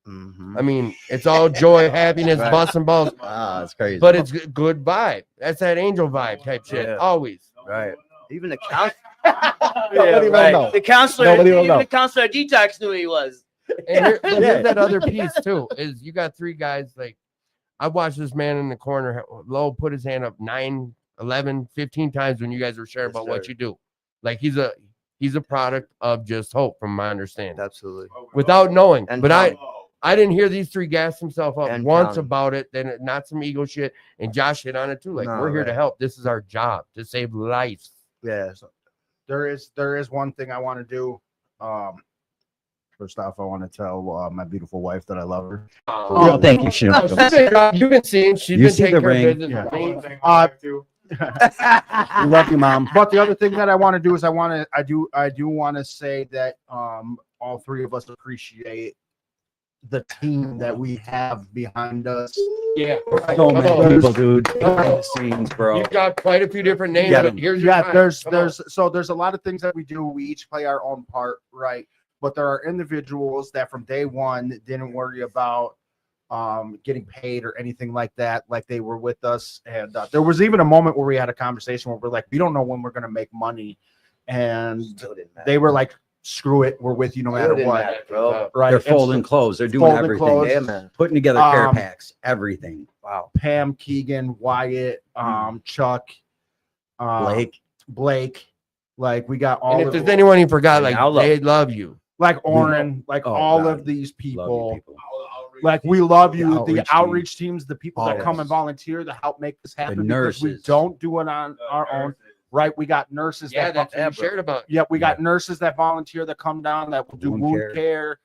Speaker 8: Mhm.
Speaker 1: I mean, it's all joy, happiness,
Speaker 8: Right.
Speaker 1: busting balls,
Speaker 3: Ah, that's crazy.
Speaker 1: but it's good vibe. That's that angel vibe type shit.
Speaker 8: Yeah.
Speaker 1: Always.
Speaker 8: Right. Even the counselor.
Speaker 6: Nobody will know.
Speaker 8: The counselor.
Speaker 6: Nobody will
Speaker 8: Even
Speaker 6: know.
Speaker 8: the counselor at Detox knew he was.
Speaker 1: And here's that other piece too. Is you got three guys like I watched this man in the corner low put his hand up 9, 11, 15 times when you guys were sharing
Speaker 8: Yes,
Speaker 1: about what
Speaker 8: sir.
Speaker 1: you do. Like he's a product of Just Hope, from my understanding.
Speaker 8: Absolutely.
Speaker 1: Without knowing.
Speaker 8: And
Speaker 1: But
Speaker 8: counting.
Speaker 1: I didn't hear these three gas themselves up
Speaker 8: And
Speaker 1: once
Speaker 8: counting.
Speaker 1: about it. Then not some ego shit. And Josh hit on it too. Like
Speaker 8: No,
Speaker 1: we're here to
Speaker 8: right.
Speaker 1: help. This is our job to save lives.
Speaker 8: Yeah.
Speaker 6: there is one thing I want to do. First off, I want to tell my beautiful wife that I love her.
Speaker 3: Oh, thank you, Shim.
Speaker 1: You've been seeing. She's
Speaker 3: You
Speaker 1: been
Speaker 3: see
Speaker 1: taking
Speaker 3: the
Speaker 1: care
Speaker 3: ring.
Speaker 1: of business.
Speaker 6: Yeah.
Speaker 1: Main-
Speaker 3: We love you, Mom.
Speaker 6: But the other thing that I want to do is I do want to say that all three of us appreciate the team that we have behind us.
Speaker 1: Yeah.
Speaker 3: So
Speaker 1: Come
Speaker 3: many
Speaker 1: on.
Speaker 3: people, dude. Behind the scenes, bro.
Speaker 1: You've got quite a few different names.
Speaker 3: Yeah.
Speaker 1: But here's your
Speaker 6: Yeah,
Speaker 1: time.
Speaker 6: there's
Speaker 1: Come on.
Speaker 6: there's a lot of things that we do. We each play our own part, right? But there are individuals that from day one didn't worry about getting paid or anything like that. Like they were with us, and there was even a moment where we had a conversation where we're like, we don't know when we're gonna make money, and
Speaker 8: Still didn't matter.
Speaker 6: they were like, screw it, we're with you no matter
Speaker 8: didn't
Speaker 6: what.
Speaker 8: matter, bro.
Speaker 6: Right?
Speaker 3: They're
Speaker 6: And
Speaker 3: folding
Speaker 6: so
Speaker 3: clothes. They're doing
Speaker 6: folding
Speaker 3: everything.
Speaker 6: clothes.
Speaker 8: Yeah, man.
Speaker 3: Putting together care
Speaker 6: Um,
Speaker 3: packs. Everything.
Speaker 8: Wow.
Speaker 6: Pam, Keegan, Wyatt, Chuck, Blake. Like we got all
Speaker 1: And if
Speaker 6: of
Speaker 1: there's anyone you forgot, like
Speaker 8: Now love.
Speaker 1: they love you.
Speaker 6: like Oren, like
Speaker 3: Oh,
Speaker 6: all
Speaker 3: God.
Speaker 6: of these
Speaker 3: Love you,
Speaker 6: people.
Speaker 3: people.
Speaker 6: Like we love you,
Speaker 3: The
Speaker 6: the
Speaker 3: outreach
Speaker 6: outreach teams, the people that
Speaker 3: All
Speaker 6: come
Speaker 3: of
Speaker 6: and
Speaker 3: us.
Speaker 6: volunteer to help make this happen. Because we
Speaker 3: nurses.
Speaker 6: don't do it on our own, right? We got nurses
Speaker 1: Yeah,
Speaker 6: that
Speaker 1: that's what
Speaker 8: yeah,
Speaker 1: you
Speaker 8: bro.
Speaker 1: shared about.
Speaker 6: yeah, we got nurses that volunteer that come down that will do
Speaker 3: Wound
Speaker 6: wound care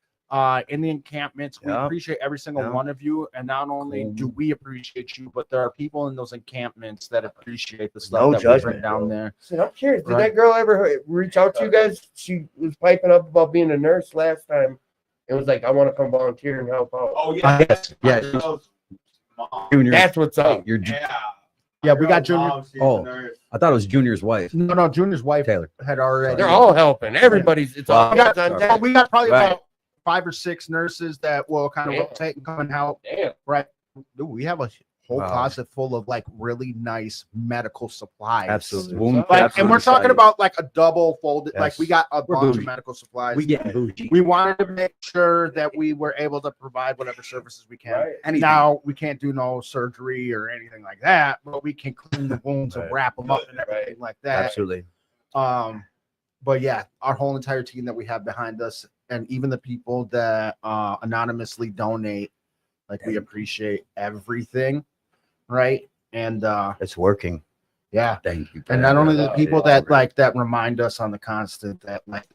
Speaker 6: in the encampments. We
Speaker 8: Yeah.
Speaker 6: appreciate every single
Speaker 8: Yeah.
Speaker 6: one of you, and not only do we appreciate you, but there are people in those encampments that appreciate the stuff
Speaker 8: No
Speaker 6: that we bring
Speaker 8: judgment,
Speaker 6: down
Speaker 8: bro.
Speaker 6: there.
Speaker 1: So I'm curious, did
Speaker 6: Right.
Speaker 1: that girl ever reach out to you guys? She was piping up about being a nurse last time. It was like, I want to come volunteer and help out.
Speaker 4: Oh yeah,
Speaker 3: yes. Yeah. Junior.
Speaker 1: That's what's up.
Speaker 3: Your,
Speaker 6: Yeah, we got Junior.
Speaker 3: Oh. I thought it was Junior's wife.
Speaker 6: No, Junior's wife
Speaker 3: Taylor.
Speaker 6: had already.
Speaker 1: They're all helping. Everybody's. It's all
Speaker 8: Wow.
Speaker 6: We got,
Speaker 1: hands on
Speaker 6: well,
Speaker 1: deck.
Speaker 6: we got probably
Speaker 3: Right.
Speaker 6: about 5 or 6 nurses that will kind of
Speaker 1: Damn.
Speaker 6: rotate and come and help.
Speaker 1: Damn.
Speaker 6: Right. Dude, we have a whole
Speaker 8: Wow.
Speaker 6: closet full of like really nice medical supplies.
Speaker 3: Absolutely.
Speaker 1: Wound
Speaker 6: Like, and
Speaker 3: Absolutely
Speaker 6: we're talking
Speaker 3: excited.
Speaker 6: about like a double folded, like
Speaker 3: Yes.
Speaker 6: we got a
Speaker 3: We're
Speaker 6: bunch
Speaker 3: bougie.
Speaker 6: of medical supplies.
Speaker 3: We get bougie.
Speaker 6: We wanted to make sure that we were able to provide whatever services we can.
Speaker 1: Right.
Speaker 3: Anything.
Speaker 6: Now we can't do no surgery or anything like that, but we can clean the wounds and
Speaker 8: Right.
Speaker 6: wrap them up and
Speaker 1: Right.
Speaker 6: everything like that.
Speaker 8: Absolutely.
Speaker 6: But yeah, our whole entire team that we have behind us, and even the people that anonymously donate, like we appreciate everything, right? And
Speaker 8: It's working.
Speaker 6: yeah,
Speaker 3: Thank you.
Speaker 6: and not only the
Speaker 1: Yeah,
Speaker 6: people
Speaker 3: yeah.
Speaker 6: that like that remind us on the constant that like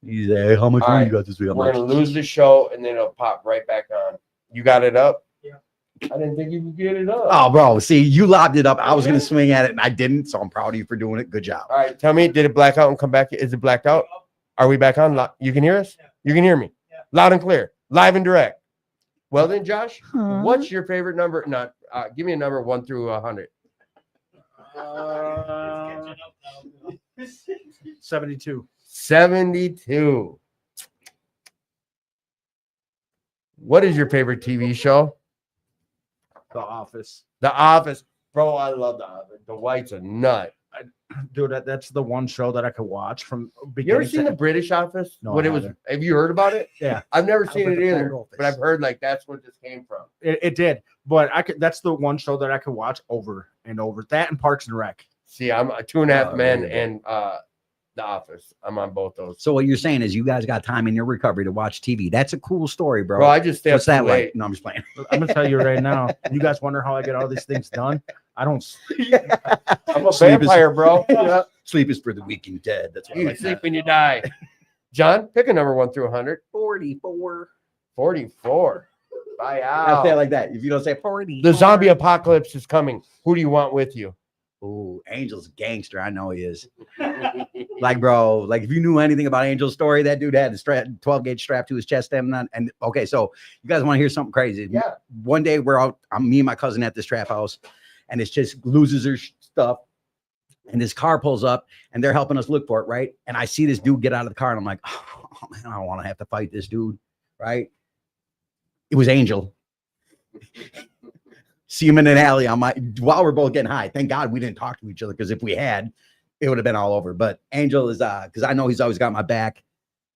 Speaker 3: He's like, how much
Speaker 1: All
Speaker 3: money
Speaker 1: right.
Speaker 3: you got this week? I'm
Speaker 1: We're
Speaker 3: like,
Speaker 1: gonna lose the show, and then it'll pop right back on. You got it up?
Speaker 5: Yeah.
Speaker 1: I didn't think you could get it up.
Speaker 3: oh, bro, see, you lobbed it up. I was gonna swing at it and I didn't, so I'm proud of you for doing it. Good job.
Speaker 1: All right, tell me, did it black out and come back? Is it blacked out? Are we back on? You can hear us?
Speaker 5: Yeah.
Speaker 1: You can hear me?
Speaker 5: Yeah.
Speaker 1: Loud and clear, live and direct. Well then, Josh, what's your favorite number? Not give me a number 1 through 100.
Speaker 6: 72.
Speaker 1: 72. What is your favorite TV show?
Speaker 6: The Office.
Speaker 1: The Office. Bro, I love The Office. The White's a nut.
Speaker 6: Dude, that's the one show that I could watch from
Speaker 1: You ever
Speaker 6: beginning
Speaker 1: seen
Speaker 6: to
Speaker 1: the British Office?
Speaker 6: No,
Speaker 1: What
Speaker 6: I
Speaker 1: it was?
Speaker 6: haven't.
Speaker 1: Have you heard about it?
Speaker 6: Yeah.
Speaker 1: I've never
Speaker 6: I've
Speaker 1: seen
Speaker 6: heard
Speaker 1: it
Speaker 6: the
Speaker 1: either,
Speaker 6: Phone Office.
Speaker 1: but I've heard like that's where this came from.
Speaker 6: It did, but I could. That's the one show that I could watch over and over. That and Parks and Rec.
Speaker 1: See, I'm a 2.5
Speaker 3: Oh,
Speaker 1: Men
Speaker 3: really?
Speaker 1: and The Office. I'm on both those.
Speaker 3: So what you're saying is you guys got time in your recovery to watch TV. That's a cool story, bro.
Speaker 1: Bro, I just stay up
Speaker 3: What's that
Speaker 1: too
Speaker 3: like?
Speaker 1: late.
Speaker 3: No, I'm just playing.
Speaker 6: I'm gonna tell you right now. You guys wonder how I get all these things done? I don't.
Speaker 1: I'm a
Speaker 3: Sleep is-
Speaker 1: vampire, bro. Yeah.
Speaker 3: Sleep is for the weak and dead. That's what I
Speaker 1: You
Speaker 3: like.
Speaker 1: sleep when you die. John, pick a number 1 through 100.
Speaker 3: 44.
Speaker 1: 44. Bye
Speaker 3: I'll say it
Speaker 1: out.
Speaker 3: like that. If you don't say 40.
Speaker 1: The zombie apocalypse is coming. Who do you want with you?
Speaker 3: Ooh, Angel's a gangster. I know he is. Like, bro, like if you knew anything about Angel's story, that dude had a 12 gauge strap to his chest. And okay, so you guys want to hear something crazy?
Speaker 1: Yeah.
Speaker 3: One day we're out, me and my cousin at this trap house, and it's just loses her stuff. And this car pulls up and they're helping us look for it, right? And I see this dude get out of the car and I'm like, oh man, I don't want to have to fight this dude, right? It was Angel. See him in an alley on while we're both getting high. Thank God we didn't talk to each other, because if we had, it would have been all over. But Angel is because I know he's always got my back.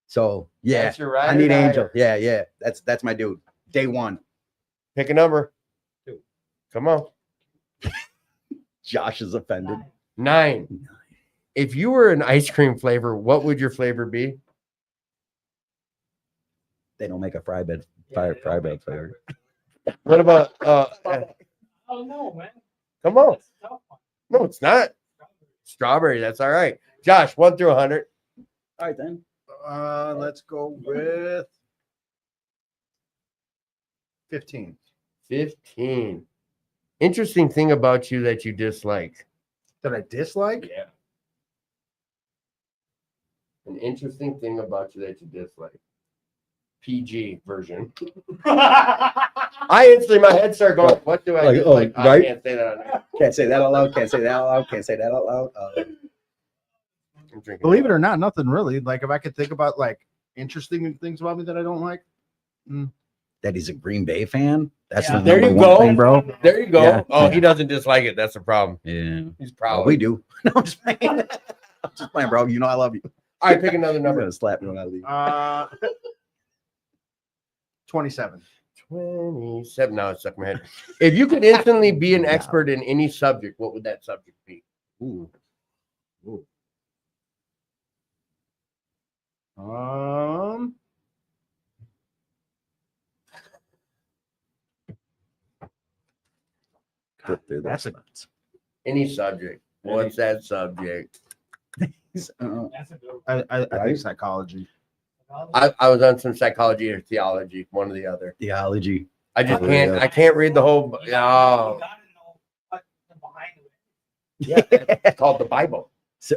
Speaker 3: So yeah,
Speaker 1: That's your ride
Speaker 3: I
Speaker 1: or
Speaker 3: need
Speaker 1: die.
Speaker 3: Angel. Yeah. That's my dude. Day one.
Speaker 1: Pick a number.
Speaker 3: 2.
Speaker 1: Come on.
Speaker 3: Josh is offended.
Speaker 1: 9. If you were an ice cream flavor, what would your flavor be?
Speaker 3: They don't make a fry bed flavor.
Speaker 1: What about
Speaker 5: Oh no, man.
Speaker 1: come on.
Speaker 5: That's a tough one.
Speaker 1: No, it's not. Strawberry, that's all right. Josh, 1 through 100.
Speaker 3: All right then.
Speaker 6: Let's go with 15.
Speaker 1: 15. Interesting thing about you that you dislike.
Speaker 6: That I dislike?
Speaker 1: Yeah. An interesting thing about you that you dislike. PG version. I instantly, my head started going, what do I
Speaker 3: Like,
Speaker 1: dislike?
Speaker 3: oh, right?
Speaker 1: I can't say that on there.
Speaker 3: Can't say that out loud. Can't say that out loud. Can't say that out loud.
Speaker 1: I'm drinking
Speaker 6: Believe it or not, nothing really. Like if I could think about like interesting things about me that I don't like.
Speaker 3: That he's a Green Bay fan. That's
Speaker 5: Yeah.
Speaker 3: the
Speaker 1: There you
Speaker 3: number one
Speaker 1: go.
Speaker 3: thing, bro.
Speaker 1: There you go.
Speaker 3: Yeah.
Speaker 1: Oh, he doesn't dislike it. That's the problem.
Speaker 3: Yeah.
Speaker 1: He's proud.
Speaker 3: We do. No, I'm just playing. I'm just playing, bro. You know I love you.
Speaker 1: All right, pick another
Speaker 3: I'm
Speaker 1: number.
Speaker 3: gonna slap you when I leave.
Speaker 6: 27.
Speaker 1: 27. No, it stuck in my head. If you could instantly be an expert in any subject, what would that subject be?
Speaker 3: Ooh.
Speaker 6: That's a
Speaker 1: Any subject. What's that subject?
Speaker 5: That's a good one.
Speaker 6: I
Speaker 3: Right?
Speaker 6: think psychology.
Speaker 1: I was on some psychology or theology, one or the other.
Speaker 3: Theology.
Speaker 1: I just
Speaker 3: Oh,
Speaker 1: can't.
Speaker 3: yeah.
Speaker 1: I can't read the whole.
Speaker 5: You
Speaker 1: Oh,
Speaker 5: gotta know what the behind it.
Speaker 1: yeah, it's called the Bible.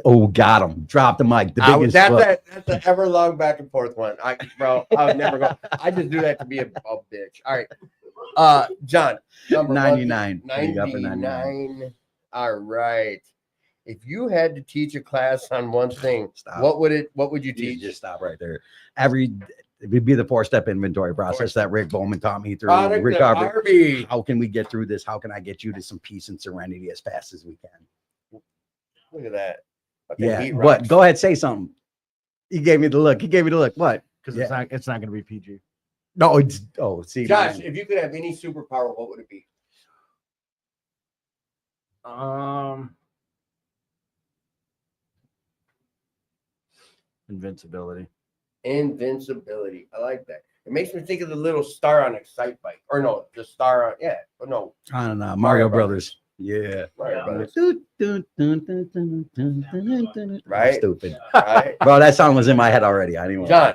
Speaker 3: Oh, got him. Drop the mic. The
Speaker 1: I,
Speaker 3: biggest.
Speaker 1: that's an ever long back and forth one. Bro, I would never go. I just do that to be a bitch. All right, John. Number
Speaker 3: 99. What do you got for
Speaker 1: 99. All right. If you had to teach a class on one thing,
Speaker 3: Stop.
Speaker 1: what would you
Speaker 3: You
Speaker 1: teach?
Speaker 3: just stop right there. It would be the 4-step inventory process that Rick Bowman taught me through
Speaker 1: Product of
Speaker 3: recovery.
Speaker 1: Arby.
Speaker 3: How can we get through this? How can I get you to some peace and serenity as fast as we can?
Speaker 1: Look at that. Fucking
Speaker 3: Yeah.
Speaker 1: heat
Speaker 3: What?
Speaker 1: rocks.
Speaker 3: Go ahead, say something. He gave me the look. What?
Speaker 6: Because
Speaker 3: Yeah.
Speaker 6: it's not gonna be PG.
Speaker 3: No, see.
Speaker 1: Josh, if you could have any superpower, what would it be?
Speaker 6: Invincibility.
Speaker 1: Invincibility. I like that. It makes me think of the little star on Excite Bike. Or no, the star on, yeah. Or no,
Speaker 3: I don't know.
Speaker 1: Mario
Speaker 3: Mario Brothers. Yeah.
Speaker 1: Right, brother.
Speaker 3: Right.
Speaker 1: Right.
Speaker 3: Stupid.
Speaker 1: Right.
Speaker 3: Bro, that song was in my head already. I didn't want
Speaker 1: John,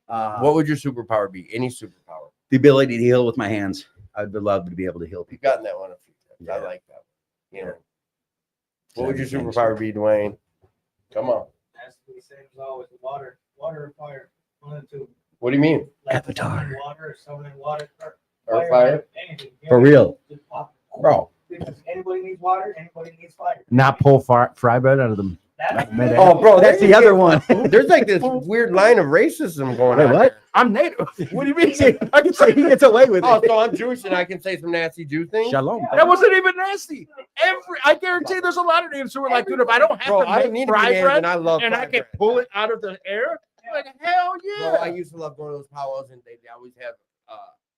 Speaker 3: what
Speaker 1: what would your superpower be? Any superpower?
Speaker 3: the ability to heal with my hands. I'd love to be able to heal
Speaker 1: You've
Speaker 3: people.
Speaker 1: gotten that one a few times. I
Speaker 3: Yeah.
Speaker 1: like that one. You know.
Speaker 3: It's
Speaker 1: What would your
Speaker 3: everything,
Speaker 1: superpower be, Dwayne? Come on.
Speaker 5: Has to be the same as always. Water or fire. One of the two.
Speaker 1: What do you mean?
Speaker 5: Like
Speaker 3: Avatar.
Speaker 5: someone in water or someone in water.
Speaker 1: Or fire?
Speaker 5: Anything.
Speaker 3: For real.
Speaker 5: Just pop.
Speaker 3: Bro.
Speaker 5: Because anybody needs water, anybody needs fire.
Speaker 7: Not pull fry bread out of them.
Speaker 5: That's
Speaker 7: Mid-air.
Speaker 1: Oh, bro,
Speaker 3: That's the other one.
Speaker 1: There's like this weird line of racism going
Speaker 3: Wait,
Speaker 1: on.
Speaker 3: what?
Speaker 1: here.
Speaker 7: I'm native. What do you mean?
Speaker 3: I can say he gets away with
Speaker 1: Oh,
Speaker 3: it.
Speaker 1: so I'm Jewish and I can say some nasty Jew things?
Speaker 3: Shalom.
Speaker 7: That wasn't even nasty. I guarantee there's a lot of names who are like, dude, if I don't have
Speaker 1: Bro,
Speaker 7: to
Speaker 1: I
Speaker 7: make
Speaker 1: need to be
Speaker 7: fry
Speaker 1: native
Speaker 7: bread
Speaker 1: and I love
Speaker 7: and I
Speaker 1: fried
Speaker 7: can
Speaker 1: bread.
Speaker 7: pull it out of the air, like hell yeah.
Speaker 1: Bro, I used to love going to those powwows and they always have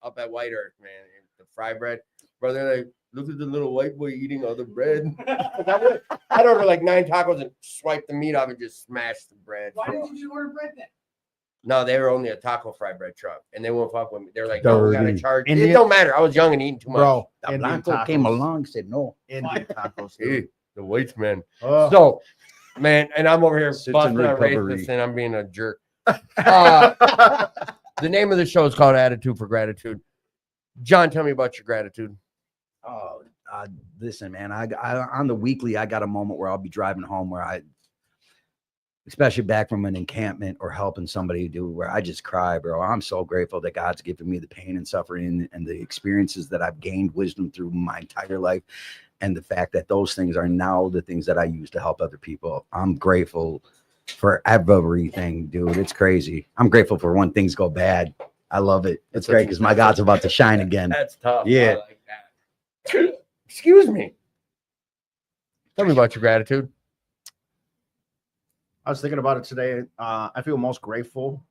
Speaker 1: up at White Earth, man, and the fry bread. Bro, they're like, look at the little white boy eating all the bread. I'd order like 9 tacos and swipe the meat off and just smash the bread.
Speaker 5: Why didn't you just order bread then?
Speaker 1: No, they were only a taco fry bread truck, and they won't fuck with me. They're like, no, we gotta
Speaker 3: Dirty.
Speaker 1: charge. It
Speaker 7: Indian-
Speaker 1: don't matter. I was young and eating too much.
Speaker 7: Bro,
Speaker 3: The
Speaker 7: Indian
Speaker 3: Blanco came
Speaker 7: tacos.
Speaker 3: along and said no.
Speaker 7: Indian tacos.
Speaker 1: Hey,
Speaker 7: dude.
Speaker 1: the whites, man.
Speaker 7: Oh.
Speaker 1: So, man, and I'm over here
Speaker 3: Sits in
Speaker 1: busting on
Speaker 3: recovery.
Speaker 1: racist, and I'm being a jerk. The name of the show is called Attitude for Gratitude. John, tell me about your gratitude.
Speaker 3: Oh, listen, man. I on the weekly, I got a moment where I'll be driving home where especially back from an encampment or helping somebody do where I just cry, bro. I'm so grateful that God's given me the pain and suffering and the experiences that I've gained wisdom through my entire life. And the fact that those things are now the things that I use to help other people. I'm grateful for everything, dude. It's crazy. I'm grateful for when things go bad. I love it. It's great because my God's about to shine again.
Speaker 1: That's tough.
Speaker 3: Yeah.
Speaker 1: I like that. Excuse me. Tell me about your gratitude.
Speaker 6: I was thinking about it today. I feel most grateful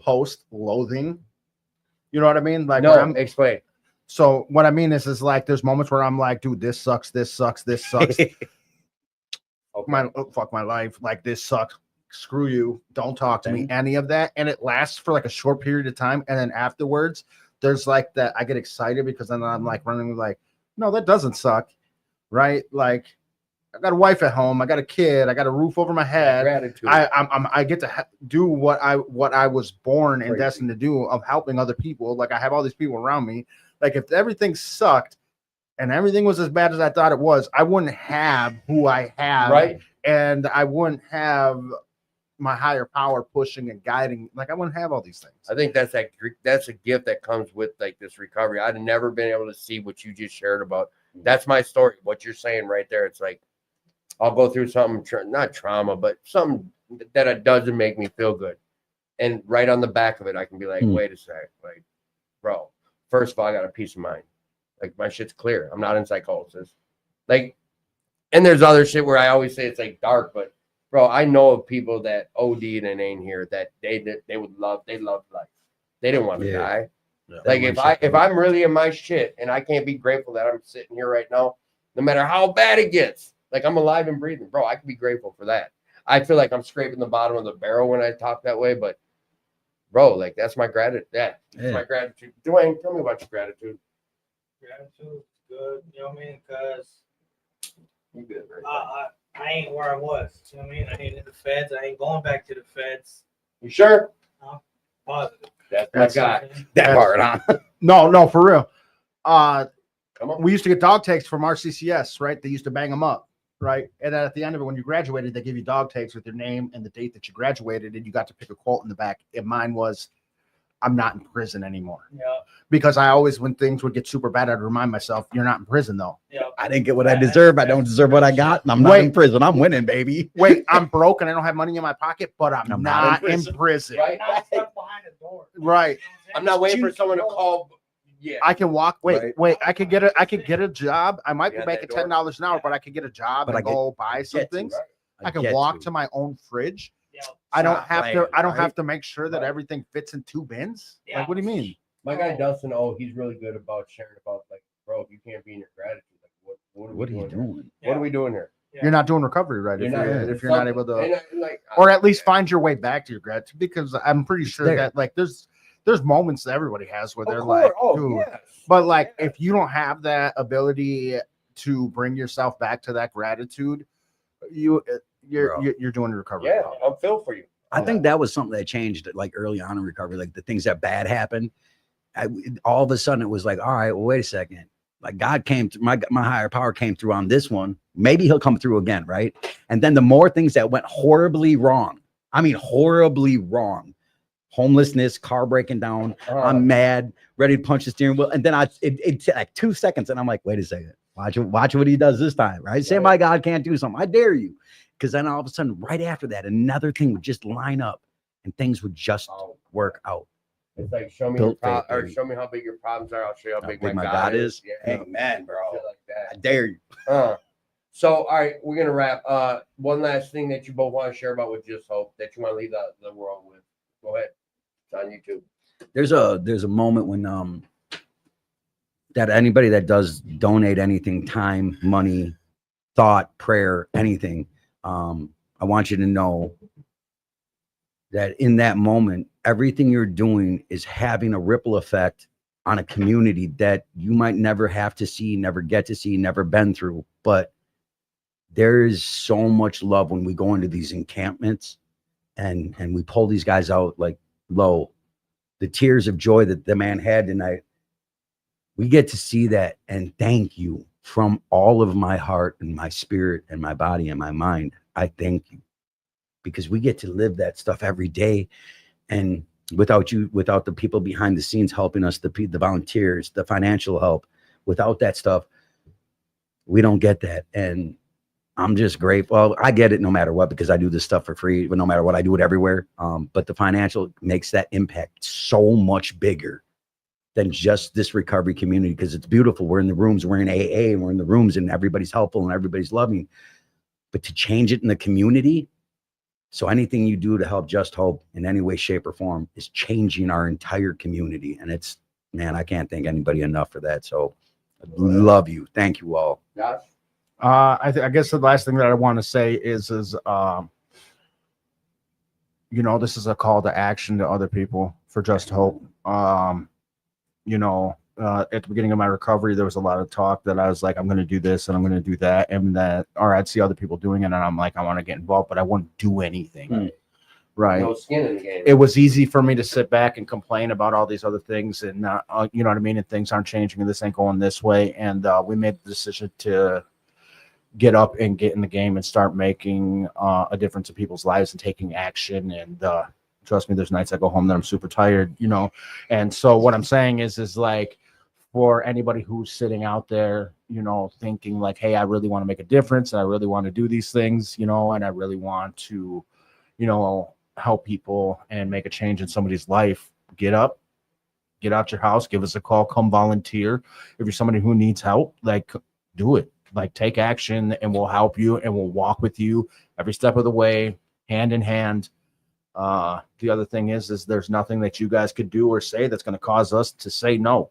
Speaker 6: post loathing. You know what I mean? Like,
Speaker 1: No,
Speaker 6: when I'm-
Speaker 1: explain.
Speaker 6: so what I mean is like there's moments where I'm like, dude, this sucks, this sucks, this sucks. Fuck my life. Like, this sucks. Screw you. Don't talk to me. Any of that. And it lasts for like a short period of time. And then afterwards, there's like that. I get excited because then I'm like running like, no, that doesn't suck. Right? Like, I got a wife at home. I got a kid. I got a roof over my head.
Speaker 1: Gratitude.
Speaker 6: I get to do what I was born and
Speaker 3: Crazy.
Speaker 6: destined to do of helping other people. Like, I have all these people around me. Like, if everything sucked and everything was as bad as I thought it was, I wouldn't have who I have,
Speaker 1: right?
Speaker 6: and I wouldn't have my higher power pushing and guiding. Like, I wouldn't have all these things.
Speaker 1: I think that's a gift that comes with like this recovery. I'd never been able to see what you just shared about. That's my story. What you're saying right there. It's like I'll go through something, not trauma, but something that it doesn't make me feel good. And right on the back of it, I can be like, wait a sec. Like, bro, first of all, I got a peace of mind. Like, my shit's clear. I'm not in psychosis. Like, and there's other shit where I always say it's like dark, but bro, I know of people that OD'd and ain't here that they loved life. They didn't want to
Speaker 3: Yeah.
Speaker 1: die.
Speaker 3: Yeah.
Speaker 1: Like, if I'm really in my shit and I can't be grateful that I'm sitting here right now, no matter how bad it gets, like, I'm alive and breathing, bro, I can be grateful for that. I feel like I'm scraping the bottom of the barrel when I talk that way, but bro, like, that's my gratitude. That's my gratitude. Dwayne, tell me about your gratitude.
Speaker 5: Gratitude is good, you know what I mean? Because
Speaker 1: You good, right?
Speaker 5: I ain't where I was. You know what I mean? I ain't in the feds. I ain't going back to the feds.
Speaker 1: You sure?
Speaker 5: Positive.
Speaker 1: That's my guy.
Speaker 3: That part, huh?
Speaker 6: No, for real.
Speaker 1: Come on.
Speaker 6: We used to get dog tags from RCCS, right? They used to bang them up, right? And then at the end of it, when you graduated, they give you dog tags with your name and the date that you graduated, and you got to pick a quote in the back. And mine was, "I'm not in prison anymore."
Speaker 5: Yeah.
Speaker 6: Because I always, when things would get super bad, I'd remind myself, "You're not in prison, though."
Speaker 5: Yeah.
Speaker 3: I didn't get what I deserve. I don't deserve what I got. And I'm not in prison. I'm winning, baby.
Speaker 6: Wait, I'm broke and I don't have money in my pocket, but I'm not in prison.
Speaker 1: Right?
Speaker 5: Not stuck behind a door.
Speaker 6: Right.
Speaker 1: I'm not waiting for someone to call. Yeah.
Speaker 6: I can walk. Wait,
Speaker 3: Right.
Speaker 6: wait. I could get a job. I might be
Speaker 1: Yeah,
Speaker 6: making
Speaker 1: that door.
Speaker 6: $10 an hour, but I could get a job
Speaker 3: But
Speaker 6: and
Speaker 3: I get-
Speaker 6: go buy some
Speaker 3: get to,
Speaker 6: things.
Speaker 1: right.
Speaker 6: I can
Speaker 3: get
Speaker 6: walk to my own fridge.
Speaker 5: Yeah.
Speaker 6: I don't
Speaker 3: Stop
Speaker 6: have
Speaker 3: playing,
Speaker 6: to. I don't
Speaker 3: right?
Speaker 6: have to make sure that
Speaker 1: Right.
Speaker 6: everything fits in 2 bins.
Speaker 5: Yeah.
Speaker 6: Like, what do you mean?
Speaker 1: My guy Dustin, he's really good about sharing about, like, bro, if you can't be in your gratitude, like, what are
Speaker 3: What are you
Speaker 1: here?
Speaker 3: doing?
Speaker 1: What are we doing here?
Speaker 5: Yeah.
Speaker 6: You're not doing recovery right if
Speaker 1: It's
Speaker 6: you're not able to,
Speaker 1: something. And, like,
Speaker 6: or at least find your way back to your gratitude. Because I'm pretty sure
Speaker 3: there.
Speaker 6: that like there's moments that everybody has where
Speaker 1: Of
Speaker 6: they're
Speaker 1: course.
Speaker 6: like,
Speaker 1: oh,
Speaker 6: dude.
Speaker 1: yes.
Speaker 6: But like,
Speaker 1: Yeah.
Speaker 6: if you don't have that ability to bring yourself back to that gratitude, you're doing recovery.
Speaker 1: Yeah, I'm feel for you.
Speaker 3: I think that was something that changed like early on in recovery, like the things that bad happened. All of a sudden it was like, all right, well, wait a second. Like God came through, my higher power came through on this one. Maybe he'll come through again, right? And then the more things that went horribly wrong, I mean, horribly wrong, homelessness, car breaking down, I'm mad, ready to punch the steering wheel. And then it like 2 seconds and I'm like, wait a second, watch what he does this time, right? Say my God can't do something. I dare you. Because then all of a sudden, right after that, another thing would just line up and things would just work out.
Speaker 1: It's like show me
Speaker 3: Built
Speaker 1: your
Speaker 3: faith,
Speaker 1: or
Speaker 3: baby.
Speaker 1: show me how big your problems are. I'll show you how big
Speaker 3: Big
Speaker 1: my God is. Yeah.
Speaker 3: Amen, bro.
Speaker 1: Shit like
Speaker 3: I
Speaker 1: that.
Speaker 3: dare you.
Speaker 1: So all right, we're gonna wrap. One last thing that you both want to share about with Just Hope that you want to leave the world with. Go ahead. It's on YouTube.
Speaker 3: There's a moment when that anybody that does donate anything, time, money, thought, prayer, anything, I want you to know that in that moment, everything you're doing is having a ripple effect on a community that you might never have to see, never get to see, never been through. But there is so much love when we go into these encampments and we pull these guys out like low. The tears of joy that the man had tonight, we get to see that. And thank you from all of my heart and my spirit and my body and my mind. I thank you because we get to live that stuff every day. And without you, without the people behind the scenes helping us, the volunteers, the financial help, without that stuff, we don't get that. And I'm just grateful. Well, I get it no matter what, because I do this stuff for free, but no matter what, I do it everywhere. But the financial makes that impact so much bigger than just this recovery community, because it's beautiful. We're in the rooms, we're in AA, and we're in the rooms and everybody's helpful and everybody's loving. But to change it in the community, so anything you do to help Just Hope in any way, shape, or form is changing our entire community. And it's, man, I can't thank anybody enough for that. So I love you. Thank you all.
Speaker 1: Josh?
Speaker 6: I guess the last thing that I want to say is this is a call to action to other people for Just Hope. At the beginning of my recovery, there was a lot of talk that I was like, I'm going to do this and I'm going to do that. And or I'd see other people doing it and I'm like, I want to get involved, but I wouldn't do anything. Right.
Speaker 1: No skin in the game.
Speaker 6: It was easy for me to sit back and complain about all these other things and you know what I mean? And things aren't changing and this ain't going this way. And we made the decision to get up and get in the game and start making a difference in people's lives and taking action. And trust me, there's nights I go home that I'm super tired, And so what I'm saying is like, for anybody who's sitting out there, thinking like, hey, I really want to make a difference and I really want to do these things, and I really want to, help people and make a change in somebody's life, get up, get out your house, give us a call, come volunteer. If you're somebody who needs help, like, do it. Like, take action and we'll help you and we'll walk with you every step of the way, hand in hand. The other thing is there's nothing that you guys could do or say that's going to cause us to say no,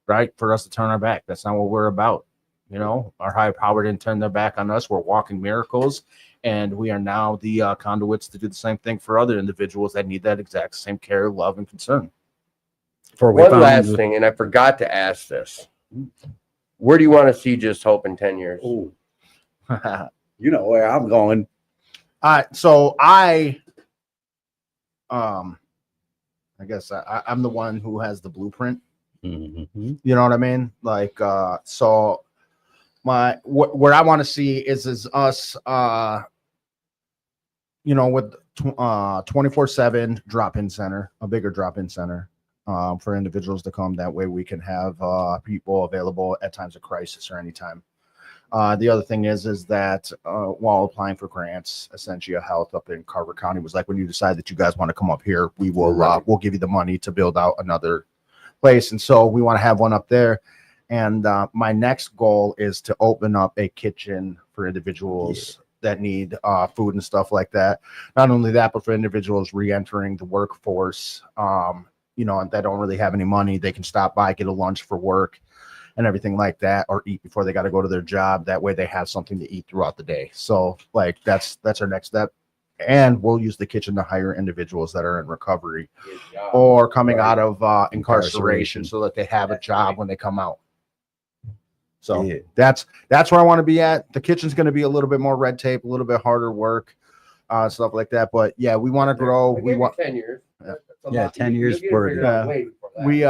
Speaker 6: right? For us to turn our back. That's not what we're about. Our higher power didn't turn their back on us. We're walking miracles, and we are now the conduits to do the same thing for other individuals that need that exact same care, love, and concern.
Speaker 1: One last thing, and I forgot to ask this. Where do you want to see Just Hope in 10 years?
Speaker 3: You know where I'm going.
Speaker 6: So I guess I'm the one who has the blueprint.
Speaker 3: Mm-hmm.
Speaker 6: You know what I mean? Like, so where I want to see is us, with 24/7 drop-in center, a bigger drop-in center, for individuals to come. That way we can have people available at times of crisis or anytime. The other thing is that while applying for grants, Essentia Health up in Carver County was like, when you decide that you guys want to come up here, we will we'll give you the money to build out another place. And so we want to have one up there. And my next goal is to open up a kitchen for individuals that need food and stuff like that. Not only that, but for individuals re-entering the workforce, and that don't really have any money, they can stop by, get a lunch for work and everything like that, or eat before they got to go to their job. That way they have something to eat throughout the day. So like that's our next step. And we'll use the kitchen to hire individuals that are in recovery or coming out of incarceration so that they have a job when they come out. So
Speaker 3: Yeah.
Speaker 6: that's where I want to be at. The kitchen's going to be a little bit more red tape, a little bit harder work, stuff like that. But yeah, we want to grow.
Speaker 1: I
Speaker 6: We
Speaker 1: gave
Speaker 6: want
Speaker 1: you 10 years.
Speaker 6: Yeah.
Speaker 1: That's a
Speaker 3: Yeah,
Speaker 1: lot.
Speaker 3: 10
Speaker 1: You-
Speaker 3: years
Speaker 1: you'll get it
Speaker 3: worth.
Speaker 1: figured out
Speaker 6: Yeah.
Speaker 1: way before that.
Speaker 6: we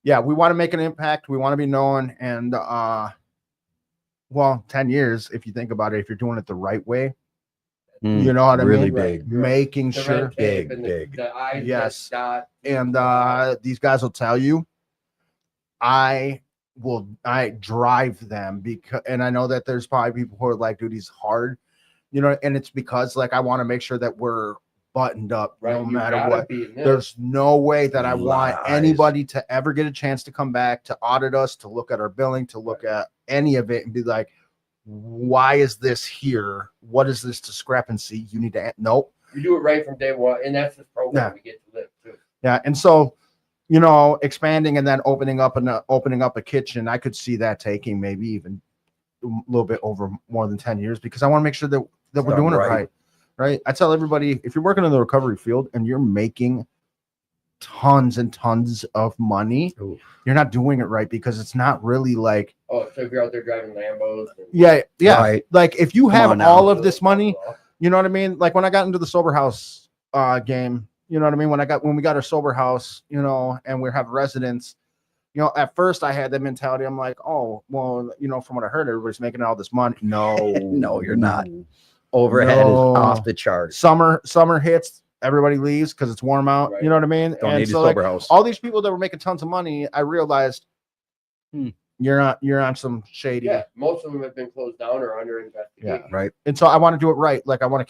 Speaker 6: yeah, we want to make an impact. We want to be known, and well, 10 years if you think about it, if you're doing it the right way, you know what I
Speaker 3: really
Speaker 6: mean?
Speaker 3: big.
Speaker 6: Making
Speaker 1: The
Speaker 6: sure.
Speaker 1: red tape
Speaker 3: big,
Speaker 1: and
Speaker 3: big.
Speaker 1: the eyes that
Speaker 6: Yes.
Speaker 1: dot.
Speaker 6: And these guys will tell you I drive them because, and I know that there's probably people who are like, dude, he's hard, and it's because like I want to make sure that we're buttoned up
Speaker 1: Right,
Speaker 6: no
Speaker 1: you
Speaker 6: matter
Speaker 1: gotta
Speaker 6: what.
Speaker 1: be in this.
Speaker 6: There's no way that I
Speaker 3: A lot
Speaker 6: want
Speaker 3: of eyes.
Speaker 6: anybody to ever get a chance to come back to audit us, to look at our billing, to look at any of it and be like, why is this here? What is this discrepancy? You need to nope.
Speaker 1: You do it right from day one, and that's the program
Speaker 6: Yeah.
Speaker 1: we get to live too.
Speaker 6: Yeah, and so expanding and then opening up a kitchen, I could see that taking maybe even a little bit over more than 10 years because I want to make sure that we're
Speaker 3: Done
Speaker 6: doing it
Speaker 3: right.
Speaker 6: right. I tell everybody, if you're working in the recovery field and you're making tons and tons of money,
Speaker 3: Oof.
Speaker 6: you're not doing it right because it's not really like,
Speaker 1: Oh, so if you're out there driving Lambos, and
Speaker 6: yeah,
Speaker 3: Right.
Speaker 6: like if you
Speaker 3: Come
Speaker 6: have
Speaker 3: on now.
Speaker 6: all of this money, you know what I mean? Like when I got into the sober house game, you know what I mean? When we got our sober house, and we have residents, at first I had that mentality. I'm like, oh, well, from what I heard, everybody's making all this money. No,
Speaker 3: No, you're not. Overhead
Speaker 6: No.
Speaker 3: is off the charts.
Speaker 6: Summer hits, everybody leaves because it's warm out.
Speaker 1: Right.
Speaker 6: You know what I mean?
Speaker 3: Don't
Speaker 6: And
Speaker 3: need a
Speaker 6: so like
Speaker 3: sober house.
Speaker 6: all these people that were making tons of money, I realized you're on some shady.
Speaker 1: yeah, most of them have been closed down or under investigation.
Speaker 3: Right.
Speaker 6: And so I want to do it right. Like I want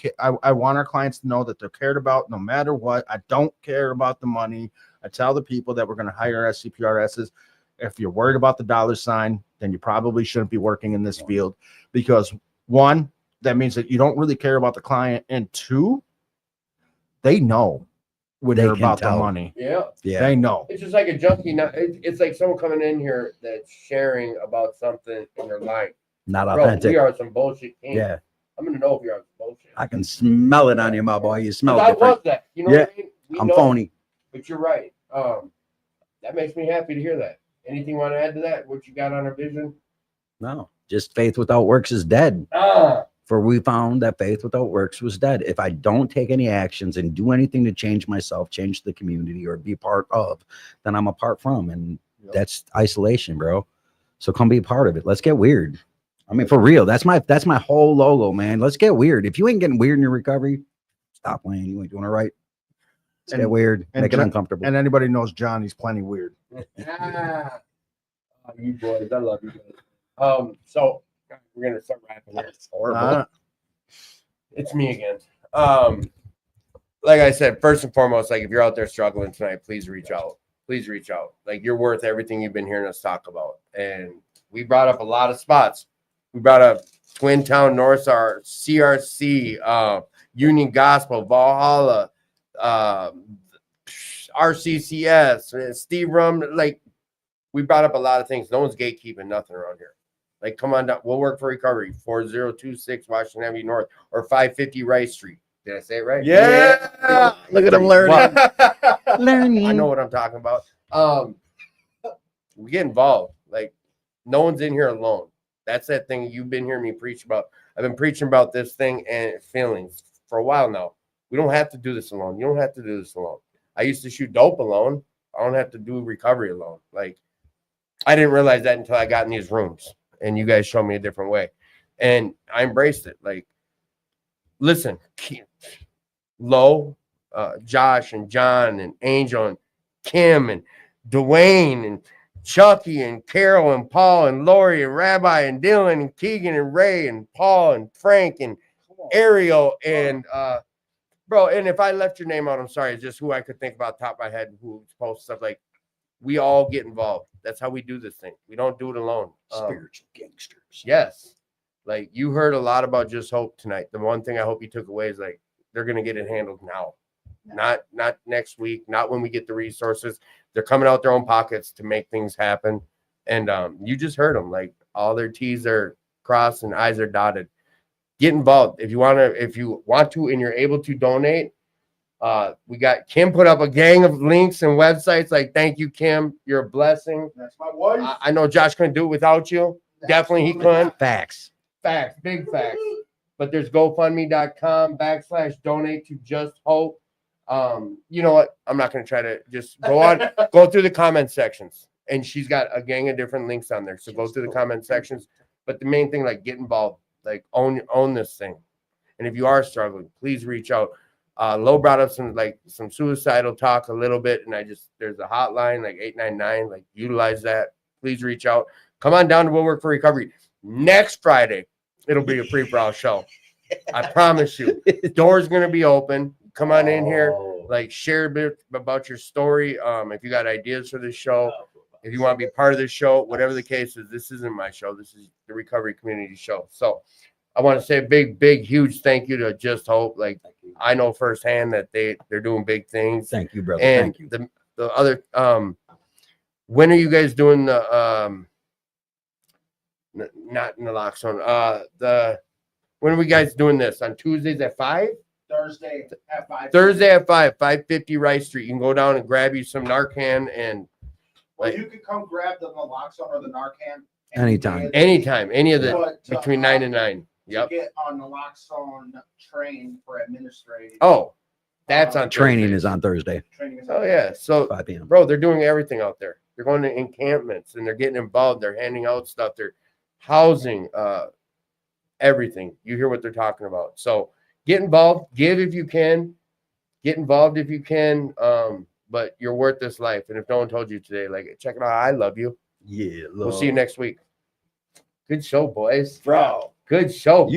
Speaker 6: our clients to know that they're cared about no matter what. I don't care about the money. I tell the people that we're going to hire as CPRSs. If you're worried about the dollar sign, then you probably shouldn't be working in this field because one, that means that you don't really care about the client. And two, they know when
Speaker 3: They
Speaker 6: you're
Speaker 3: can
Speaker 6: about the
Speaker 3: tell.
Speaker 6: money.
Speaker 1: Yeah,
Speaker 3: Yeah.
Speaker 6: They know.
Speaker 1: it's just like a junkie. It's like someone coming in here that's sharing about something in their life.
Speaker 3: Not
Speaker 1: Bro,
Speaker 3: authentic.
Speaker 1: we are some bullshit king.
Speaker 3: Yeah.
Speaker 1: I'm gonna know if you're on some bullshit.
Speaker 3: I can smell it on you, my boy. You smell
Speaker 1: I was
Speaker 3: different.
Speaker 1: that. You know
Speaker 3: Yeah.
Speaker 1: what I mean? We
Speaker 3: I'm
Speaker 1: know,
Speaker 3: phony.
Speaker 1: but you're right. That makes me happy to hear that. Anything you want to add to that? What you got on our vision?
Speaker 3: No, just faith without works is dead. For we found that faith without works was dead. If I don't take any actions and do anything to change myself, change the community, or be part of, then I'm apart from. And that's isolation, bro. So come be a part of it. Let's get weird. I mean, for real. That's my whole logo, man. Let's get weird. If you ain't getting weird in your recovery, stop playing. You ain't doing it right. Let's get weird.
Speaker 6: and
Speaker 3: Make it
Speaker 6: John-
Speaker 3: uncomfortable.
Speaker 6: And anybody knows John, he's plenty weird.
Speaker 1: Oh, you boys, I love you guys. So we're gonna start wrapping up.
Speaker 6: Uh,
Speaker 1: It's me again. Like I said, first and foremost, like if you're out there struggling tonight, please reach out. Please reach out. Like you're worth everything you've been hearing us talk about. And we brought up a lot of spots. We brought up Twin Town, North Star, CRC, Union Gospel, Valhalla, RCCS, Steve Rum. Like we brought up a lot of things. No one's gatekeeping nothing around here. Like, come on down. We'll work for recovery. 4026 Washington Avenue North or 550 Rice Street. Did I say it right?
Speaker 6: Yeah.
Speaker 3: Look at him learning.
Speaker 1: I know what I'm talking about. We get involved. Like, no one's in here alone. That's that thing you've been hearing me preach about. I've been preaching about this thing and feelings for a while now. We don't have to do this alone. You don't have to do this alone. I used to shoot dope alone. I don't have to do recovery alone. Like, I didn't realize that until I got in these rooms and you guys showed me a different way. And I embraced it. Like, listen, Lo, Josh and John and Angel and Kim and Dwayne and Chucky and Carol and Paul and Lori and Rabbi and Dylan and Keegan and Ray and Paul and Frank and Ariel and bro, and if I left your name out, I'm sorry. It's just who I could think about top of my head who posts stuff. Like, we all get involved. That's how we do this thing. We don't do it alone.
Speaker 3: Spiritual gangsters.
Speaker 1: Yes. Like, you heard a lot about Just Hope tonight. The one thing I hope you took away is like they're gonna get it handled now. Not next week, not when we get the resources. They're coming out their own pockets to make things happen. And you just heard them. Like, all their T's are crossed and I's are dotted. Get involved. If you want to and you're able to donate, We got Kim put up a gang of links and websites. Like, thank you, Kim. You're a blessing.
Speaker 6: That's my wife.
Speaker 1: I know Josh couldn't do it without you. Definitely he couldn't.
Speaker 3: Facts.
Speaker 1: Facts, big facts. But there's GoFundMe.com/donate to Just Hope. You know what? I'm not gonna try to just go through the comment sections. And she's got a gang of different links on there. So go through the comment sections. But the main thing, like, get involved, like own this thing. And if you are struggling, please reach out. Lo brought up some suicidal talk a little bit, and there's a hotline like 899, like utilize that. Please reach out. Come on down to Woodwork for Recovery. Next Friday, it'll be a pre-brawl show. I promise you. Doors gonna be open. Come on in here, like share a bit about your story. If you got ideas for this show, if you want to be part of this show, whatever the case is, this isn't my show. This is the Recovery Community Show. So I want to say a big, huge thank you to Just Hope. Like, I know firsthand that they're doing big things.
Speaker 3: Thank you, brother.
Speaker 1: And
Speaker 3: Thank you.
Speaker 1: the other when are you guys doing the not naloxone? When are we guys doing this? On Tuesdays at 5?
Speaker 6: Thursday at 5.
Speaker 1: Thursday at 550 Rice Street. You can go down and grab you some Narcan and
Speaker 6: Well, you can come grab the naloxone or the Narcan
Speaker 3: Anytime.
Speaker 1: anytime, any of the
Speaker 6: But,
Speaker 1: between 9 and 9. Yep.
Speaker 6: To get on naloxone trained for administrative.
Speaker 1: Oh, that's on
Speaker 3: Training
Speaker 1: Thursday.
Speaker 3: is on Thursday,
Speaker 6: Training is
Speaker 1: Oh yeah. So
Speaker 3: 5 p.m.
Speaker 1: bro, they're doing everything out there. They're going to encampments and they're getting involved. They're handing out stuff. They're housing, everything. You hear what they're talking about. So get involved. Give if you can. Get involved if you can. But you're worth this life. And if no one told you today, like, check it out. I love you.
Speaker 3: Yeah.
Speaker 1: We'll see you next week. Good show, boys.
Speaker 3: Bro.
Speaker 1: Good show.